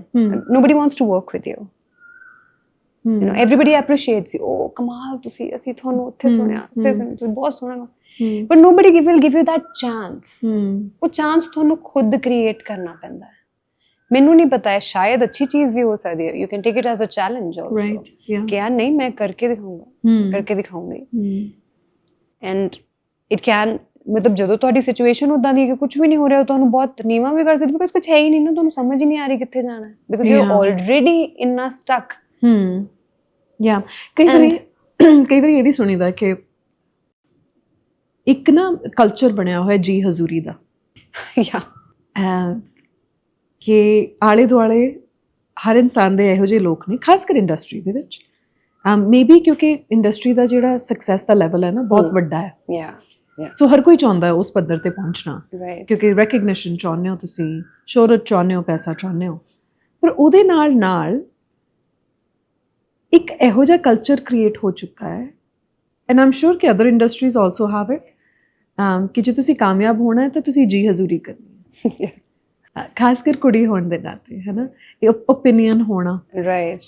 Speaker 1: nobody wants to work with you. You know, everybody appreciates you. Oh, ਕਮਾਲ, ਅਸੀਂ ਤੁਹਾਨੂੰ ਉੱਥੇ ਸੁਣਿਆ, ਤੁਸੀਂ ਬਹੁਤ ਸੋਹਣਾ, but nobody will give you that chance. ਉਹ chance ਤੁਹਾਨੂੰ ਖੁਦ create ਕਰਨਾ ਪੈਂਦਾ ਹੈ। ਮੈਨੂੰ ਨਹੀਂ ਪਤਾ ਹੈ, ਸ਼ਾਇਦ ਅੱਛੀ ਚੀਜ਼ ਵੀ ਹੋ ਸਕਦੀ ਹੈ। You can take it as a challenge also. ਕਿ ਯਾਰ ਨਹੀਂ, ਮੈਂ ਕਰਕੇ ਦਿਖਾਉਂਗੀ। And it can, ਮਤਲਬ ਜਦੋਂ ਤੁਹਾਡੀ ਸਿਚੁਏਸ਼ਨ ਉਦਾਂ ਦੀ ਕਿ ਕੁਝ ਵੀ ਨਹੀਂ ਹੋ ਰਿਹਾ, ਤੁਹਾਨੂੰ ਬਹੁਤ ਨੀਵਾਂ ਵੀ ਕਰ ਸਕਦੀ, ਬਿਕਾਜ਼ ਕੁਝ ਹੈ ਹੀ ਨਹੀਂ ਨਾ, ਤੁਹਾਨੂੰ ਸਮਝ ਹੀ ਨਹੀਂ ਆ ਰਹੀ ਕਿੱਥੇ ਜਾਣਾ ਹੈ, because you are already in a stuck.
Speaker 2: ਕਈ ਵਾਰੀ ਇਹ ਵੀ ਸੁਣੀਦਾ ਕਿ ਇੱਕ ਨਾ ਕਲਚਰ ਬਣਿਆ ਹੋਇਆ ਜੀ ਹਜ਼ੂਰੀ ਦਾ, ਕਿ ਆਲੇ ਦੁਆਲੇ ਹਰ ਇਨਸਾਨ ਦੇ ਇਹੋ ਜਿਹੇ ਲੋਕ ਨੇ, ਖਾਸ ਕਰ ਇੰਡਸਟਰੀ ਦੇ ਵਿੱਚ। ਮੇਬੀ ਕਿਉਂਕਿ ਇੰਡਸਟਰੀ ਦਾ ਜਿਹੜਾ ਸਕਸੈਸ ਦਾ ਲੈਵਲ ਹੈ ਨਾ, ਬਹੁਤ ਵੱਡਾ ਹੈ। ਸੋ ਹਰ ਕੋਈ ਚਾਹੁੰਦਾ ਹੈ ਉਸ ਪੱਧਰ ਤੇ ਪਹੁੰਚਣਾ, ਕਿਉਂਕਿ ਰੈਕਗਨੀਸ਼ਨ ਚਾਹੁੰਦੇ ਹੋ ਤੁਸੀਂ, ਸ਼ੋਹਰਤ ਚਾਹੁੰਦੇ ਹੋ, ਪੈਸਾ ਚਾਹੁੰਦੇ ਹੋ। ਪਰ ਉਹਦੇ ਨਾਲ ਇੱਕ ਇਹੋ ਜਿਹਾ ਕਲਚਰ ਕ੍ਰੀਏਟ ਹੋ ਚੁੱਕਾ ਹੈ, ਐਂਡ ਆਮ ਸ਼ੋਰ ਕਿ other industries also have it, ਕਿ ਜੇ ਤੁਸੀਂ ਕਾਮਯਾਬ ਹੋਣਾ ਹੈ ਤਾਂ ਤੁਸੀਂ ਜੀ ਹਜ਼ੂਰੀ ਕਰਨੀ ਹੈ। ਖਾਸ ਕਰ ਕੁੜੀ ਹੋਣ ਦੇ ਨਾਤੇ, ਹੈ ਨਾ, ਇਹ ਓਪੀਨੀਅਨ ਹੋਣਾ,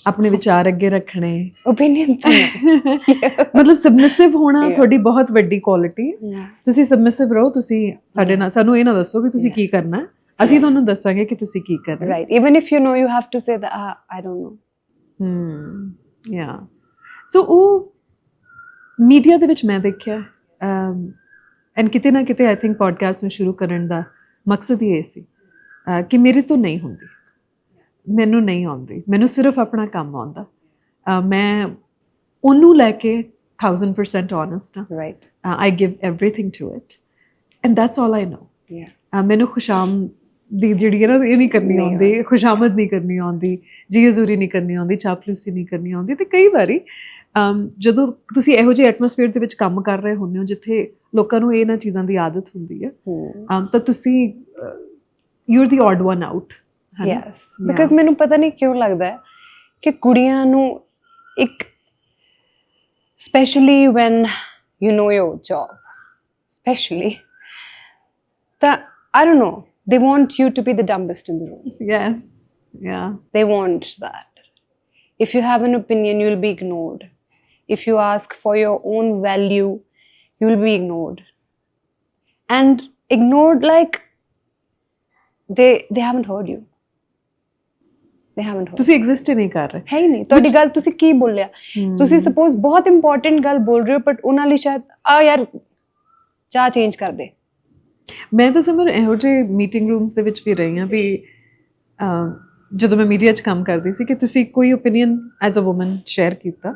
Speaker 2: ਆਪਣੇ ਵਿਚਾਰ ਅੱਗੇ ਰੱਖਣੇ, ਓਪੀਨੀਅਨ ਮਤਲਬ ਸਬਮਿਸਿਵ ਹੋਣਾ ਤੁਹਾਡੀ ਬਹੁਤ ਵੱਡੀ ਕੁਆਲਿਟੀ। ਤੁਸੀਂ ਸਬਮਿਸਿਵ ਰਹੋ, ਤੁਸੀਂ ਸਾਡੇ ਨਾਲ, ਸਾਨੂੰ ਇਹ ਨਾ ਦੱਸੋ ਵੀ ਤੁਸੀਂ ਕੀ ਕਰਨਾ ਹੈ, ਅਸੀਂ ਤੁਹਾਨੂੰ ਦੱਸਾਂਗੇ ਕਿ ਤੁਸੀਂ ਕੀ ਕਰਨਾ।
Speaker 1: Right, even if you know, you have to say that I don't know.
Speaker 2: So ਉਹ ਮੀਡੀਆ ਦੇ ਵਿੱਚ ਮੈਂ ਦੇਖਿਆ, ਐਂਡ ਕਿਤੇ ਨਾ ਕਿਤੇ ਆਈ ਥਿੰਕ ਪੋਡਕਾਸਟ ਨੂੰ ਸ਼ੁਰੂ ਕਰਨ ਦਾ ਮਕਸਦ ਹੀ ਇਹ ਸੀ ਕਿ ਮੇਰੇ ਤੋਂ ਨਹੀਂ ਹੁੰਦੀ, ਮੈਨੂੰ ਨਹੀਂ ਆਉਂਦੀ, ਮੈਨੂੰ ਸਿਰਫ ਆਪਣਾ ਕੰਮ ਆਉਂਦਾ। ਮੈਂ ਉਹਨੂੰ ਲੈ ਕੇ 1000% honest ਹਾਂ।
Speaker 1: Right.
Speaker 2: I give everything to it and that's all I know.
Speaker 1: Yeah.
Speaker 2: ਮੈਨੂੰ ਖੁਸ਼ਾਮ ਦੀ ਜਿਹੜੀ ਹੈ ਨਾ ਇਹ ਨਹੀਂ ਕਰਨੀ ਆਉਂਦੀ, ਖੁਸ਼ਾਮਦ ਨਹੀਂ ਕਰਨੀ ਆਉਂਦੀ, ਜੀ ਹਜ਼ੂਰੀ ਨਹੀਂ ਕਰਨੀ ਆਉਂਦੀ, ਚਾਪਲੂਸੀ ਨਹੀਂ ਕਰਨੀ ਆਉਂਦੀ। ਤੇ ਕਈ ਵਾਰੀ ਜਦੋਂ ਤੁਸੀਂ ਇਹੋ ਜਿਹੇ ਐਟਮੋਸਫੇਅਰ ਦੇ ਵਿੱਚ ਕੰਮ ਕਰ ਰਹੇ ਹੁੰਦੇ ਹੋ ਜਿੱਥੇ ਲੋਕਾਂ ਨੂੰ ਇਹਨਾਂ ਚੀਜ਼ਾਂ ਦੀ ਆਦਤ ਹੁੰਦੀ ਹੈ, ਤਾਂ ਤੁਸੀਂ you're the odd one out.
Speaker 1: Yes. Because ਮੈਨੂੰ ਪਤਾ ਨਹੀਂ ਕਿਉਂ ਲੱਗਦਾ ਹੈ ਕਿ ਕੁੜੀਆਂ ਨੂੰ ਇੱਕ especially when you know your job, especially that I don't know, they want you to be the dumbest in the room.
Speaker 2: Yes. Yeah.
Speaker 1: They want that. If you have an opinion, you'll be ignored. If you ask for your own value, you'll be ignored. And ignored like they haven't heard you. They haven't heard.
Speaker 2: ਤੁਸੀਂ exist ਹੀ ਨਹੀਂ ਕਰ ਰਹੇ।
Speaker 1: ਹੈ ਹੀ ਨਹੀਂ ਤੁਹਾਡੀ ਗੱਲ, ਤੁਸੀਂ ਕੀ ਬੋਲਿਆ? ਤੁਸੀਂ ਸਪੋਜ਼ ਬਹੁਤ ਇੰਪੋਰਟੈਂਟ ਗੱਲ ਬੋਲ ਰਹੇ ਹੋ ਬਟ ਉਹਨਾਂ ਲਈ ਸ਼ਾਇਦ ਆ ਯਾਰ ਚਾਹ ਚੇਂਜ ਕਰ ਦੇ।
Speaker 2: ਮੈਂ ਤਾਂ ਸਮਝ ਇਹੋ ਜਿਹੇ ਮੀਟਿੰਗ ਰੂਮਸ ਦੇ ਵਿੱਚ ਵੀ ਰਹੀ ਹਾਂ ਵੀ ਜਦੋਂ ਮੈਂ ਮੀਡੀਆ 'ਚ ਕੰਮ ਕਰਦੀ ਸੀ ਕਿ ਤੁਸੀਂ ਕੋਈ opinion as a woman share ਕੀਤਾ,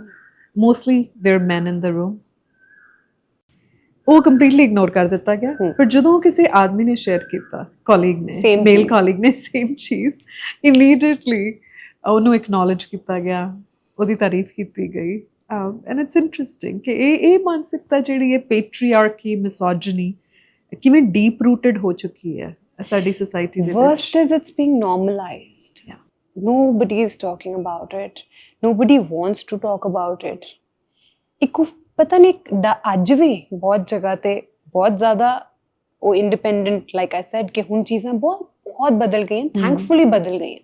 Speaker 2: mostly there men in the room, ਉਹ ਕੰਪਲੀਟਲੀ ਇਗਨੋਰ ਕਰ ਦਿੱਤਾ ਗਿਆ। ਪਰ ਜਦੋਂ ਕਿਸੇ ਆਦਮੀ ਨੇ ਸ਼ੇਅਰ ਕੀਤਾ, ਕੋਲੀਗ ਨੇ, ਮੇਲ ਕੋਲੀਗ ਨੇ, ਸੇਮ ਚੀਜ਼, ਇਮੀਡੀਏਟਲੀ ਉਹਨੂੰ ਐਕਨੋਲੇਜ ਕੀਤਾ ਗਿਆ, ਉਹਦੀ ਤਾਰੀਫ ਕੀਤੀ ਗਈ। ਐਂਡ ਇਟਸ ਇੰਟਰਸਟਿੰਗ ਕਿ ਇਹ ਮਾਨਸਿਕਤਾ ਜਿਹੜੀ ਹੈ ਪੈਟਰੀਆਰਕੀ, ਮਿਸੋਜਨੀ ਕਿਵੇਂ ਡੀਪ ਰੂਟਡ ਹੋ ਚੁੱਕੀ ਹੈ ਸਾਡੀ ਸੋਸਾਇਟੀ ਦੇ ਵਿੱਚ।
Speaker 1: Worst is it's being normalized.
Speaker 2: Yeah.
Speaker 1: Nobody is talking about it. Nobody wants to talk about it. ਇੱਕ ਪਤਾ ਨਹੀਂ ਅੱਜ ਵੀ ਬਹੁਤ ਜਗ੍ਹਾ ਤੇ ਬਹੁਤ ਜ਼ਿਆਦਾ ਉਹ ਇੰਡੀਪੈਂਡੈਂਟ ਲਾਈਕ ਆਈ ਸੈਡ ਕਿ ਹੁਣ ਚੀਜ਼ਾਂ ਬਹੁਤ ਬਦਲ ਗਈਆਂ, ਥੈਂਕਫੁਲੀ ਬਦਲ ਗਈਆਂ।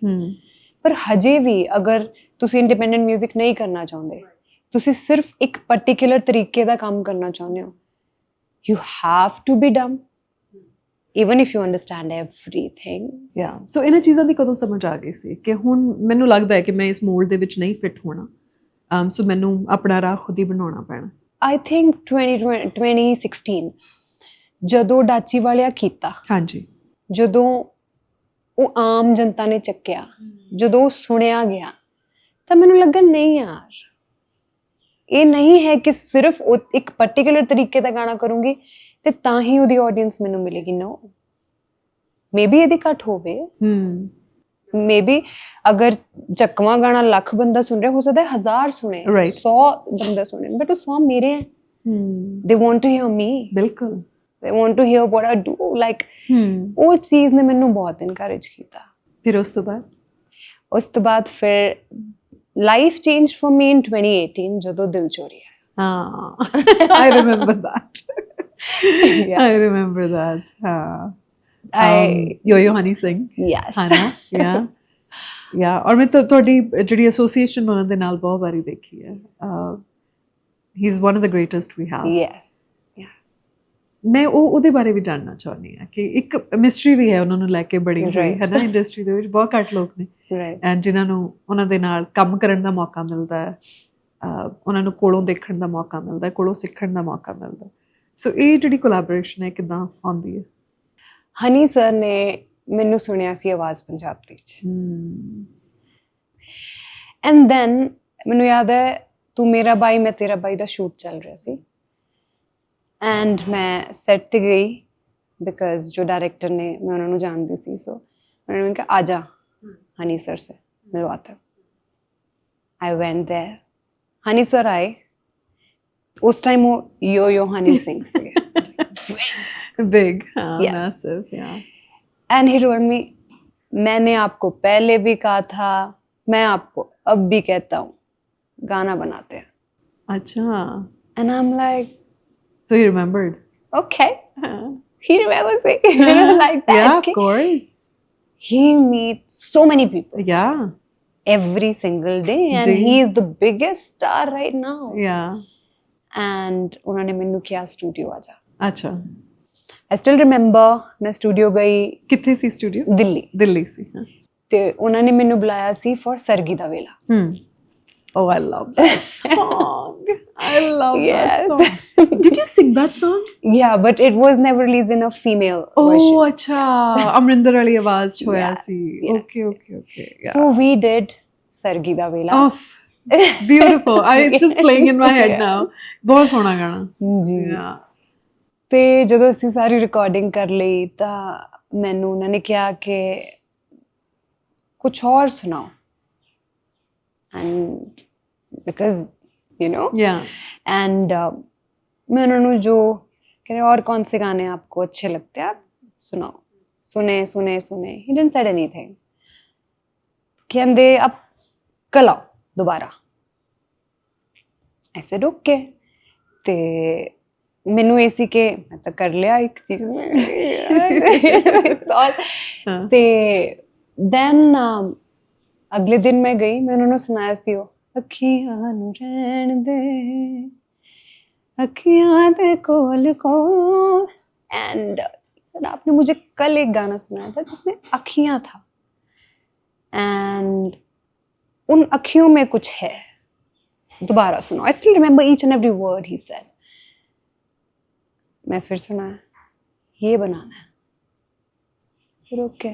Speaker 1: ਪਰ ਹਜੇ ਵੀ ਅਗਰ ਤੁਸੀਂ ਇੰਡੀਪੈਂਡੈਂਟ ਮਿਊਜ਼ਿਕ ਨਹੀਂ ਕਰਨਾ ਚਾਹੁੰਦੇ, ਤੁਸੀਂ ਸਿਰਫ ਇੱਕ ਪਾਰਟਿਕੂਲਰ ਤਰੀਕੇ ਦਾ ਕੰਮ ਕਰਨਾ ਚਾਹੁੰਦੇ ਹੋ, you have to be dumb even if you understand everything.
Speaker 2: Yeah. So ਇਹਨਾਂ ਚੀਜ਼ਾਂ ਦੀ ਕਦੋਂ ਸਮਝ ਆ ਗਈ ਸੀ ਕਿ ਹੁਣ ਮੈਨੂੰ ਲੱਗਦਾ ਹੈ ਕਿ ਮੈਂ ਇਸ ਮੋਲਡ ਦੇ ਵਿੱਚ ਨਹੀਂ ਫਿੱਟ ਹੋਣਾ, ਸੋ ਮੈਨੂੰ ਆਪਣਾ ਰਾਹ ਖੁਦ ਹੀ ਬਣਾਉਣਾ ਪੈਣਾ?
Speaker 1: I think 2016 ਜਦੋਂ ਡਾਚੀ ਵਾਲਿਆ ਕੀਤਾ,
Speaker 2: ਹਾਂਜੀ,
Speaker 1: ਜਦੋਂ ਉਹ ਆਮ ਜਨਤਾ ਨੇ ਚੱਕਿਆ, ਜਦੋਂ ਉਹ ਸੁਣਿਆ ਗਿਆ, ਤਾਂ ਮੈਨੂੰ ਲੱਗਾ ਨਹੀਂ ਯਾਰ ਇਹ ਨਹੀਂ ਹੈ ਕਿ ਸਿਰਫ ਇੱਕ ਪਾਰਟਿਕੂਲਰ ਤਰੀਕੇ ਦਾ ਗਾਣਾ ਕਰੂੰਗੀ ਤੇ ਤਾਂ ਹੀ ਉਹਦੀ ਆਡੀਅנס ਮੈਨੂੰ ਮਿਲੇਗੀ। ਨੋ, ਮੇਬੀ ਇਹਦੀ ਘੱਟ ਹੋਵੇ, ਮੇਬੀ ਅਗਰ ਚੱਕਵਾਂ ਗਾਣਾ ਲੱਖ ਬੰਦਾ ਸੁਣ ਰਿਹਾ, ਹੋ ਸਕਦਾ ਹੈ 1000 ਸੁਣੇ, 100 ਬੰਦਾ ਸੁਣੇ, ਬਟ ਉਹ 100 ਮੇਰੇ ਹੈ। they want to hear me.
Speaker 2: ਬਿਲਕੁਲ,
Speaker 1: they want to hear what I do, like ਉਹ ਚੀਜ਼ ਨੇ ਮੈਨੂੰ ਬਹੁਤ ਇਨਕਰੇਜ ਕੀਤਾ।
Speaker 2: ਫਿਰ ਉਸ ਤੋਂ ਬਾਅਦ
Speaker 1: ਫਿਰ life changed for me in 2018 ਜਦੋਂ ਦਿਲ ਚੋਰੀ ਹੈ।
Speaker 2: ਹਾਂ, I remember that.
Speaker 1: Yes.
Speaker 2: I remember that. Yo-Yo Honey Singh.
Speaker 1: Yes.
Speaker 2: है ना? Yeah. Yeah. और मैं ਤੁਹਾਡੀ ਜਿਹੜੀ ਐਸੋਸੀਏਸ਼ਨ ਉਹਨਾਂ ਦੇ ਨਾਲ ਬਹੁਤ ਵਾਰੀ ਦੇਖੀ ਹੈ। He is one of the greatest we have.
Speaker 1: Yes. Yes.
Speaker 2: ਮੈਂ ਉਹਦੇ ਬਾਰੇ ਵੀ ਜਾਣਨਾ ਚਾਹੁੰਦੀ ਹਾਂ ਕਿ ਇੱਕ ਮਿਸਟਰੀ ਵੀ ਹੈ ਉਹਨਾਂ ਨੂੰ ਲੈ ਕੇ ਬੜੀ ਹੋਈ ਹੈ ਨਾ ਇੰਡਸਟਰੀ ਦੇ ਵਿੱਚ। ਬਹੁਤ ਘੱਟ ਲੋਕ ਨੇ ਜਿਨ੍ਹਾਂ ਨੂੰ ਉਹਨਾਂ ਦੇ ਨਾਲ ਕੰਮ ਕਰਨ ਦਾ ਮੌਕਾ ਮਿਲਦਾ ਹੈ, ਉਹਨਾਂ ਨੂੰ ਕੋਲੋਂ ਦੇਖਣ ਦਾ ਮੌਕਾ ਮਿਲਦਾ ਹੈ, ਕੋਲੋਂ ਸਿੱਖਣ ਦਾ ਮੌਕਾ ਮਿਲਦਾ। ਸੋ ਇਹ ਜਿਹੜੀ ਕੋਲੈਬੋਰੇਸ਼ਨ ਹੈ ਕਿੱਦਾਂ ਆਉਂਦੀ ਹੈ?
Speaker 1: ਹਨੀ ਸਰ ਨੇ ਮੈਨੂੰ ਸੁਣਿਆ ਸੀ ਆਵਾਜ਼ ਪੰਜਾਬ ਦੇ ਵਿੱਚ, ਐਂਡ ਦੈਨ ਮੈਨੂੰ ਯਾਦ ਹੈ ਤੂੰ ਮੇਰਾ ਬਾਈ ਮੈਂ ਤੇਰਾ ਬਾਈ ਦਾ ਸ਼ੂਟ ਚੱਲ ਰਿਹਾ ਸੀ, ਐਂਡ ਮੈਂ ਸੈੱਟ ਤੇ ਗਈ ਬਿਕਾਜ਼ ਜੋ ਡਾਇਰੈਕਟਰ ਨੇ ਮੈਂ ਉਹਨਾਂ ਨੂੰ ਜਾਣਦੀ ਸੀ, ਸੋ ਉਹਨਾਂ ਨੇ ਕਿਹਾ ਆ ਜਾ हनी सर से मिलवाता। I went there, Honey sir आए, उस टाइम वो यो हनी सिंह से
Speaker 2: big, massive, yeah,
Speaker 1: and he told me मैंने आपको पहले भी कहा था, मैं आपको अब भी कहता हूँ, गाना बनाते हैं।
Speaker 2: अच्छा,
Speaker 1: and I'm like,
Speaker 2: so he remembered?
Speaker 1: Okay, he remembers me like that.
Speaker 2: Yeah, of course.
Speaker 1: He meets so many people.
Speaker 2: Yeah.
Speaker 1: Every single day, and he is the biggest star right now.
Speaker 2: Yeah.
Speaker 1: And उन्होंने मैंने किया studio आजा।
Speaker 2: अच्छा।
Speaker 1: I still remember मैं studio गई।
Speaker 2: कित्थे सी studio?
Speaker 1: Delhi.
Speaker 2: Delhi सी।
Speaker 1: ते उन्होंने मैंने बुलाया सी for सरगी दा वेला।
Speaker 2: Oh, I love that song. I love that
Speaker 1: Yes.
Speaker 2: song. Did you sing that song?
Speaker 1: Yeah, but it was never released in a female
Speaker 2: Oh,
Speaker 1: version.
Speaker 2: acha. Amrinder Ali आवाज ਚ ਹੋਇਆ
Speaker 1: Yes,
Speaker 2: C.
Speaker 1: yes.
Speaker 2: Okay, okay, okay. Yeah.
Speaker 1: So we did Sargi Da Vela.
Speaker 2: Oh, beautiful. It's just playing in my head now. ਬਹੁਤ ਸੋਹਣਾ ਗਾਣਾ.
Speaker 1: ਜੀ
Speaker 2: Yeah.
Speaker 1: ਤੇ ਜਦੋਂ ਅਸੀਂ ਸਾਰੀ ਰਿਕਾਰਡਿੰਗ ਕਰ ਲਈ ਤਾਂ ਮੈਨੂੰ ਉਹਨਾਂ ਨੇ ਕਿਹਾ ਕਿ ਕੁਝ ਹੋਰ ਸੁਣਾਓ and because you know
Speaker 2: Yeah.
Speaker 1: And मैं उन्होंने जो कह रहे और कौन से गाने आपको अच्छे लगते हैं आप सुनाओ सुने सुने सुने ही डिडंट सेड एनीथिंग कहंदे अब कल आओ दोबारा ऐसे ओके ते ਮੈਨੂੰ ਇਹ ਸੀ ਕਿ ਮੈਂ ਤਾਂ ਕਰ ਲਿਆ ਇੱਕ ਚੀਜ਼ ਮੈਂ ਇਟਸ ਆਲ
Speaker 2: ਹਾਂ.
Speaker 1: ਤੇ ਦੈਨ ਅਗਲੇ ਦਿਨ ਮੈਂ ਗਈ ਮੈਂ ਉਹਨਾਂ ਨੂੰ ਸੁਣਾਇਆ ਸੀ ਉਹ ਅੱਖੀਆਂ ਨੂੰ ਰਹਿਣ ਦੇ अखियां ते कोल कोल एंड सर आपने मुझे कल एक गाना सुनाया था जिसमें अखियां था एंड उन अखियों में कुछ है दोबारा सुनो I still remember each and every word he said मैं फिर सुना ये बनाना है फिर ओके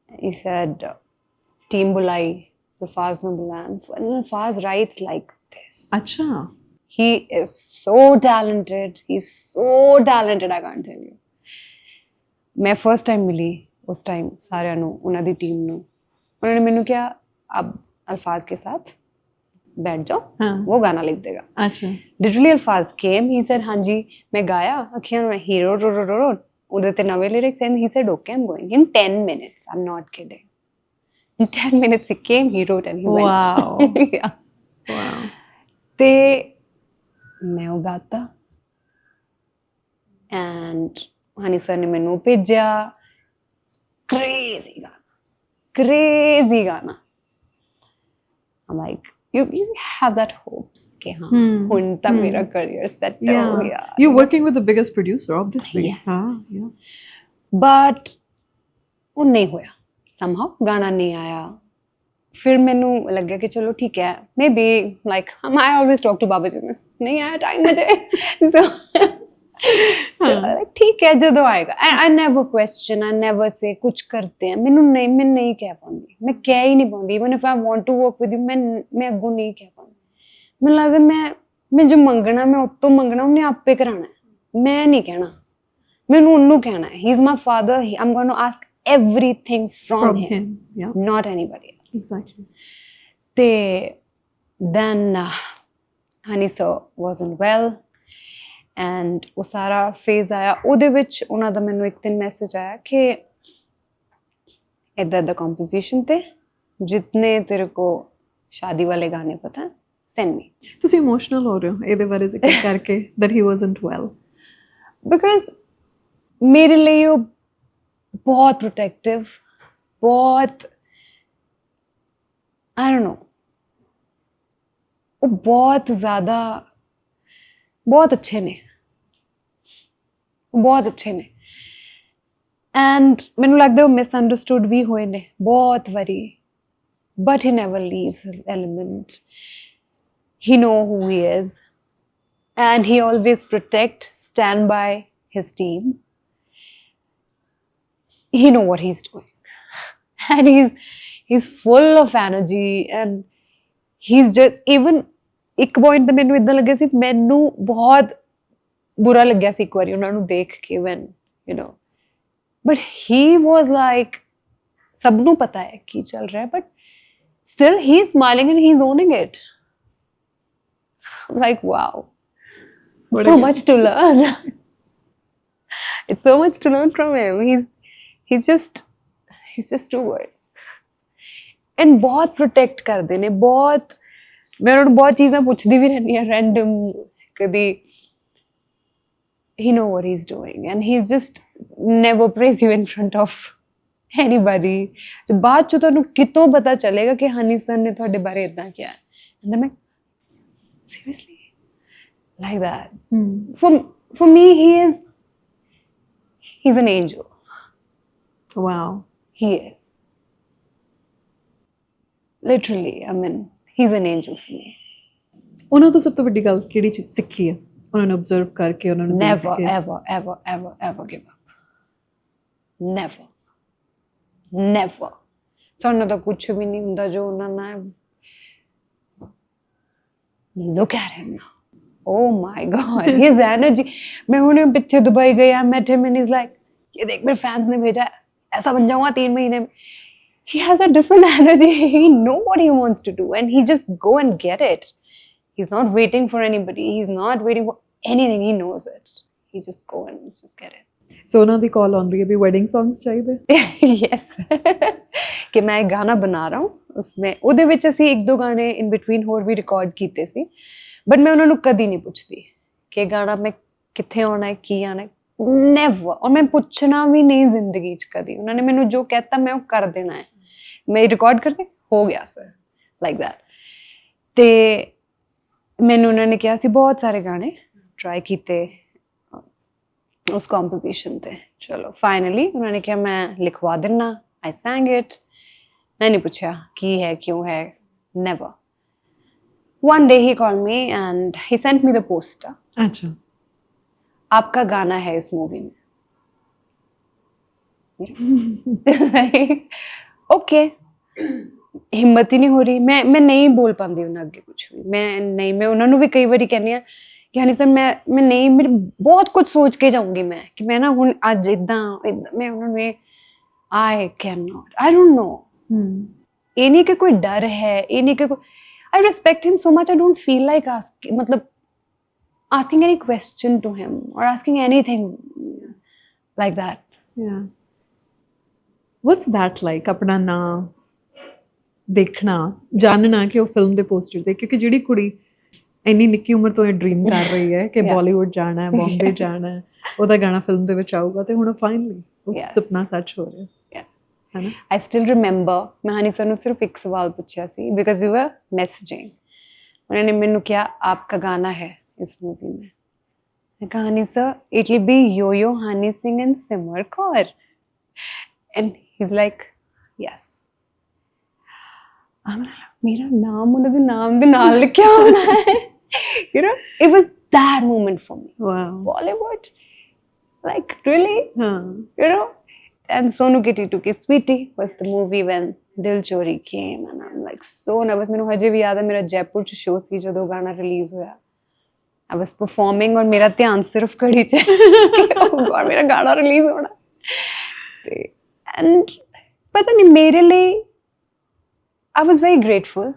Speaker 1: he said टीम बुलाई अल्फाज ने बुलाया अल्फाज राइट्स लाइक दिस
Speaker 2: अच्छा.
Speaker 1: He is so talented. He's so talented. I can't tell you. मैं first time मिली उस time सारिਆਂ ਨੂੰ ਉਹਨਾਂ ਦੀ ਟੀਮ ਨੂੰ ਉਹਨਾਂ ਨੇ ਮੈਨੂੰ ਕਿਹਾ अब अल्फाज के साथ बैठ जाओ
Speaker 2: हाँ.
Speaker 1: वो गाना लिख देगा
Speaker 2: अच्छा.
Speaker 1: literally अल्फाज came he said हाँ जी मैं गाया अखियां ਨੂੰ हीरो रो रो रो ਉਹਦੇ ਤੇ ਨਵੇਂ lyrics and he said okay I'm going in 10 minutes I'm not kidding in 10 minutes he came he wrote and he
Speaker 2: Wow.
Speaker 1: went yeah
Speaker 2: Wow.
Speaker 1: ਤੇ ਮੈਂ ਉਹ ਗਾਤਾ ਐਂਡ ਹਨੀ ਸਰ ਨੇ ਮੈਨੂੰ ਭੇਜਿਆ crazy gana I'm like you have that hopes ke haan hun ta mera career set ho gaya
Speaker 2: You're working with the biggest producer, obviously.
Speaker 1: Yes.
Speaker 2: Yeah.
Speaker 1: but ਉਹ ਨਹੀਂ ਹੋਇਆ somehow ਗਾਣਾ ਨਹੀਂ ਆਇਆ ਫਿਰ ਮੈਨੂੰ ਲੱਗਿਆ ਕਿ ਚਲੋ ਠੀਕ ਹੈ maybe like I always talk to Baba ji ਨੂੰ ਨਹੀਂ ਆਇਆ ਟਾਈਮ ਅਜੇ so ਠੀਕ ਹੈ ਜਦੋਂ ਆਏਗਾ I never question I never say ਕੁਝ ਕਰਤੇ ਹੈ ਮੈਂ ਨਹੀਂ ਕਹਿ ਪਾਉਂਦੀ ਮੈਂ ਕਹਿ ਹੀ ਨਹੀਂ ਪਾਉਂਦੀ even if I want to work with you ਮੈਂ ਅੱਗੋਂ ਨਹੀਂ ਕਹਿ ਪਾਉਂਦੀ ਮੈਨੂੰ ਲੱਗਦਾ ਮੈਂ ਜੋ ਮੰਗਣਾ ਮੈਂ ਉਤੋਂ ਮੰਗਣਾ ਉਹਨੇ ਆਪੇ ਕਰਾਉਣਾ ਮੈਂ ਨਹੀਂ ਕਹਿਣਾ ਮੈਨੂੰ ਉਹਨੂੰ ਕਹਿਣਾ ਹੀ is my father I'm going to ask everything from him.
Speaker 2: Yeah.
Speaker 1: Not anybody else.
Speaker 2: Exactly.
Speaker 1: Then Honey sir wasn't well and ਉਹ ਸਾਰਾ ਫੇਜ਼ ਆਇਆ ਉਹਦੇ ਵਿੱਚ ਉਹਨਾਂ ਦਾ ਮੈਨੂੰ ਇੱਕ ਦਿਨ ਮੈਸੇਜ ਆਇਆ ਕਿ ਇੱਦਾਂ ਦਾ ਕੰਪੋਜੀਸ਼ਨ ਤੇ ਜਿਤਨੇ ਤੇਰੇ ਕੋ ਸ਼ਾਦੀ ਵਾਲੇ ਗਾਣੇ ਪਤਾ send me
Speaker 2: ਤੁਸੀਂ ਇਮੋਸ਼ਨਲ ਹੋ ਰਹੇ ਹੋ ਇਹਦੇ ਬਾਰੇ ਜ਼ਿਕਰ ਕਰਕੇ that he wasn't well.
Speaker 1: because ਮੇਰੇ ਲਈ ਉਹ बहुत प्रोटेक्टिव बहुत I don't know वो बहुत ज़्यादा बहुत अच्छे ने and मैंने लगता है वो misunderstood भी हुए ने बहुत बारी but he never leaves his element he know who he is and he always stand by his team he know what he's doing and he's full of energy and he's just even ਇੱਕ point ਤੇ ਮੈਨੂੰ ਇਦਾਂ ਲੱਗਿਆ ਸੀ ਮੈਨੂੰ ਬਹੁਤ ਬੁਰਾ ਲੱਗਿਆ ਸੀ ਇੱਕ ਵਾਰੀ ਉਹਨਾਂ ਨੂੰ ਦੇਖ ਕੇ when you know but he was like ਸਭ ਨੂੰ ਪਤਾ ਹੈ ਕੀ ਚੱਲ ਰਿਹਾ but still he's smiling and he's owning it I'm like wow so much to learn it's so much to learn from him he's just too good and बहुत protect ਕਰਦੇ ਨੇ ਬਹੁਤ ਮੈਂ ਉਹਨਾਂ ਨੂੰ ਬਹੁਤ ਚੀਜ਼ਾਂ ਪੁੱਛਦੀ ਵੀ ਰਹਿੰਦੀ ਹਾਂ random ਕਦੀ he know what he's doing and he's just never praise you in front of anybody ਤੇ ਬਾਅਦ ਚ ਤੁਹਾਨੂੰ ਕਿਤੋਂ ਪਤਾ ਚੱਲੇਗਾ ਕਿ ਹਨੀ ਸਰ ਨੇ ਤੁਹਾਡੇ ਬਾਰੇ ਇਦਾਂ ਕਿਹਾ and then seriously like that for me he's an angel.
Speaker 2: Wow.
Speaker 1: He is. Literally, I mean, he's an angel for me.
Speaker 2: ਉਹਨਾਂ ਤੋਂ ਸਭ ਤੋਂ ਵੱਡੀ ਗੱਲ ਕਿਹੜੀ ਚੀਜ਼ ਸਿੱਖੀ ਹੈ ਉਹਨਾਂ ਨੂੰ ਆਬਜ਼ਰਵ ਕਰਕੇ ਉਹਨਾਂ ਨੂੰ ਦੇਖ
Speaker 1: Never,
Speaker 2: ਕੇ?
Speaker 1: ever give up. Never. Never. ਸਾਨੂੰ ਤਾਂ ਕੁਝ ਵੀ ਨਹੀਂ ਹੁੰਦਾ ਜੋ ਉਹਨਾਂ ਨਾਲ look at him now. Oh my God, his energy. मैं हुने पीछे दुबई गई, I met him and he's like, ये देख मेरे फैंस ने भेजा है, ऐसा बन जाऊंगा 3 महीने में. He has a different energy. He know what he wants to do and he just go and get it. He's not waiting for anybody. He's not waiting for anything. He knows it. He just go and just get it.
Speaker 2: ਸੋ ਉਹਨਾਂ ਦੀ ਕਾਲ ਆਉਂਦੀ ਹੈ ਵੀ wedding songs ਚਾਹੀਦੇ?
Speaker 1: Yes. कि मैं एक गाना बना रहा हूँ, उसमें ਉਹਦੇ ਵਿੱਚ ਅਸੀਂ 1-2 ਗਾਣੇ ਇਨ ਬਿਟਵੀਨ ਹੋਰ ਵੀ ਰਿਕਾਰਡ ਕੀਤੇ ਸੀ, ਬਟ ਮੈਂ ਉਹਨਾਂ ਨੂੰ ਕਦੀ ਨਹੀਂ ਪੁੱਛਦੀ ਕਿ ਗਾਣਾ ਮੈਂ ਕਿੱਥੇ ਆਉਣਾ ਹੈ, ਕੀ ਆਉਣਾ ਹੈ, ਨੈਵਰ. ਔਰ ਮੈਂ ਪੁੱਛਣਾ ਵੀ ਨਹੀਂ ਜ਼ਿੰਦਗੀ 'ਚ ਕਦੀ. ਉਹਨਾਂ ਨੇ ਮੈਨੂੰ ਜੋ ਕਹਿਤਾ ਮੈਂ ਉਹ ਕਰ ਦੇਣਾ ਹੈ. ਮੈਂ ਰਿਕਾਰਡ ਕਰਕੇ ਹੋ ਗਿਆ ਸਰ, ਲਾਈਕ ਦੈਟ. ਤੇ ਮੈਨੂੰ ਉਹਨਾਂ ਨੇ ਕਿਹਾ ਸੀ ਬਹੁਤ ਸਾਰੇ ਗਾਣੇ ਟਰਾਈ ਕੀਤੇ ਉਸ ਕੰਪੋਜੀਸ਼ਨ ਤੇ. ਚਲੋ ਫਾਈਨਲੀ ਉਹਨਾਂ ਨੇ ਕਿਹਾ ਮੈਂ ਲਿਖਵਾ ਦੇਣਾ. I sang it. मैंने पूछा की है क्यों है, never. One day he called me and he sent me the poster.
Speaker 2: अच्छा.
Speaker 1: आपका गाना है इस मूवी में. ओके. हिम्मत ही नहीं हो रही. मैं नहीं बोल पाती उन्हें अगे कुछ भी. मैं उन्होंने भी कई बार कहनी है कि हनी सर मैं नहीं, मेरे बहुत कुछ सोच के जाऊंगी मैं कि मैं ना हुण अज इदां मैं उन्होंने I cannot. I don't know. ये नहीं कि कोई डर है, ये नहीं कि कोई. I respect him so much. I don't feel like asking any question to him or asking anything like that.
Speaker 2: Yeah. What's that like? अपना नाम देखना, जानना कि वो फिल्म दे पोस्टर ते, क्योंकि जिहड़ी कुड़ी ਇੰਨੀ ਨਿੱਕੀ ਉਮਰ ਤੋਂ ਇਹ ਡ੍ਰੀਮ ਕਰ ਰਹੀ ਹੈ ਕਿ ਬਾਲੀਵੁੱਡ ਜਾਣਾ ਹੈ, ਬੰਬੇ ਜਾਣਾ ਹੈ, ਉਹਦਾ ਗਾਣਾ ਫਿਲਮ ਦੇ ਵਿੱਚ ਆਊਗਾ ਤੇ ਹੁਣ ਫਾਈਨਲੀ ਉਹ ਸੁਪਨਾ ਸੱਚ ਹੋ ਰਿਹਾ ਹੈ ਨਾ.
Speaker 1: I still remember मैं हनी सर ਨੂੰ सिर्फ एक सवाल पूछा सी because we were messaging. उन्होंने ਮੈਨੂੰ किया आपका गाना है इस मूवी में. मैं कहा Honey sir it will be Yo-Yo, Honey Singh and Simar Kaur. And he's like yes. मेरा नाम ਉਹਨਾਂ ਦੇ ਨਾਮ ਦੇ ਨਾਲ ਲਿਖਿਆ ਹੋਣਾ ਹੈ. You know, it was that moment for me.
Speaker 2: Wow.
Speaker 1: Bollywood, like really?
Speaker 2: Huh.
Speaker 1: You know. And Sonu Kitty Tuki Sweetie was the movie when Dil Chori came and I'm like so nervous. ਮੈਨੂੰ ਹਜੇ ਵੀ ਯਾਦ ਹੈ ਮੇਰਾ ਜੈਪੁਰ ਚ show ਸੀ ਜਦੋਂ ਗਾਣਾ release ਹੋਇਆ. I was performing ਔਰ ਮੇਰਾ ਧਿਆਨ ਸਿਰਫ ਘੜੀ ਚ ਔਰ ਮੇਰਾ ਗਾਣਾ ਰਿਲੀਜ਼ ਹੋਣਾ. ਤੇ and ਪਤਾ ਨਹੀਂ ਮੇਰੇ ਲਈ I was very grateful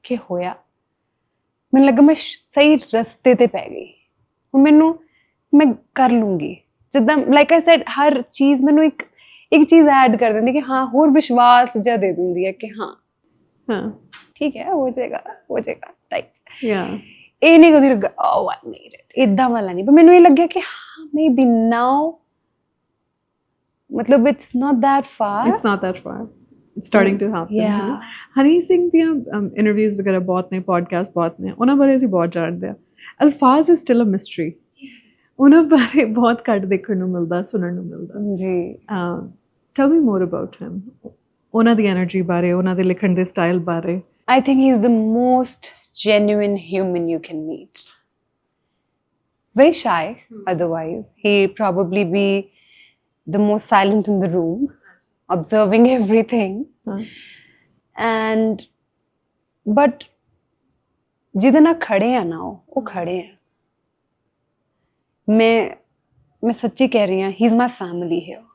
Speaker 1: ਕਿ ਹੋਇਆ. ਮੈਨੂੰ ਲੱਗਾ ਮੈਂ ਸਹੀ ਰਸਤੇ ਤੇ ਪੈ ਗਈ. ਹੁਣ ਮੈਨੂੰ ਮੈਂ ਕਰ ਲੂੰਗੀ ਜਿੱਦਾਂ ਲਾਈਕ ਆਈ ਸੈਡ ਹਰ ਚੀਜ਼ ਮੈਨੂੰ ਇੱਕ ਚੀਜ਼ ਐਡ ਕਰ ਦਿੰਦੀ ਕਿ ਹਾਂ ਹੋਰ ਵਿਸ਼ਵਾਸ ਜਿਹਾ ਦੇ ਦਿੰਦੀ ਹੈ ਕਿ ਹਾਂ ਠੀਕ ਹੈ ਹੋ ਜਾਏਗਾ ਟਾਈਪ. ਇਹ ਨਹੀਂ ਕਦੀ ਲੱਗਾ ਓ ਆਈ ਮੇਡ ਇਟ ਇੱਦਾਂ ਵਾਲਾ ਨਹੀਂ, ਪਰ ਮੈਨੂੰ ਇਹ ਲੱਗਿਆ ਕਿ ਹਾਂ ਮੇਬੀ ਨਾਓ ਮਤਲਬ it's not that for. It's starting to happen. Yeah.
Speaker 2: Honey Singh ਦੀਆਂ ਇੰਟਰਵਿਊਜ਼ ਵਗੈਰਾ ਬਹੁਤ ਨੇ, ਪੋਡਕਾਸਟ ਬਹੁਤ ਨੇ, ਉਹਨਾਂ ਬਾਰੇ ਅਸੀਂ ਬਹੁਤ ਜਾਣਦੇ ਹਾਂ. ਅਲਫਾਜ਼ ਇਜ਼ ਸਟਿਲ ਅ ਮਿਸਟਰੀ. ਉਹਨਾਂ ਬਾਰੇ ਬਹੁਤ ਘੱਟ ਦੇਖਣ ਨੂੰ ਮਿਲਦਾ, ਸੁਣਨ ਨੂੰ ਮਿਲਦਾ
Speaker 1: ਜੀ.
Speaker 2: ਟੈਲ ਮੀ ਮੋਰ ਅਬਾਊਟ ਹਿਮ. ਉਹਨਾਂ ਦੀ ਐਨਰਜੀ ਬਾਰੇ, ਉਹਨਾਂ ਦੇ ਲਿਖਣ ਦੇ ਸਟਾਈਲ ਬਾਰੇ.
Speaker 1: I think he's the most genuine human you can meet. Very shy, otherwise. He'd probably be the most silent in the room, observing everything. And but ਜਿਹਦੇ ਨਾਲ ਖੜੇ ਆ ਨਾ ਉਹ ਖੜੇ ਆ. ਮੈਂ ਸੱਚੀ ਕਹਿ ਰਹੀ ਹਾਂ, he's my family here.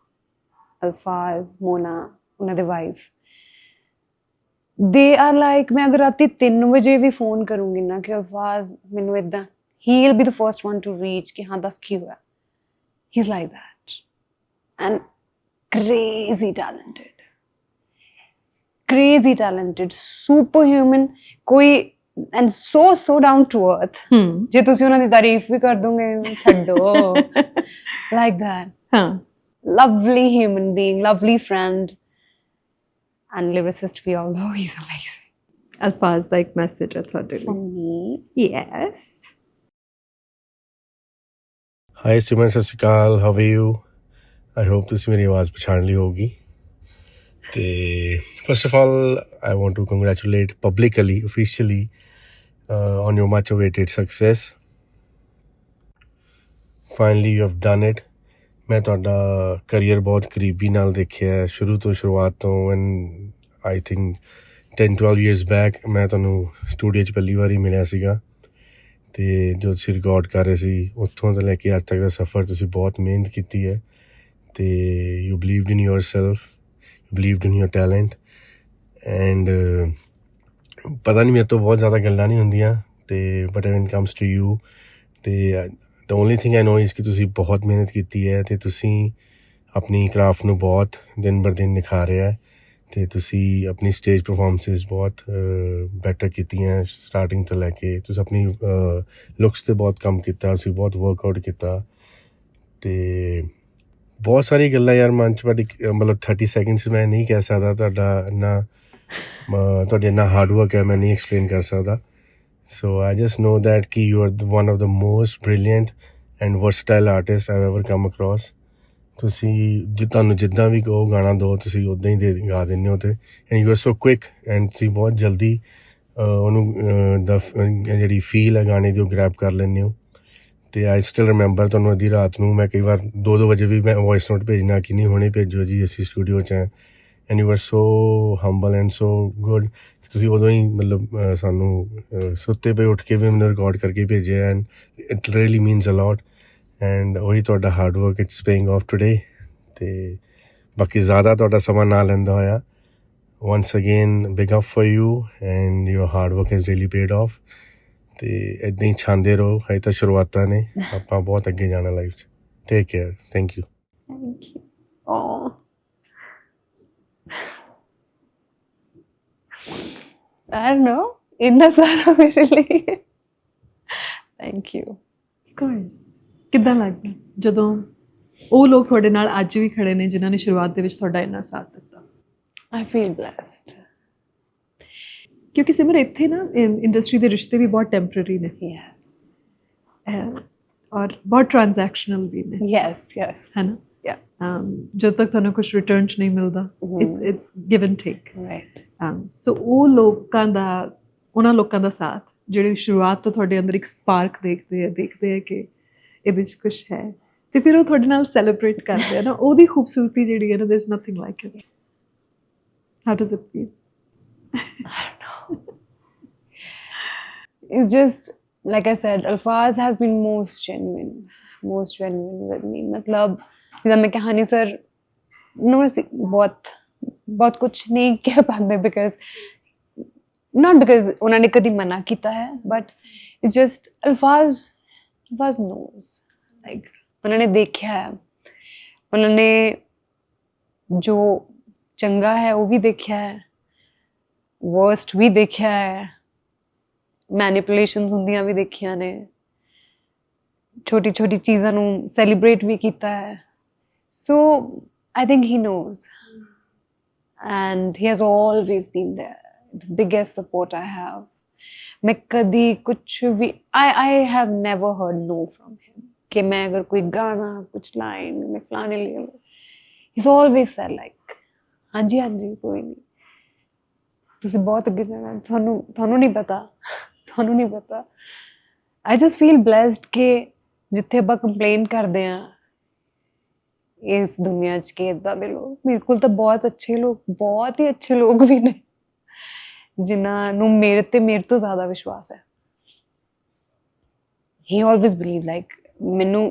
Speaker 1: ਅਲਫਾਜ਼, ਮੋਨਾ, ਉਹਨਾਂ ਦੇ ਵਾਈਫ, they are like ਮੈਂ ਅਗਰ ਰਾਤੀ 3 ਵਜੇ ਵੀ ਫੋਨ ਕਰੂੰਗੀ ਨਾ ਕਿ ਅਲਫਾਜ਼ ਮੈਨੂੰ ਏਦਾਂ, he'll be the first one to reach ਕਿ ਹਾਂ ਦੱਸ ਕੀ ਹੋਇਆ. He's like that. And crazy talented, superhuman, ਕੋਈ and so down to earth. ਜੇ ਤੁਸੀਂ ਉਹਨਾਂ ਦੀ ਤਾਰੀਫ ਵੀ ਕਰ ਦੋਗੇ ਛੱਡੋ. Like that. Lovely human being, lovely friend and lyricist we all know. He's amazing.
Speaker 2: ਅਲਫਾਜ਼ ਦਾ ਇੱਕ ਮੈਸੇਜ ਹੈ ਤੁਹਾਡੇ ਲਈ.
Speaker 1: For me,
Speaker 2: yes.
Speaker 4: Hi Simran, ਸਤਿ ਸ਼੍ਰੀ ਅਕਾਲ, how are you? I hope ਤੁਸੀਂ ਮੇਰੀ ਆਵਾਜ਼ ਪਛਾਣ ਲਈ ਹੋਗੀ. ਤੇ first of all I want to congratulate publicly officially on your much awaited success. Finally you have done it. ਮੈਂ ਤੁਹਾਡਾ ਕਰੀਅਰ ਬਹੁਤ ਕਰੀਬੀ ਨਾਲ ਦੇਖਿਆ ਸ਼ੁਰੂ ਤੋਂ ਸ਼ੁਰੂਆਤ ਤੋਂ and I think 10-12 years back ਮੈਂ ਤੁਹਾਨੂੰ ਸਟੂਡੀਓ 'ਚ ਪਹਿਲੀ ਵਾਰੀ ਮਿਲਿਆ ਸੀਗਾ ਅਤੇ ਜੋ ਤੁਸੀਂ ਰਿਕਾਰਡ ਕਰ ਰਹੇ ਸੀ ਉੱਥੋਂ ਤੋਂ ਲੈ ਕੇ ਅੱਜ ਤੱਕ ਦਾ ਸਫ਼ਰ ਤੁਸੀਂ ਬਹੁਤ ਮਿਹਨਤ ਕੀਤੀ ਹੈ ਅਤੇ you believed in yourself, you believed in your talent and ਪਤਾ ਨਹੀਂ ਮੇਰੇ ਤੋਂ ਬਹੁਤ ਜ਼ਿਆਦਾ ਗੱਲਾਂ ਨਹੀਂ ਹੁੰਦੀਆਂ ਅਤੇ but when comes to you ਅਤੇ the only thing I know is ਕਿ ਤੁਸੀਂ ਬਹੁਤ ਮਿਹਨਤ ਕੀਤੀ ਹੈ ਅਤੇ ਤੁਸੀਂ ਆਪਣੀ ਕਰਾਫਟ ਨੂੰ ਬਹੁਤ ਦਿਨ ਬਰ ਦਿਨ ਨਿਖਾਰਿਆ ਅਤੇ ਤੁਸੀਂ ਆਪਣੀ ਸਟੇਜ ਪਰਫੋਰਮੈਂਸਿਸ ਬਹੁਤ ਬੈਟਰ ਕੀਤੀਆਂ ਸਟਾਰਟਿੰਗ ਤੋਂ ਲੈ ਕੇ ਤੁਸੀਂ ਆਪਣੀ ਲੁਕਸ 'ਤੇ ਬਹੁਤ ਕੰਮ ਕੀਤਾ ਤੁਸੀਂ ਬਹੁਤ ਵਰਕਆਊਟ ਕੀਤਾ ਅਤੇ ਬਹੁਤ ਸਾਰੀ ਗੱਲਾਂ ਯਾਰ ਮਨ 'ਚ ਬਟ ਮਤਲਬ 30 seconds ਮੈਂ ਨਹੀਂ ਕਹਿ ਸਕਦਾ ਤੁਹਾਡਾ ਇੰਨਾ ਤੁਹਾਡੀ ਇੰਨਾ ਹਾਰਡ ਵਰਕ ਹੈ ਮੈਂ ਨਹੀਂ ਐਕਸਪਲੇਨ ਕਰ ਸਕਦਾ So I just know that ki you are one of the most brilliant and versatile artists I've ever come across. ਤੁਸੀਂ ਤੁਹਾਨੂੰ ਜਿੱਦਾਂ ਵੀ ਕਹੋ ਗਾਣਾ ਦਿਓ ਤੁਸੀਂ ਉੱਦਾਂ ਹੀ ਗਾ ਦਿੰਦੇ ਹੋ ਅਤੇ and you are so quick and ਤੁਸੀਂ ਬਹੁਤ ਜਲਦੀ ਉਹਨੂੰ ਜਿਹੜੀ ਫੀਲ ਹੈ ਗਾਣੇ ਦੀ ਉਹ ਗ੍ਰੈਬ ਕਰ ਲੈਂਦੇ ਹੋ ਅਤੇ ਆਈ ਸਟਿਲ ਰਿਮੈਂਬਰ ਤੁਹਾਨੂੰ ਅੱਧੀ ਰਾਤ ਨੂੰ ਮੈਂ ਕਈ ਵਾਰ 2-2 ਵਜੇ ਵੀ ਮੈਂ ਵੋਇਸ ਨੋਟ ਭੇਜਣਾ ਕਿ ਨਹੀਂ ਹੁਣੇ ਭੇਜੋ ਜੀ ਅਸੀਂ ਸਟੂਡੀਓ 'ਚ ਹੈ and you are so humble and so good ਤੁਸੀਂ ਉਦੋਂ ਹੀ ਮਤਲਬ ਸਾਨੂੰ ਸੁੱਤੇ ਪਏ ਉੱਠ ਕੇ ਵੀ ਮੈਨੂੰ ਰਿਕਾਰਡ ਕਰਕੇ ਭੇਜਿਆ and it really means a lot and ਉਹੀ ਤੁਹਾਡਾ hard work it's paying off today ਅਤੇ ਬਾਕੀ ਜ਼ਿਆਦਾ ਤੁਹਾਡਾ ਸਮਾਂ ਨਾ ਲੈਂਦਾ ਹੋਇਆ once again big up for you and your hard work has really paid off ਅਤੇ ਇੱਦਾਂ ਹੀ ਛਾਂਦੇ ਰਹੋ ਹਜੇ ਤਾਂ ਸ਼ੁਰੂਆਤਾਂ ਨੇ ਆਪਾਂ ਬਹੁਤ ਅੱਗੇ ਜਾਣਾ ਲਾਈਫ 'ਚ take care thank you
Speaker 1: Thank you. Oh. I don't know. ਇੰਨਾ ਸਾਰਾ ਮੇਰੇ ਲਈ ਥੈਂਕ ਯੂ
Speaker 2: ਕੋਰਸ ਕਿੱਦਾਂ ਲੱਗਦਾ ਜਦੋਂ ਉਹ ਲੋਕ ਤੁਹਾਡੇ ਨਾਲ ਅੱਜ ਵੀ ਖੜੇ ਨੇ ਜਿਨ੍ਹਾਂ ਨੇ ਸ਼ੁਰੂਆਤ ਦੇ ਵਿੱਚ ਤੁਹਾਡਾ ਇੰਨਾ ਸਾਥ ਦਿੱਤਾ
Speaker 1: ਆਈ ਫੀਲ ਬਲੈਸਡ
Speaker 2: ਕਿਉਂਕਿ ਸਿਮਰ ਇੱਥੇ ਨਾ ਇੰਡਸਟਰੀ ਦੇ ਰਿਸ਼ਤੇ ਵੀ ਬਹੁਤ ਟੈਂਪਰੇਰੀ ਨੇ
Speaker 1: ਯੈਸ
Speaker 2: ਔਰ ਬਹੁਤ ਟ੍ਰਾਂਜੈਕਸ਼ਨਲ ਵੀ ਨੇ
Speaker 1: ਯੈਸ ਯੈਸ
Speaker 2: ਹੈ ਨਾ
Speaker 1: Yeah.
Speaker 2: ਜਦੋਂ ਤੱਕ ਤੁਹਾਨੂੰ ਕੁਝ ਰਿਟਰਨ 'ਚ ਨਹੀਂ ਮਿਲਦਾ it's give and take
Speaker 1: right
Speaker 2: so ਉਹ ਉਹਨਾਂ ਲੋਕਾਂ ਦਾ ਸਾਥ ਜਿਹੜੇ ਸ਼ੁਰੂਆਤ ਤੋਂ ਤੁਹਾਡੇ ਅੰਦਰ ਇੱਕ ਸਪਾਰਕ ਦੇਖਦੇ ਆ ਕਿ ਇਹਦੇ 'ਚ ਕੁਝ ਹੈ ਅਤੇ ਫਿਰ ਉਹ ਤੁਹਾਡੇ ਨਾਲ ਸੈਲੀਬ੍ਰੇਟ ਕਰਦੇ ਆ ਨਾ ਉਹਦੀ ਖੂਬਸੂਰਤੀ ਜਿਹੜੀ ਹੈ ਨਾ there is nothing like it how does it feel
Speaker 1: It's just like I said, Alfaz has been most genuine with me. मतलब जब मैं कहानी सर नो बहुत कुछ नहीं कह पाते because not because उन्होंने कभी मना किया है but it's just Alfaz knows like उन्होंने देखा है उन्होंने जो चंगा है वो भी देखा है worst भी देखा है ਮੈਨੀਪੂਲੇਸ਼ਨਸ ਹੁੰਦੀਆਂ ਵੀ ਦੇਖੀਆਂ ਨੇ ਛੋਟੀ ਛੋਟੀ ਚੀਜ਼ਾਂ ਨੂੰ ਸੈਲੀਬ੍ਰੇਟ ਵੀ ਕੀਤਾ ਹੈ so I think he knows and he has always been there the biggest support I have ਮੈਂ ਕਦੀ ਕੁਛ ਵੀ I have never heard no from him ਕਿ ਮੈਂ ਅਗਰ ਕੋਈ ਗਾਣਾ ਕੁਛ ਲਾਈਨ ਮੈਂ ਫਲਾਣੇ ਲਈ he is always sad like ਹਾਂਜੀ ਹਾਂਜੀ ਕੋਈ ਨਹੀਂ ਤੁਸੀਂ ਬਹੁਤ ਅੱਗੇ ਜਾਣਾ ਤੁਹਾਨੂੰ ਨਹੀਂ ਪਤਾ I just feel blessed ਕਿ ਜਿੱਥੇ ਆਪਾਂ ਕੰਪਲੇਨ ਕਰਦੇ ਹਾਂ ਇਸ ਦੁਨੀਆ 'ਚ ਕਿ ਇੱਦਾਂ ਦੇ ਲੋਕ ਮੇਰੇ ਕੋਲ ਤਾਂ ਬਹੁਤ ਹੀ ਅੱਛੇ ਲੋਕ ਵੀ ਨੇ ਜਿਨ੍ਹਾਂ ਨੂੰ ਮੇਰੇ ਤੋਂ ਜ਼ਿਆਦਾ ਵਿਸ਼ਵਾਸ ਹੈ he always believed like ਮੈਨੂੰ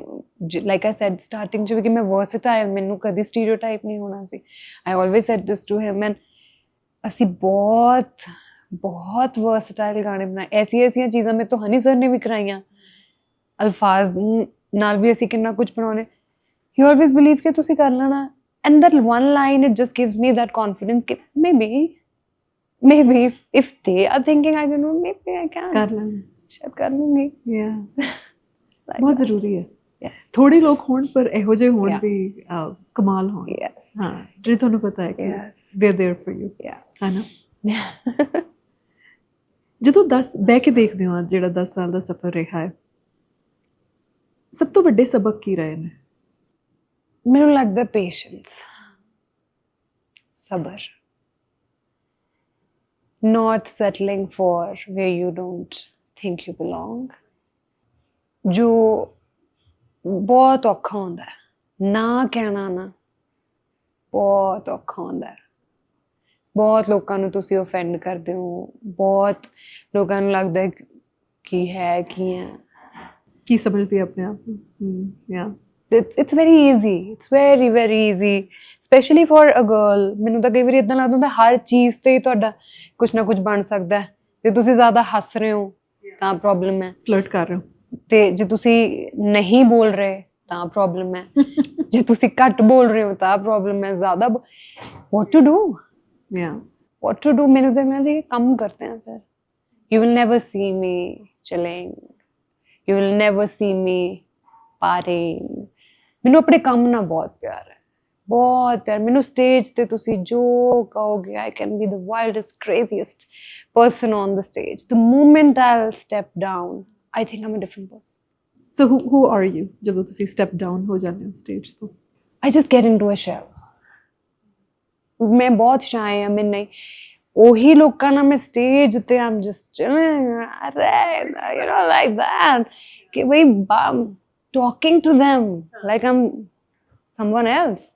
Speaker 1: like I said starting 'ਚ ਵੀ ਕਿ ਮੈਂ versatile ਮੈਨੂੰ ਕਦੀ stereotype ਨਹੀਂ ਹੋਣਾ ਸੀ I always said this to him and ਅਸੀਂ ਬਹੁਤ ਵਰਸਟਾਈਲ ਗਾਣੇ ਬਣਾਏ ਐਸੀਆਂ ਚੀਜ਼ਾਂ ਮੇਰੇ ਤੋਂ ਹਨੀ ਸਰ ਨੇ ਵੀ ਕਰਾਈਆਂ ਅਲਫਾਜ਼ ਨਾਲ ਵੀ ਅਸੀਂ ਕਿੰਨਾ ਕੁਝ ਬਣਾਉਣੇ ਹੀ ਆਲਵੇਜ਼ ਬਿਲੀਵ ਕਿ ਤੁਸੀਂ ਕਰ ਲੈਣਾ and that one line it just gives me that confidence ਕਿ maybe if they are thinking I can maybe I can
Speaker 2: ਕਰ ਲੈਣਾ
Speaker 1: ਸ਼ਾਇਦ ਕਰ ਲੂੰਗੀ
Speaker 2: ਬਹੁਤ ਜ਼ਰੂਰੀ ਹੈ ਥੋੜੇ ਲੋਕ ਹੋਣ ਪਰ ਇਹੋ ਜਿਹੇ ਹੋਣ ਵੀ ਕਮਾਲ ਹੋਣ ਹਾਂ ਜਿਹੜੇ ਤੁਹਾਨੂੰ ਪਤਾ ਹੈ ਕਿ they are there for you ਹੈ ਨਾ ਜਦੋਂ ਬਹਿ ਕੇ ਦੇਖਦੇ ਹੋ ਜਿਹੜਾ 10 ਸਾਲ ਦਾ ਸਫ਼ਰ ਰਿਹਾ ਹੈ ਸਭ ਤੋਂ ਵੱਡੇ ਸਬਕ ਕੀ ਰਹੇ ਨੇ
Speaker 1: ਮੈਨੂੰ ਲੱਗਦਾ patience sabr, not settling for where you don't think you belong, जो बहुत औखा ਹੁੰਦਾ ਹੈ ਨਾ ਕਹਿਣਾ ਨਾ ਬਹੁਤ ਔਖਾ ਹੁੰਦਾ ਹੈ ਬਹੁਤ ਲੋਕਾਂ ਨੂੰ ਤੁਸੀਂ offend ਕਰਦੇ ਹੋ ਬਹੁਤ ਲੋਕਾਂ ਨੂੰ ਲੱਗਦਾ ਹੈ ਕੀ ਹੈ ਕੀ ਹੈ
Speaker 2: ਕੀ ਸਮਝਦੀ ਹੈ ਆਪਣੇ ਆਪ ਨੂੰ ਯਾ
Speaker 1: it's very easy, it's very very easy, especially for a girl. ਮੈਨੂੰ ਤਾਂ ਕਈ ਵਾਰੀ ਇਦਾਂ ਲੱਗਦਾ ਹੁੰਦਾ ਹਰ ਚੀਜ਼ ਤੇ ਤੁਹਾਡਾ ਕੁਝ ਨਾ ਕੁਝ ਬਣ ਸਕਦਾ ਹੈ ਜੇ ਤੁਸੀਂ ਜ਼ਿਆਦਾ ਹੱਸ ਰਹੇ ਹੋ ਤਾਂ ਪ੍ਰੋਬਲਮ ਹੈ
Speaker 2: ਫਲਰਟ ਕਰ ਰਹੇ ਹੋ
Speaker 1: ਤੇ ਜੇ ਤੁਸੀਂ ਨਹੀਂ ਬੋਲ ਰਹੇ ਤਾਂ ਪ੍ਰੋਬਲਮ ਹੈ ਜੇ ਤੁਸੀਂ ਘੱਟ ਬੋਲ ਰਹੇ ਹੋ ਤਾਂ ਪ੍ਰੋਬਲਮ ਹੈ ਜ਼ਿਆਦਾ what to do
Speaker 2: ਯਾ
Speaker 1: what to do ਮੈਨੂੰ ਤਾਂ ਲੱਗਦਾ ਕੰਮ ਕਰਤੇ हैं फिर you will never see me chilling, you will never see me partying. ਮੈਨੂੰ ਆਪਣੇ ਕੰਮ ਨਾਲ ਬਹੁਤ ਪਿਆਰ ਹੈ ਬਹੁਤ ਪਿਆਰ ਮੈਨੂੰ ਸਟੇਜ ਤੇ ਤੁਸੀਂ ਜੋ ਕਹੋਗੇ I can be the wildest craziest person on the stage. The moment I'll step down I think I'm a different person.
Speaker 2: So who are you ਜਦੋਂ ਤੁਸੀਂ ਸਟੈਪ ਡਾਊਨ ਹੋ ਜਾਂਦੇ ਹੋ ਸਟੇਜ ਤੋਂ
Speaker 1: I just get into a shell. ਮੈਂ ਬਹੁਤ ਸ਼ਾਇ ਹਾਂ ਮੈਂ ਨਹੀਂ ਉਹੀ ਲੋਕਾਂ ਨਾਲ ਮੈਂ ਸਟੇਜ ਤੇ I'm just chilling you know like that ਕਿ ਬਈ talking to them like I'm someone else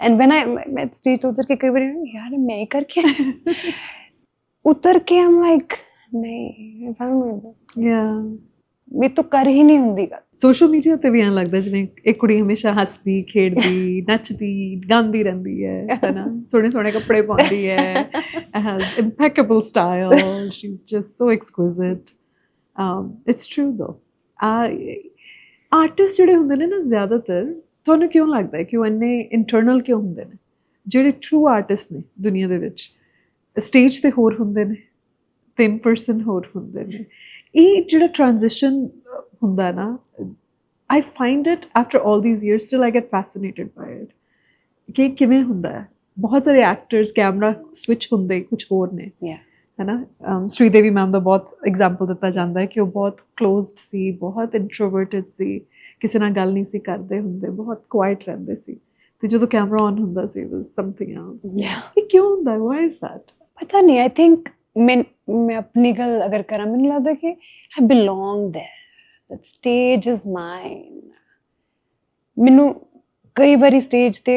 Speaker 1: and when मैं stage ਤੇ ਉਤਰ ਕੇ ਕਈ ਵਾਰੀ ਯਾਰ ਮੈਂ ਹੀ ਕਰਕੇ ਉਤਰ ਕੇ I'm like ਨਹੀਂ ਸਾਨੂੰ
Speaker 2: ਯਾ
Speaker 1: ਮੇਰੇ ਤੋਂ ਕਰ ਹੀ ਨਹੀਂ ਹੁੰਦੀ ਗੱਲ
Speaker 2: ਸੋਸ਼ਲ ਮੀਡੀਆ ਤੇ ਵੀ ਐਂ ਲੱਗਦਾ ਜਿਵੇਂ ਇੱਕ ਕੁੜੀ ਹਮੇਸ਼ਾ ਹੱਸਦੀ ਖੇਡਦੀ ਨੱਚਦੀ ਗਾਉਂਦੀ ਰਹਿੰਦੀ ਹੈ ਹੈਨਾ ਸੋਹਣੇ ਸੋਹਣੇ ਕੱਪੜੇ ਪਾਉਂਦੀ ਹੈ has impeccable style she's just so exquisite it's true though artist ਜਿਹੜੇ ਹੁੰਦੇ ਨੇ ਨਾ ਜ਼ਿਆਦਾਤਰ ਤੁਹਾਨੂੰ ਕਿਉਂ ਲੱਗਦਾ ਹੈ ਕਿ ਉਹ ਇੰਨੇ ਇੰਟਰਨਲ ਕਿਉਂ ਹੁੰਦੇ ਨੇ ਜਿਹੜੇ ਟਰੂ ਆਰਟਿਸਟ ਨੇ ਦੁਨੀਆ ਦੇ ਵਿੱਚ ਸਟੇਜ ਤੇ ਹੋਰ ਹੁੰਦੇ ਨੇ ਤੇ ਇਨ ਪਰਸਨ ਹੋਰ ਹੁੰਦੇ ਨੇ ਇਹ ਜਿਹੜਾ ਟ੍ਰਾਂਜੀਸ਼ਨ ਹੁੰਦਾ ਨਾ I find it after all these years still I get fascinated by it ਕਿ ਕਿਵੇਂ ਹੁੰਦਾ ਹੈ ਬਹੁਤ ਸਾਰੇ ਐਕਟਰਸ ਕੈਮਰਾ ਸਵਿਚ ਹੁੰਦੇ ਕੁਝ ਹੋਰ ਨੇ ਹੈ ਨਾ ਸ਼੍ਰੀਦੇਵੀ ਮੈਮ ਦਾ ਬਹੁਤ ਐਗਜ਼ਾਮਪਲ ਦਿੱਤਾ ਜਾਂਦਾ ਹੈ ਕਿ ਉਹ ਬਹੁਤ ਕਲੋਜ਼ਡ ਸੀ ਬਹੁਤ ਇੰਟਰੋਵਰਟਡ ਸੀ ਕਿਸੇ ਨਾਲ ਗੱਲ ਨਹੀਂ ਸੀ ਕਰਦੇ ਹੁੰਦੇ ਬਹੁਤ ਕੁਆਇਟ ਰਹਿੰਦੇ ਸੀ ਤੇ ਜਦੋਂ ਕੈਮਰਾ ਔਨ ਹੁੰਦਾ ਸੀ it was something else ਇਹ ਕਿਉਂ ਹੁੰਦਾ why is that
Speaker 1: ਪਤਾ ਨਹੀਂ I think मैं अपनी गल अगर करा मैंने लगता कि I belong there, that stage is mine. मैनू कई बारी स्टेज ते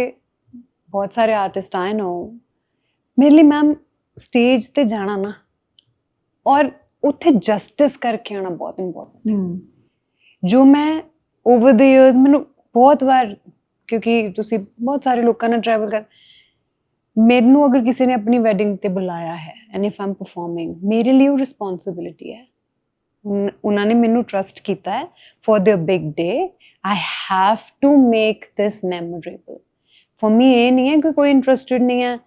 Speaker 1: बहुत सारे आर्टिस्ट आए नो मेरे लिए मैम स्टेज ते जाना ना और उत्थे जस्टिस करके आना बहुत इम्पोर्टेंट जो मैं ओवर द ईयर्स मैनू बहुत बार क्योंकि तुसी बहुत सारे लोगों ने ट्रैवल कर ਮੈਨੂੰ अगर किसी ने अपनी वेडिंग ते बुलाया है and if I am performing मेरे लिए वो रिस्पॉन्सिबिलिटी है उन्होंने मैनू ट्रस्ट किया है for the big day I have to make this memorable for me ये नहीं है कि कोई इंटरस्टेड नहीं है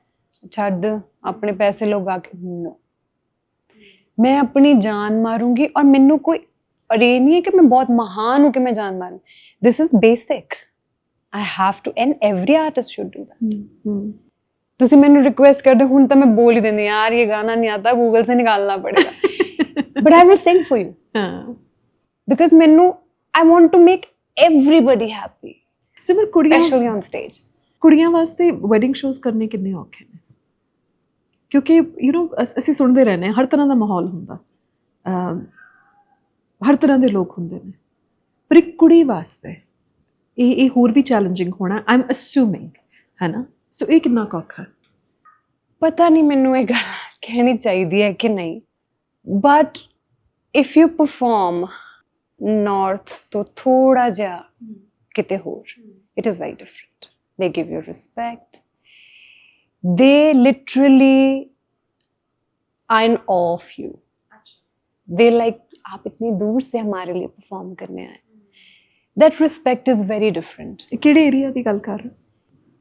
Speaker 1: छड़ अपने पैसे लगा के नो मैं अपनी जान मारूंगी और मैनू कोई और ये नहीं है कि मैं बहुत महान हूँ कि मैं जान मारूँ this is basic I have to and every artist should do that ਤੁਸੀਂ ਮੈਨੂੰ ਰਿਕੁਐਸਟ ਕਰਦੇ ਹੁਣ ਤਾਂ ਮੈਂ ਬੋਲ ਹੀ ਦਿੰਦੀ यार ये गाना नहीं आता गूगल से निकालना पड़ेगा but I will sing for you because ਮੈਨੂੰ I want to make everybody happy
Speaker 2: ਸਿਮਰ ਕੁੜੀਆਂ
Speaker 1: especially on stage
Speaker 2: ਕੁੜੀਆਂ ਵਾਸਤੇ ਵੈਡਿੰਗ ਸ਼ੋਜ਼ ਕਰਨੇ ਕਿੰਨੇ ਔਖੇ ਨੇ ਕਿਉਂਕਿ ਯੂ نو ਅਸੀਂ ਸੁਣਦੇ ਰਹਿੰਦੇ ਹਾਂ ਹਰ ਤਰ੍ਹਾਂ ਦਾ ਮਾਹੌਲ ਹੁੰਦਾ ਹਰ ਤਰ੍ਹਾਂ ਦੇ ਲੋਕ ਹੁੰਦੇ ਨੇ ਪਰ ਇੱਕ ਕੁੜੀ ਵਾਸਤੇ ਇਹ ਹੋਰ ਵੀ ਚੈਲੰਜਿੰਗ ਹੋਣਾ ਆਈ ਐਮ ਅਸਿਊਮਿੰਗ ਹੈ ਨਾ ਸੋ ਇਹ ਕਿੰਨਾ ਔਖਾ
Speaker 1: ਪਤਾ ਨਹੀਂ ਮੈਨੂੰ ਇਹ ਗੱਲ ਕਹਿਣੀ ਚਾਹੀਦੀ ਹੈ ਕਿ ਨਹੀਂ but if you perform north ਤੋਂ ਥੋੜਾ ਜਿਹਾ ਕਿਤੇ ਹੋਰ ਇਟ ਇਜ਼ ਵੈਰੀ ਡਿਫਰੈਂਟ ਦੇ ਗਿਵ ਯੂ ਰਿਸਪੈਕਟ ਦੇ literally are in awe of you. They like आप इतनी दूर से हमारे लिए perform करने आए. That respect is very different.
Speaker 2: किहड़े एरिया दी गल कर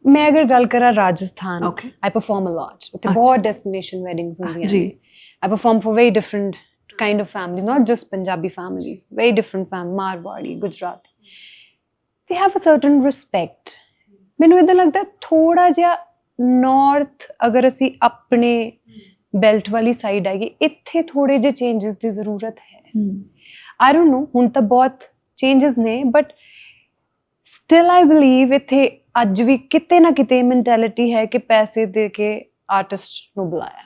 Speaker 1: मैं अगर गल करा Rajasthan
Speaker 2: Okay.
Speaker 1: I perform a lot. उत्थे
Speaker 2: अच्छा.
Speaker 1: बहुत destination weddings होंदियां
Speaker 2: जी.
Speaker 1: ने. I perform for very different kind of families, not just Punjabi families, very different families, Marwadi, Gujarati. They have a certain respect. ਮੈਨੂੰ ਇਦਾਂ ਲੱਗਦਾ ਥੋੜਾ ਜਿਹਾ north ਅਗਰ ਅਸੀਂ ਆਪਣੇ ਬੈਲਟ ਵਾਲੀ ਸਾਈਡ ਆਈਏ ਇੱਥੇ ਥੋੜੇ ਜਿਹੇ ਚੇਂਜਸ ਦੀ ਜ਼ਰੂਰਤ ਹੈ ਆਈ ਡੋਨਟ ਨੋ ਹੁਣ ਤਾਂ ਬਹੁਤ ਚੇਂਜਸ ਨੇ ਬਟ ਸਟਿਲ ਆਈ ਬਲੀਵ ਇੱਥੇ ਅੱਜ ਵੀ ਕਿਤੇ ਨਾ ਕਿਤੇ ਮੈਂਟੈਲਿਟੀ ਹੈ ਕਿ ਪੈਸੇ ਦੇ ਕੇ ਆਰਟਿਸਟ ਨੂੰ ਬੁਲਾਇਆ,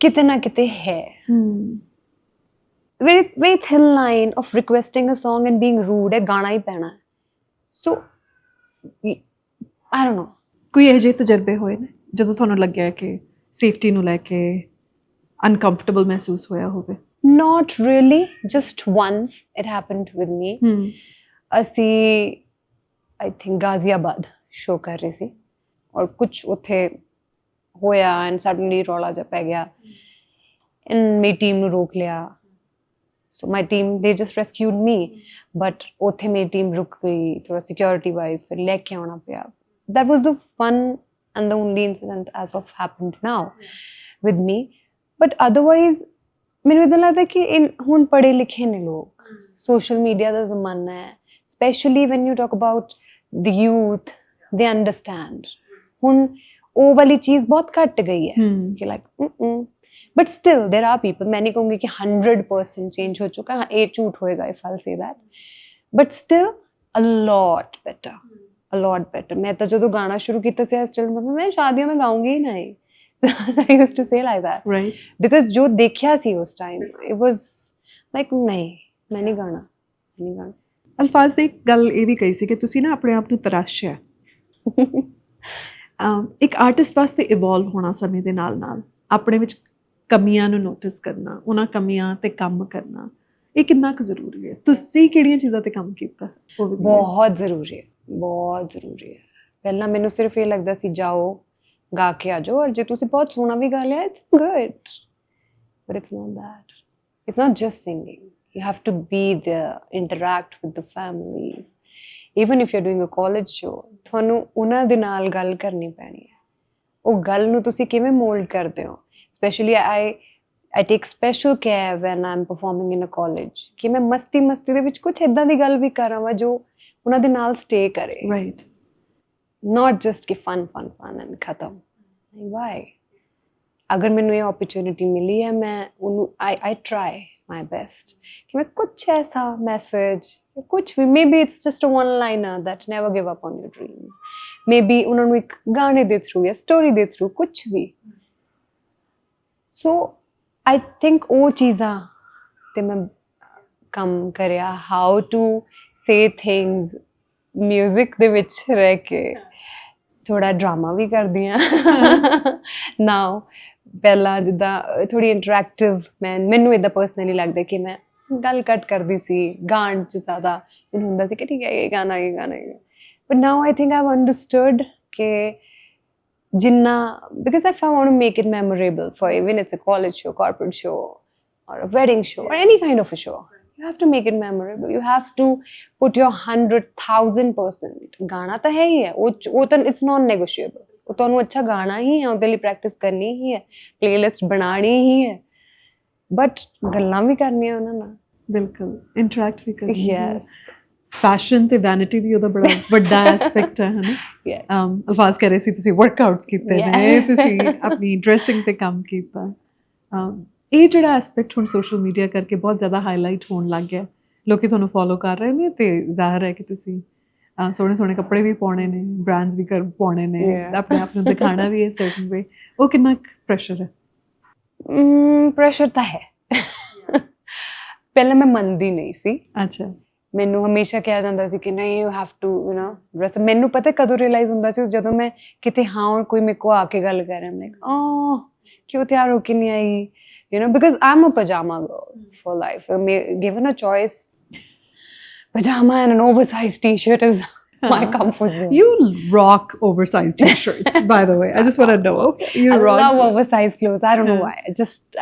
Speaker 1: ਕਿਤੇ ਨਾ ਕਿਤੇ ਹੈ। very thin line of requesting a song and being rude ਹੈ, ਗਾਣਾ ਹੀ ਪੈਣਾ। so I don't know,
Speaker 2: ਕੋਈ ਇਹੋ ਜਿਹੇ ਤਜਰਬੇ ਹੋਏ ਨੇ ਜਦੋਂ ਤੁਹਾਨੂੰ ਲੱਗਿਆ ਕਿ ਸੇਫਟੀ ਨੂੰ ਲੈ ਕੇ ਅਨਕੰਫਰਟੇਬਲ ਮਹਿਸੂਸ ਹੋਇਆ ਹੋਵੇ?
Speaker 1: not really, just once it happened with me। ਅਸੀਂ I think ਗਾਜ਼ੀਆਬਾਦ ਸ਼ੋ ਕਰ ਰਹੇ ਸੀ ਔਰ ਕੁਝ ਉੱਥੇ ਹੋਇਆ ਐਂਡ ਸਡਨਲੀ ਰੌਲਾ ਜਿਹਾ ਪੈ ਗਿਆ ਐਂਡ ਮੇਰੀ ਟੀਮ ਨੂੰ ਰੋਕ ਲਿਆ। ਸੋ ਮਾਈ ਟੀਮ ਦੇ ਜਸਟ ਰੈਸਕਿਊਡ ਮੀ, ਬਟ ਉੱਥੇ ਮੇਰੀ ਟੀਮ ਰੁਕ ਗਈ ਥੋੜਾ ਸਿਕਿਉਰਿਟੀ ਵਾਈਜ਼, ਫਿਰ ਲੈ ਕੇ ਆਉਣਾ ਪਿਆ। that was the fun and the only incident as of happened now with me, but otherwise ਮੈਨੂੰ ਇਦਾਂ ਲੱਗਦਾ ਕਿ ਹੁਣ ਪੜ੍ਹੇ ਲਿਖੇ ਨੇ ਲੋਕ, ਸੋਸ਼ਲ ਮੀਡੀਆ ਦਾ ਜ਼ਮਾਨਾ ਹੈ, specially when you talk about the youth, ਦੇ ਅੰਡਰਸਟੈਂਡ। ਹੁਣ ਉਹ ਵਾਲੀ ਚੀਜ਼ ਬਹੁਤ ਘੱਟ ਗਈ ਹੈ ਕਿ ਲਾਈਕ ਬਟ ਸਟਿਲ ਦੇਰ ਆਰ ਪੀਪਲ, ਮੈਂ ਨਹੀਂ ਕਹੂੰਗੀ ਕਿ 100% ਚੇਂਜ ਹੋ ਚੁੱਕਾ, ਹਾਂ ਇਹ ਝੂਠ ਹੋਏਗਾ if I'll say that, but still a lot better. ਮੈਂ ਤਾਂ ਜਦੋਂ ਗਾਣਾ ਸ਼ੁਰੂ ਕੀਤਾ ਸੀ ਸਟਿਲ ਮੈਂ ਸ਼ਾਦੀਆਂ में गाऊंगी ही नहीं। I used to say like that,
Speaker 2: right?
Speaker 1: because जो देखा सी उस time it was like नहीं, मैं नहीं गाना।
Speaker 2: ਅਲਫਾਜ਼ ਦੀ ਇੱਕ ਗੱਲ ਇਹ ਵੀ ਕਹੀ ਸੀ ਕਿ ਤੁਸੀਂ ਨਾ ਆਪਣੇ ਆਪ ਨੂੰ ਤਰਾਸ਼ਿਆ। ਇੱਕ ਆਰਟਿਸਟ ਵਾਸਤੇ ਇਵੋਲਵ ਹੋਣਾ ਸਮੇਂ ਦੇ ਨਾਲ ਆਪਣੇ ਵਿੱਚ ਕਮੀਆਂ ਨੂੰ ਨੋਟਿਸ ਕਰਨਾ, ਉਹਨਾਂ ਕਮੀਆਂ ਤੇ ਕੰਮ ਕਰਨਾ, ਇਹ ਕਿੰਨਾ ਕੁ ਜ਼ਰੂਰੀ ਹੈ? ਤੁਸੀਂ ਕਿਹੜੀਆਂ ਚੀਜ਼ਾਂ ਤੇ ਕੰਮ ਕੀਤਾ?
Speaker 1: ਬਹੁਤ ਜ਼ਰੂਰੀ ਹੈ। ਪਹਿਲਾਂ ਮੈਨੂੰ ਸਿਰਫ ਇਹ ਲੱਗਦਾ ਸੀ ਜਾਓ ਗਾ ਕੇ ਆ ਜਾਓ, ਔਰ ਜੇ ਤੁਸੀਂ ਬਹੁਤ ਸੋਹਣਾ ਵੀ ਗਾ ਲਿਆ it's good, but it's not that. It's not just singing, you have to be there, interact with the families, even if you're doing a college show ਤੁਹਾਨੂੰ ਉਹਨਾਂ ਦੇ ਨਾਲ ਗੱਲ ਕਰਨੀ ਪੈਣੀ ਹੈ। ਉਹ ਗੱਲ ਨੂੰ ਤੁਸੀਂ ਕਿਵੇਂ ਮੋਲਡ ਕਰਦੇ ਹੋ? Specially I take special care when I'm performing in a college ਕਿ ਮੈਂ ਮਸਤੀ ਦੇ ਵਿੱਚ ਕੁਝ ਏਦਾਂ ਦੀ ਗੱਲ ਵੀ ਕਰਾਂ ਜੋ ਉਹਨਾਂ ਦੇ ਨਾਲ ਸਟੇ ਕਰੇ,
Speaker 2: right?
Speaker 1: not just ਕਿ fun and ਖਤਮ। why? ਅਗਰ ਮੈਨੂੰ ਇਹ opportunity ਮਿਲੀ ਹੈ, ਮੈਂ ਉਹਨੂੰ I try my best ਕਿ ਮੈਂ ਕੁਛ ਐਸਾ ਮੈਸੇਜ, ਕੁਛ ਵੀ, maybe it's just a one liner that never give up on your dreams, maybe ਉਹਨਾਂ ਨੂੰ ਇੱਕ ਗਾਣੇ ਦੇ ਥਰੂ ਜਾਂ ਸਟੋਰੀ ਦੇ ਥਰੂ ਕੁਛ ਵੀ। ਸੋ I think ਉਹ ਚੀਜ਼ਾਂ ਤੇ ਮੈਂ ਕੰਮ ਕਰਿਆ, how to say things music ਦੇ ਵਿੱਚ ਰਹਿ ਕੇ। ਥੋੜਾ ਡਰਾਮਾ ਵੀ ਕਰਦੀ ਹਾਂ ਨਾਓ। ਪਹਿਲਾਂ ਜਿੱਦਾਂ ਥੋੜੀ ਇੰਟਰੈਕਟਿਵ, ਮੈਨੂੰ ਇੱਦਾਂ ਪਰਸਨਲੀ ਲੱਗਦਾ ਕਿ ਮੈਂ ਗੱਲ ਘੱਟ ਕਰਦੀ ਸੀ, ਗਾਣ 'ਚ ਜ਼ਿਆਦਾ ਮੈਨੂੰ ਹੁੰਦਾ ਸੀ ਕਿ ਠੀਕ ਹੈ ਇਹ ਗਾਣਾ but now I think I have understood ਕਿ ਜਿੰਨਾ, because if I want to make it memorable for even it's a college show, corporate show or a wedding show or any kind of a show, you have to make it memorable, you have to put your 100,000%। ਗਾਣਾ ਤਾਂ ਹੈ ਹੀ ਹੈ, ਉਹ ਤਾਂ it's non negotiable, ਉਹ ਤੁਹਾਨੂੰ ਅੱਛਾ ਗਾਣਾ ਹੀ ਹੈ, ਉਹਦੇ ਲਈ ਪ੍ਰੈਕਟਿਸ ਕਰਨੀ ਹੀ ਹੈ, ਪਲੇਲਿਸਟ ਬਣਾਉਣੀ ਹੀ ਹੈ, ਬਟ ਗੱਲਾਂ ਵੀ ਕਰਨੀਆਂ ਉਹਨਾਂ ਨਾਲ।
Speaker 2: ਬਿਲਕੁਲ, ਇੰਟਰੈਕਟ ਵੀ ਕਰਨੀ।
Speaker 1: ਯੈਸ,
Speaker 2: ਫੈਸ਼ਨ ਤੇ ਵੈਨਿਟੀ ਵੀ ਉਹਦਾ ਬੜਾ ਵੱਡਾ ਐਸਪੈਕਟ ਹੈ, ਹਨਾ?
Speaker 1: ਯੈਸ।
Speaker 2: ਅਲਫਾਜ਼ ਕਹਿ ਰਹੇ ਸੀ ਤੁਸੀਂ ਵਰਕਆਊਟਸ ਕੀਤੇ ਨੇ, ਤੁਸੀਂ ਆਪਣੀ ਡਰੈਸਿੰਗ ਤੇ ਕੰਮ ਕੀਤਾ। ਇਹ ਜਿਹੜਾ ਐਸਪੈਕਟ ਹੁਣ ਸੋਸ਼ਲ ਮੀਡੀਆ ਕਰਕੇ ਬਹੁਤ ਜ਼ਿਆਦਾ ਹਾਈਲਾਈਟ ਹੋਣ ਲੱਗ ਗਿਆ, ਲੋਕੀ ਤੁਹਾਨੂੰ ਫੋਲੋ ਕਰ ਰਹੇ ਨੇ ਤੇ ਜ਼ਾਹਰ ਹੈ ਕਿ ਤੁਸੀਂ ਸੋਹਣੇ ਕੱਪੜੇ ਵੀ ਪਾਉਣੇ ਨੇ, ਬ੍ਰਾਂਡਸ ਵੀ ਪਾਉਣੇ ਨੇ, ਆਪਣੇ ਆਪ ਨੂੰ ਦਿਖਾਣਾ ਵੀ ਹੈ ਸਰਟਨ ਵੇ। ਉਹ ਕਿੰਨਾ ਪ੍ਰੈਸ਼ਰ ਹੈ?
Speaker 1: ਪ੍ਰੈਸ਼ਰ ਤਾਂ ਹੈ। ਪਹਿਲਾਂ ਮੈਂ ਮੰਨਦੀ ਨਹੀਂ ਸੀ।
Speaker 2: ਅੱਛਾ।
Speaker 1: ਮੈਨੂੰ ਹਮੇਸ਼ਾ ਕਿਹਾ ਜਾਂਦਾ ਸੀ ਕਿ ਨਹੀਂ you have to you know dress. ਮੈਨੂੰ ਪਤਾ ਕਦੋਂ ਰਿਅਲਾਈਜ਼ ਹੁੰਦਾ ਸੀ ਜਦੋਂ ਮੈਂ ਕਿਤੇ ਹਾਂ ਔਰ ਕੋਈ ਮੇਰੇ ਕੋਲ ਆ ਕੇ ਗੱਲ ਕਰ ਰਿਹਾ, ਮੈਂ ਲਾਈਕ ਓਹ ਕਿਉਂ ਤਿਆਰ ਹੋ ਕੇ ਨਹੀਂ ਆਈ, you know, because I'm a pajama girl for life. Given a choice, pajama and an oversized t-shirt is my comfort zone.
Speaker 2: You rock oversized t-shirts, by the way. I just want to know.
Speaker 1: I love oversized clothes. I don't know why.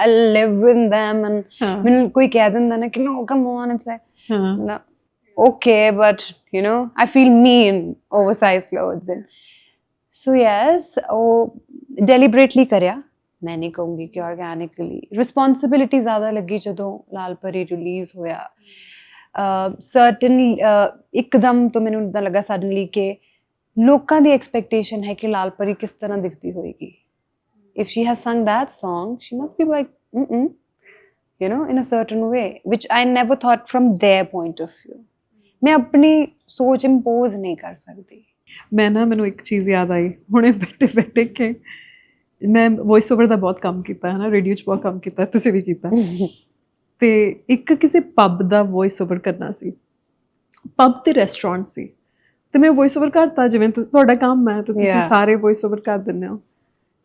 Speaker 1: I live in them, and when koi keh denda na ki no, come on, it's like okay, but you know, I feel me in oversized clothes, and so yes, deliberately karya। ਮੈਂ ਨਹੀਂ ਕਹੂੰਗੀ ਕਿ ਆਰਗੈਨਿਕਲੀ। Responsibility ਜ਼ਿਆਦਾ ਲੱਗੀ ਜਦੋਂ ਲਾਲ ਪਰੀ release ਹੋਇਆ। Certainly ਇੱਕਦਮ ਤੋਂ ਮੈਨੂੰ ਇੱਦਾਂ ਲੱਗਾ ਸਡਨਲੀ ਕਿ ਲੋਕਾਂ ਦੀ ਐਕਸਪੈਕਟੇਸ਼ਨ ਹੈ ਕਿ ਲਾਲ ਪਰੀ ਕਿਸ ਤਰ੍ਹਾਂ ਦਿਖਦੀ ਹੋਏਗੀ। If she has sung that song she must be like you know, in a certain way, which I never thought from their point of view। ਮੈਂ ਆਪਣੀ ਸੋਚ ਇੰਪੋਜ਼ ਨਹੀਂ ਕਰ ਸਕਦੀ।
Speaker 2: ਮੈਨੂੰ ਇੱਕ ਚੀਜ਼ ਯਾਦ ਆਈ ਹੁਣੇ ਬੈਠੇ ਬੈਠੇ ਕਿ ਮੈਂ ਵੌਇਸ ਓਵਰ ਦਾ ਬਹੁਤ ਕੰਮ ਕੀਤਾ ਹੈ ਨਾ, ਰੇਡੀਓ 'ਚ ਬਹੁਤ ਕੰਮ ਕੀਤਾ, ਤੁਸੀਂ ਵੀ ਕੀਤਾ। ਤੇ ਇੱਕ ਕਿਸੇ ਪਬ ਦਾ ਵੌਇਸ ਓਵਰ ਕਰਨਾ ਸੀ, ਪਬ ਤੇ ਰੈਸਟੋਰੈਂਟ ਸੀ, ਤੇ ਮੈਂ ਵੌਇਸ ਓਵਰ ਕਰਤਾ ਜਿਵੇਂ ਤੁਹਾਡਾ ਕੰਮ ਹੈ, ਤੇ ਤੁਸੀਂ ਸਾਰੇ ਵੌਇਸ ਓਵਰ ਕਰ ਦਿੰਦੇ ਹੋ।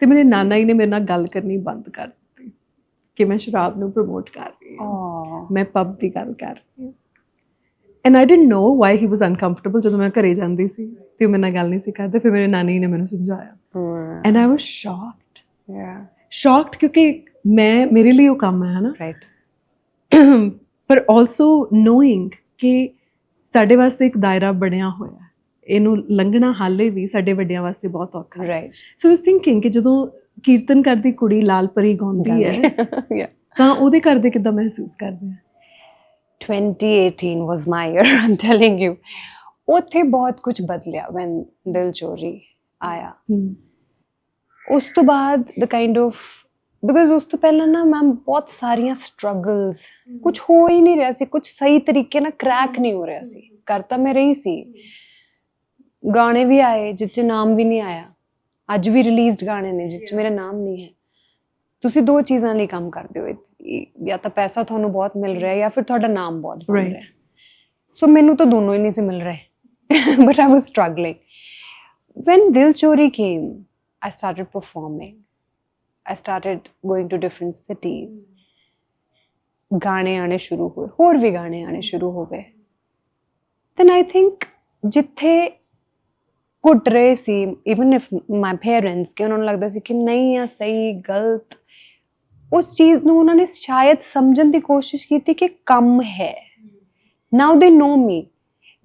Speaker 2: ਤੇ ਮੇਰੇ ਨਾਨਾ ਜੀ ਨੇ ਮੇਰੇ ਨਾਲ ਗੱਲ ਕਰਨੀ ਬੰਦ ਕਰ ਦਿੱਤੀ ਕਿ ਮੈਂ ਸ਼ਰਾਬ ਨੂੰ ਪ੍ਰਮੋਟ ਕਰ ਰਹੀ ਹਾਂ, ਮੈਂ ਪਬ ਦੀ ਗੱਲ ਕਰ ਰਹੀ ਹਾਂ। And I didn't know why he was uncomfortable. ਜਦੋਂ ਮੈਂ ਘਰੇ ਜਾਂਦੀ ਸੀ ਤੇ ਉਹ ਮੇਰੇ ਨਾਲ ਗੱਲ ਨਹੀਂ ਸੀ ਕਰਦੇ, ਫਿਰ ਮੇਰੇ ਨਾਨੀ ਜੀ ਨੇ ਮੈਨੂੰ ਸਮਝਾਇਆ ਐਂਡ ਆਈ ਵਾਸ ਸ਼ੌਕਡ ਕਿਉਂਕਿ ਮੇਰੇ ਲਈ ਉਹ ਕੰਮ ਹੈ ਨਾ,
Speaker 1: ਰਾਈਟ।
Speaker 2: ਪਰ ਆਲਸੋ ਨੋਇੰਗ ਕਿ ਸਾਡੇ ਵਾਸਤੇ ਇੱਕ ਦਾਇਰਾ ਬਣਿਆ ਹੋਇਆ, ਇਹਨੂੰ ਲੰਘਣਾ ਹਾਲੇ ਵੀ ਸਾਡੇ ਵੱਡਿਆਂ ਵਾਸਤੇ ਬਹੁਤ ਔਖਾ ਹੈ।
Speaker 1: ਰਾਈਟ।
Speaker 2: ਸੋ ਵਾਸ ਥਿੰਕਿੰਗ ਕਿ ਜਦੋਂ ਕੀਰਤਨ ਕਰਦੀ ਕੁੜੀ ਲਾਲ ਪਰੀ ਗਾਉਂਦੀ ਹੈ ਤਾਂ ਉਹਦੇ ਘਰ ਦੇ ਕਿੱਦਾਂ ਮਹਿਸੂਸ ਕਰਦੇ ਆ?
Speaker 1: 2018 was my year, I'm telling you. ਉੱਥੇ ਬਹੁਤ ਕੁਝ ਬਦਲਿਆ when ਦਿਲ ਚੋਰੀ ਆਇਆ। ਉਸ ਤੋਂ ਬਾਅਦ the kind of, because ਉਸ ਤੋਂ ਪਹਿਲਾਂ ਨਾ ਮੈਮ ਬਹੁਤ ਸਾਰੀਆਂ ਸਟਰਗਲਸ, ਕੁਝ ਹੋ ਹੀ ਨਹੀਂ ਰਿਹਾ ਸੀ, ਕੁਝ ਸਹੀ ਤਰੀਕੇ ਨਾਲ ਕ੍ਰੈਕ ਨਹੀਂ ਹੋ ਰਿਹਾ ਸੀ। ਕਰ ਤਾਂ ਮੈਂ ਰਹੀ ਸੀ, ਗਾਣੇ ਵੀ ਆਏ ਜਿਸ 'ਚ ਨਾਮ ਵੀ ਨਹੀਂ ਆਇਆ, ਅੱਜ ਵੀ ਰਿਲੀਜ਼ਡ ਗਾਣੇ ਨੇ ਜਿਸ 'ਚ ਮੇਰਾ ਨਾਮ ਨਹੀਂ ਹੈ। ਤੁਸੀਂ ਦੋ ਚੀਜ਼ਾਂ ਲਈ ਕੰਮ ਕਰਦੇ ਹੋ, ਜਾਂ ਤਾਂ ਪੈਸਾ ਤੁਹਾਨੂੰ ਬਹੁਤ ਮਿਲ ਰਿਹਾ ਜਾਂ ਫਿਰ ਤੁਹਾਡਾ ਨਾਮ ਬਹੁਤ ਬਣ ਰਿਹਾ। ਸੋ ਮੈਨੂੰ ਤਾਂ ਦੋਨੋਂ ਹੀ ਨਹੀਂ ਸੀ ਮਿਲ ਰਹੇ, but I was struggling. When Dil Chori came, I started performing. I started going to different cities. ਗਾਣੇ ਆਣੇ ਸ਼ੁਰੂ ਹੋਏ, ਹੋਰ ਵੀ ਗਾਣੇ ਆਣੇ ਸ਼ੁਰੂ ਹੋ ਗਏ। Then I think ਜਿੱਥੇ ਘੁੱਟ ਰਹੇ ਸੀ, even if my parents, ਕਿ ਉਹਨਾਂ ਨੂੰ ਲੱਗਦਾ ਸੀ ਕਿ ਨਹੀਂ ਆ ਸਹੀ ਗਲਤ, ਉਸ ਚੀਜ਼ ਨੂੰ ਉਹਨਾਂ ਨੇ ਸ਼ਾਇਦ ਸਮਝਣ ਦੀ ਕੋਸ਼ਿਸ਼ ਕੀਤੀ ਕਿ ਕੰਮ ਹੈ। Now they know me.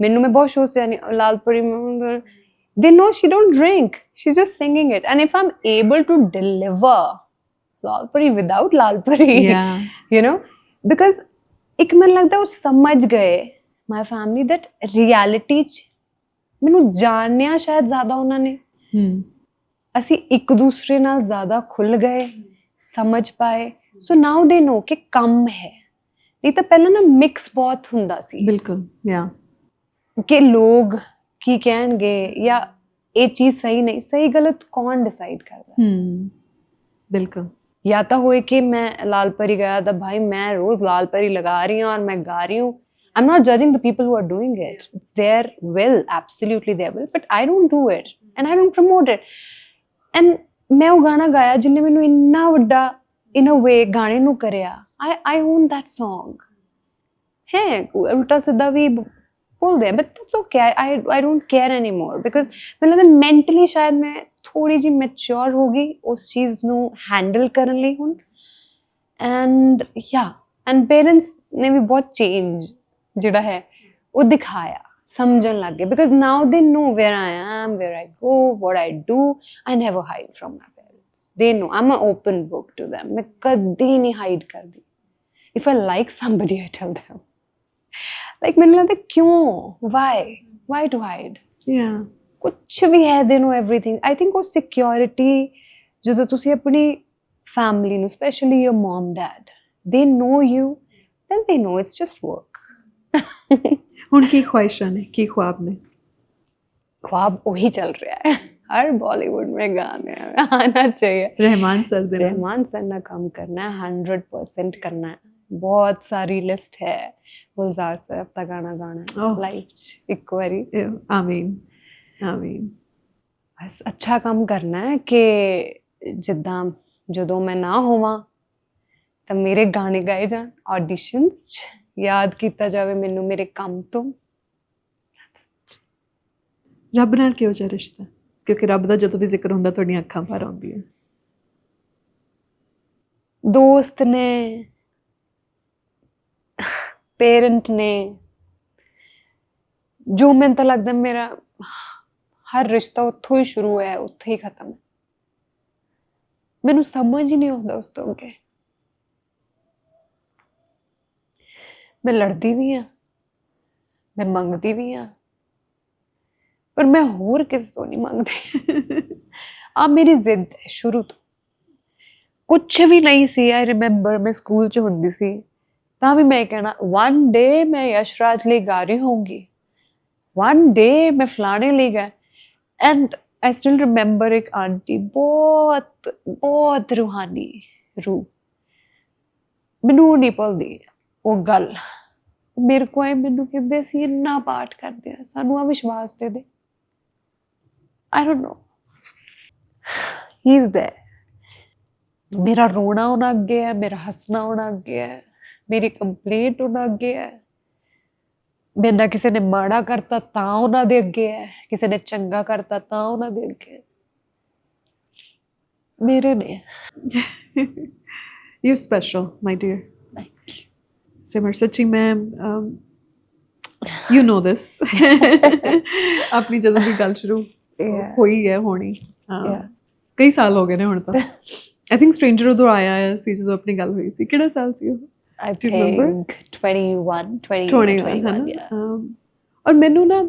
Speaker 1: ਮੈਨੂੰ ਮੈਂ ਬਹੁਤ ਸ਼ੋਅ ਸੇ ਲਾਲ ਪਰੀ, they know she don't drink, she's just singing it, and if I'm able to deliver Lal Pari without Lal Pari, you know, because ਇੱਕ ਮੈਨੂੰ ਲੱਗਦਾ ਉਹ ਸਮਝ ਗਏ my family that reality 'ਚ ਮੈਨੂੰ ਜਾਣਿਆ ਸ਼ਾਇਦ ਜ਼ਿਆਦਾ ਉਹਨਾਂ ਨੇ, ਅਸੀਂ ਇੱਕ ਦੂਸਰੇ ਨਾਲ ਜ਼ਿਆਦਾ ਖੁੱਲ ਗਏ, ਸਮਝ ਪਾਏ। ਸੋ now they know ਕਿ ਕੰਮ ਹੈ। ਨਹੀਂ ਤਾਂ ਪਹਿਲਾਂ ਨਾ ਮਿਕਸ ਬਹੁਤ ਹੁੰਦਾ ਸੀ।
Speaker 2: ਬਿਲਕੁਲ,
Speaker 1: ਕਿ ਲੋਕ ਕੀ ਕਹਿਣਗੇ ਜਾਂ ਇਹ ਚੀਜ਼ ਸਹੀ ਨਹੀਂ, ਸਹੀ ਗਲਤ ਕੌਣ ਡਿਸਾਈਡ ਕਰਦਾ?
Speaker 2: ਬਿਲਕੁਲ।
Speaker 1: ਜਾਂ ਤਾਂ ਹੋਏ ਕਿ ਮੈਂ ਲਾਲ ਪਰੀ ਗਾਇਆ ਤਾਂ ਭਾਈ ਮੈਂ ਰੋਜ਼ ਲਾਲ ਪਰੀ ਲਗਾ ਰਹੀ ਹੂੰ और मैं गा रही हूँ, I'm not judging the people who are doing it, it's their will, absolutely their will, but I don't do it and I don't promote it। and ਮੈਂ ਉਹ ਗਾਣਾ ਗਾਇਆ ਜਿੰਨੇ ਮੈਨੂੰ ਇੰਨਾ ਵੱਡਾ in a way ਗਾਣੇ ਨੂੰ ਕਰਿਆ। I own that song। ਹੈ ਉਲਟਾ ਸਿੱਧਾ ਵੀ ਬੋਲਦੇ ਆ, but that's okay, I don't care anymore, because ਮੈਨੂੰ ਲੱਗਦਾ ਮੈਂਟਲੀ ਸ਼ਾਇਦ ਮੈਂ ਥੋੜੀ ਜਿਹੀ ਮੈਚੁਰ ਹੋ ਗਈ ਉਸ ਚੀਜ਼ ਨੂੰ ਹੈਂਡਲ ਕਰਨ ਲਈ ਹੁਣ। ਐਂਡ ਪੇਰੈਂਟਸ ਨੇ ਵੀ ਬਹੁਤ ਚੇਂਜ ਜਿਹੜਾ ਹੈ ਉਹ ਦਿਖਾਇਆ, ਸਮਝਣ ਲੱਗ ਗਏ, because now they know where I am, where I go, what I do। I never hide from my parents, they know I'm an open book to them। ਮੈਂ ਕਦੀ ਨਹੀਂ ਹਾਈਡ ਕਰਦੀ। if I like somebody I tell them। like ਮੈਨੂੰ ਲੱਗਦਾ ਕਿਉਂ, why to hide? ਕੁਛ ਵੀ ਹੈ, they know everything। I think ਉਹ ਸਿਕਿਉਰਿਟੀ ਜਦੋਂ ਤੁਸੀਂ ਆਪਣੀ ਫੈਮਿਲੀ ਨੂੰ, specially your mom dad, they know you, then they know it's just work।
Speaker 2: ਹੁਣ ਕੀ ਖੁਆਇਸ਼ਾਂ ਨੇ, ਕੀ ख्वाब ਨੇ?
Speaker 1: ख्वाब वही चल रहा है, हर बॉलीवुड में गाने आना चाहिए।
Speaker 2: रहमान सर
Speaker 1: ना काम करना है, 100% करना है। बहुत सारी लिस्ट है, गुलजार साहब का गाना गाना लाइफ एक बारी।
Speaker 2: आमीन आमीन।
Speaker 1: बस अच्छा काम करना है कि जिद्दां ਜਦੋਂ ਮੈਂ ਨਾ ਹੋਵਾਂ ਤਾਂ ਮੇਰੇ ਗਾਣੇ ਗਾਏ ਜਾਣ, ਆਡੀਸ਼ਨਸ 'ਚ ਯਾਦ ਕੀਤਾ ਜਾਵੇ ਮੈਨੂੰ ਮੇਰੇ ਕੰਮ ਤੋਂ।
Speaker 2: ਰੱਬ ਨਾਲ ਕਿਹੋ ਜਿਹਾ ਰਿਸ਼ਤਾ? ਕਿਉਂਕਿ ਰੱਬ ਦਾ ਜਦੋਂ ਵੀ ਜ਼ਿਕਰ ਹੁੰਦਾ ਤੁਹਾਡੀਆਂ ਅੱਖਾਂ ਭਰ ਆਉਂਦੀਆਂ।
Speaker 1: ਦੋਸਤ ਨੇ, ਪੇਰੈਂਟ ਨੇ, ਜੋ ਮੈਨੂੰ ਤਾਂ ਲੱਗਦਾ ਮੇਰਾ ਹਰ ਰਿਸ਼ਤਾ ਉੱਥੋਂ ਹੀ ਸ਼ੁਰੂ ਹੋਇਆ, ਉੱਥੇ ਹੀ ਖਤਮ ਹੈ। ਮੈਨੂੰ ਸਮਝ ਹੀ ਨਹੀਂ ਆਉਂਦਾ ਉਸ ਤੋਂ ਅੱਗੇ। ਮੈਂ ਲੜਦੀ ਵੀ ਹਾਂ, ਮੈਂ ਮੰਗਦੀ ਵੀ ਹਾਂ, ਪਰ ਮੈਂ ਹੋਰ ਕਿਸੇ ਤੋਂ ਨਹੀਂ ਮੰਗਦੀ। ਆ ਮੇਰੀ ਜ਼ਿੱਦ ਹੈ ਸ਼ੁਰੂ ਤੋਂ। ਕੁਛ ਵੀ ਨਹੀਂ ਸੀ। ਆਈ ਰਿਮੈਂਬਰ ਮੈਂ ਸਕੂਲ 'ਚ ਹੁੰਦੀ ਸੀ ਤਾਂ ਵੀ ਮੈਂ ਕਹਿਣਾ one day ਮੈਂ ਯਸ਼ਰਾਜ ਲਈ ਗਾ ਰਹੀ ਹੋਊਂਗੀ, one day मैं फलाने ले गया and I still remember एक आंटी बहुत बहुत रूहानी रूह ਮੈਨੂੰ ਨਹੀਂ ਭੁੱਲਦੀ ਉਹ ਗੱਲ ਮੇਰੇ ਕੋਲ ਆਏ ਮੈਨੂੰ ਕਹਿੰਦੇ ਸੀ ਇੰਨਾ ਪਾਠ ਕਰਦੇ ਆ ਸਾਨੂੰ ਆ ਵਿਸ਼ਵਾਸ ਦੇ ਦੇ I don't know he is there ਮੇਰਾ ਰੋਣਾ ਉਹਨਾਂ ਅੱਗੇ ਹੈ ਮੇਰਾ ਹੱਸਣਾ ਉਹਨਾਂ ਅੱਗੇ ਹੈ ਮੇਰੀ ਕੰਪਲੇਂਟ ਉਹਨਾਂ ਅੱਗੇ ਹੈ ਮੇਰੇ ਨਾਲ ਕਿਸੇ ਨੇ ਮਾੜਾ ਕਰਤਾ ਤਾਂ ਉਹਨਾਂ ਦੇ ਅੱਗੇ ਹੈ ਕਿਸੇ ਨੇ ਚੰਗਾ ਕਰਤਾ ਤਾਂ ਉਹਨਾਂ ਦੇ ਅੱਗੇ ਹੈ ਮੇਰੇ ਨੇ
Speaker 2: You're special, my dear.
Speaker 1: Thank you.
Speaker 2: Simar, Sachi ma'am, you know this. ਆਪਣੀ ਜਦੋਂ ਦੀ ਗੱਲ ਸ਼ੁਰੂ ਹੋਈ ਹੈ ਹੋਣੀ ਕਈ ਸਾਲ ਹੋ ਗਏ ਨੇ ਹੁਣ ਤਾਂ I think stranger ਉਦੋਂ ਆਇਆ ਸੀ ਜਦੋਂ ਆਪਣੀ ਗੱਲ ਹੋਈ ਸੀ ਕਿਹੜਾ ਸਾਲ ਸੀ ਉਹ
Speaker 1: I
Speaker 2: Do you remember?
Speaker 1: think 21 yeah.
Speaker 2: ਔਰ ਮੈਨੂੰ ਨਾ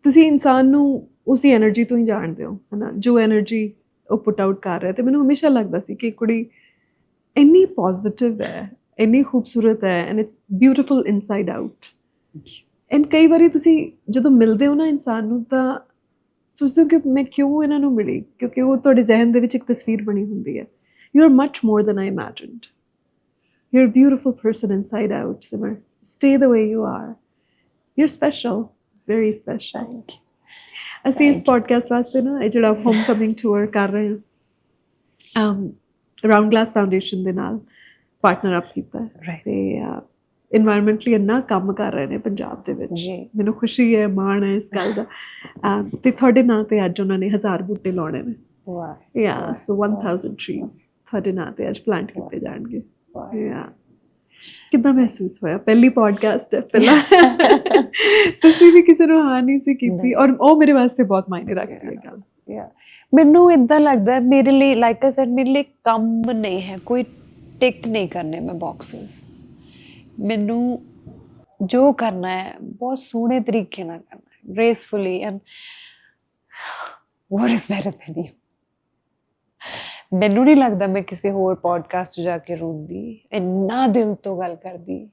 Speaker 2: ਤੁਸੀਂ ਇਨਸਾਨ ਨੂੰ ਉਸਦੀ એનર્ਜੀ ਤੋਂ ਹੀ ਜਾਣਦੇ ਹੋ ਹਨਾ ਜੋ એનર્ਜੀ ਉਹ ਪੁੱਟ ਆਊਟ ਕਰ ਰਿਹਾ ਤੇ ਮੈਨੂੰ ਹਮੇਸ਼ਾ ਲੱਗਦਾ ਸੀ ਕਿ ਕੁੜੀ ਇੰਨੀ ਪੋਜ਼ਿਟਿਵ ਹੈ ਇੰਨੀ ਖੂਬਸੂਰਤ ਹੈ and it's beautiful inside out and ਕਈ ਵਾਰੀ ਤੁਸੀਂ ਜਦੋਂ ਮਿਲਦੇ ਹੋ ਨਾ ਇਨਸਾਨ ਨੂੰ ਤਾਂ ਸੋਚਦੇ ਹੋ ਕਿ ਮੈਂ ਕਿਉਂ ਇਹਨਾਂ ਨੂੰ ਮਿਲੀ ਕਿਉਂਕਿ ਉਹ ਤੁਹਾਡੇ ਜ਼ਿਹਨ ਦੇ ਵਿੱਚ ਇੱਕ ਤਸਵੀਰ ਬਣੀ ਹੁੰਦੀ ਹੈ you are much more than I imagined you are beautiful person inside out Simar stay the way you are you are special very special ਅਸੀਂ ਇਸ ਪੋਡਕਾਸਟ ਵਾਸਤੇ ਨਾ ਇਹ ਜਿਹੜਾ ਹੋਮ ਕਮਿੰਗ ਟੂਰ ਕਰ ਰਹੇ ਹਾਂ ਰਾਉਂਡ ਗਲਾਸ ਫਾਊਂਡੇਸ਼ਨ ਦੇ ਨਾਲ ਪਾਰਟਨਰ ਅਪ ਕੀਤਾ ਹੈ ਤੇ ਇਨਵਾਇਰਨਮੈਂਟਲੀ ਇੰਨਾ ਕੰਮ ਕਰ ਰਹੇ ਨੇ ਪੰਜਾਬ ਦੇ ਵਿੱਚ ਮੈਨੂੰ ਖੁਸ਼ੀ ਹੈ ਮਾਣ ਹੈ ਇਸ ਗੱਲ ਦਾ ਤੇ ਤੁਹਾਡੇ ਨਾਂ ਤੇ ਅੱਜ ਉਹਨਾਂ ਨੇ 1000 ਬੂਟੇ ਲਾਉਣੇ ਨੇ ਯਾ ਸੋ 1000 ਟਰੀਜ਼ ਤੁਹਾਡੇ ਨਾਂ ਤੇ ਅੱਜ ਪਲਾਂਟ ਕੀਤੇ ਜਾਣਗੇ ਯਾ ਕਿੱਦਾਂ ਮਹਿਸੂਸ ਹੋਇਆ ਪਹਿਲੀ ਪੋਡਕਾਸਟ ਹੈ ਪਹਿਲਾਂ ਤੁਸੀਂ ਵੀ ਕਿਸੇ ਨੂੰ ਹਾਂ ਨਹੀਂ ਸੀ ਕੀਤੀ ਔਰ ਉਹ ਮੇਰੇ ਵਾਸਤੇ ਬਹੁਤ ਮਾਇਨੇ ਰੱਖਦੀ ਹੈ ਗੱਲ
Speaker 1: ਮੈਨੂੰ ਇਦਾਂ ਲੱਗਦਾ ਮੇਰੇ ਲਈ ਲਾਈਕ ਆਈ ਸੈਡ ਮੇਰੇ ਲਈ ਕੰਮ ਨਹੀਂ ਹੈ ਕੋਈ ਟਿਕ ਨਹੀਂ ਕਰਨੇ ਮੈਂ ਬਾਕਸਸ ਮੈਨੂੰ ਜੋ ਕਰਨਾ ਹੈ ਬਹੁਤ ਸੋਹਣੇ ਤਰੀਕੇ ਨਾਲ ਕਰਨਾ ਹੈ ਗ੍ਰੇਸਫੁਲੀ and what is better than you ਮੈਨੂੰ ਨਹੀਂ ਲੱਗਦਾ ਮੈਂ ਕਿਸੇ ਹੋਰ ਪੋਡਕਾਸਟ ਜਾ ਕੇ ਰੋਂਦੀ ਇੰਨਾ ਦਿਲ ਤੋਂ ਗੱਲ ਕਰਦੀ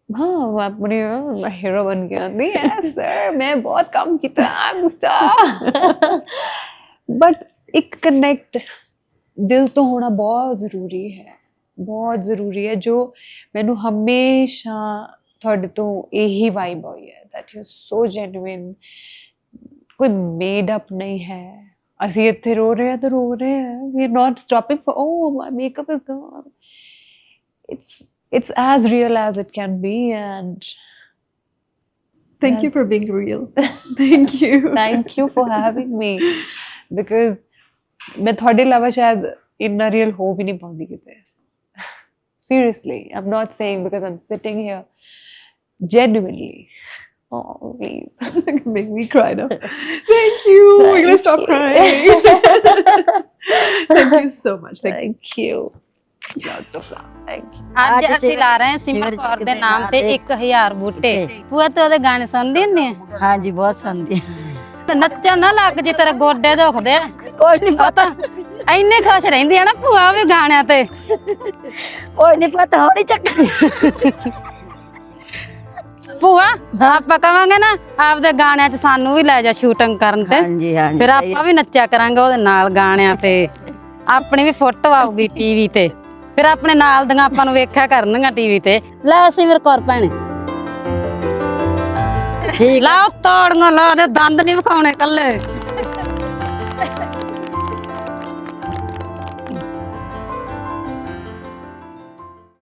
Speaker 1: ਹਾਂ ਆਪਣੀ ਹੀਰੋ ਬਣ ਕੇ ਆਉਂਦੀ ਹੈ ਸਰ ਮੈਂ ਬਹੁਤ ਕੰਮ ਕੀਤਾ ਆਮ ਸਟਾਰ ਬਟ ਇੱਕ ਕਨੈਕਟ ਦਿਲ ਤੋਂ ਹੋਣਾ ਬਹੁਤ ਜ਼ਰੂਰੀ ਹੈ ਜੋ ਮੈਨੂੰ ਹਮੇਸ਼ਾ ਤੁਹਾਡੇ ਤੋਂ ਇਹੀ ਵਾਈਬ ਹੋਈ ਹੈ that you're so genuine ਕੋਈ ਮੇਡ ਅਪ ਨਹੀਂ ਹੈ ਅਸੀਂ ਇੱਥੇ ਰੋ ਰਹੇ ਹਾਂ ਤਾਂ ਰੋ ਰਹੇ ਹਾਂ we are not stopping for oh my makeup is gone it's as real as it can be and
Speaker 2: thank you for being real thank you
Speaker 1: for having me because ਮੈਂ ਤੁਹਾਡੇ ਇਲਾਵਾ ਸ਼ਾਇਦ ਇੰਨਾ ਰੀਅਲ ਹੋ ਵੀ ਨਹੀਂ ਪਾਉਂਦੀ ਕਿਤੇ seriously I'm not saying because I'm sitting here genuinely oh please
Speaker 2: make me cry now thank you we're gonna stop crying thank you so much
Speaker 1: thank you lots of love thank you
Speaker 5: ਅੱਜ ਅਸੀਂ ਲਾ ਰਹੇ ਹਾਂ ਸਿਮਰ ਕੌਰ ਦੇ ਨਾਮ ਤੇ 1000 ਬੂਟੇ ਭੂਆ ਤੂੰ ਉਹਦੇ ਗਾਣੇ ਸੁਣਦੀ ਹੁੰਦੀ ਹੈ
Speaker 6: ਹਾਂਜੀ ਬਹੁਤ ਸੁਣਦੀ
Speaker 5: ਨੱਚਣ ਨਾ ਲੱਗ ਜੇ ਤੇਰੇ ਗੋਡੇ ਦੁਖਦੇ ਆ
Speaker 6: ਕੋਈ ਨਹੀਂ ਪਤਾ
Speaker 5: ਇੰਨੇ ਖੁਸ਼ ਰਹਿੰਦੀ ਆ ਨਾ ਭੂਆ ਵੀ ਗਾਣਿਆਂ ਤੇ
Speaker 6: ਕੋਈ ਨਹੀਂ ਪਤਾ ਹੌਲੀ ਚੱਕਣੀ
Speaker 5: ਭੂਆ ਆਪਾਂ ਕਵਾਂਗੇ ਨਾ ਆਪਦੇ ਗਾਣਿਆਂ 'ਚ ਸਾਨੂੰ ਵੀ ਲੈ ਜਾ ਸ਼ੂਟਿੰਗ ਕਰਨ ਤੇ
Speaker 6: ਹਾਂਜੀ ਹਾਂਜੀ
Speaker 5: ਫਿਰ ਆਪਾਂ ਵੀ ਨੱਚਿਆ ਕਰਾਂਗੇ ਉਹਦੇ ਨਾਲ ਗਾਣਿਆਂ ਤੇ ਆਪਣੀ ਵੀ ਫੋਟੋ ਆਊਗੀ ਟੀਵੀ ਤੇ ਫਿਰ ਆਪਣੇ ਨਾਲ ਦੀਆਂ ਆਪਾਂ ਨੂੰ ਵੇਖਿਆ ਕਰਨਗੀਆਂ ਟੀਵੀ ਤੇ ਲੈ ਸਿਮਰ ਕੌਰ ਭੈਣੇ
Speaker 6: ਠੀਕ
Speaker 5: ਲਾਓ ਤੋੜੀਆਂ ਲਾ ਦੇ ਦੰਦ ਨਹੀਂ ਵਿਖਾਉਣੇ ਕੱਲੇ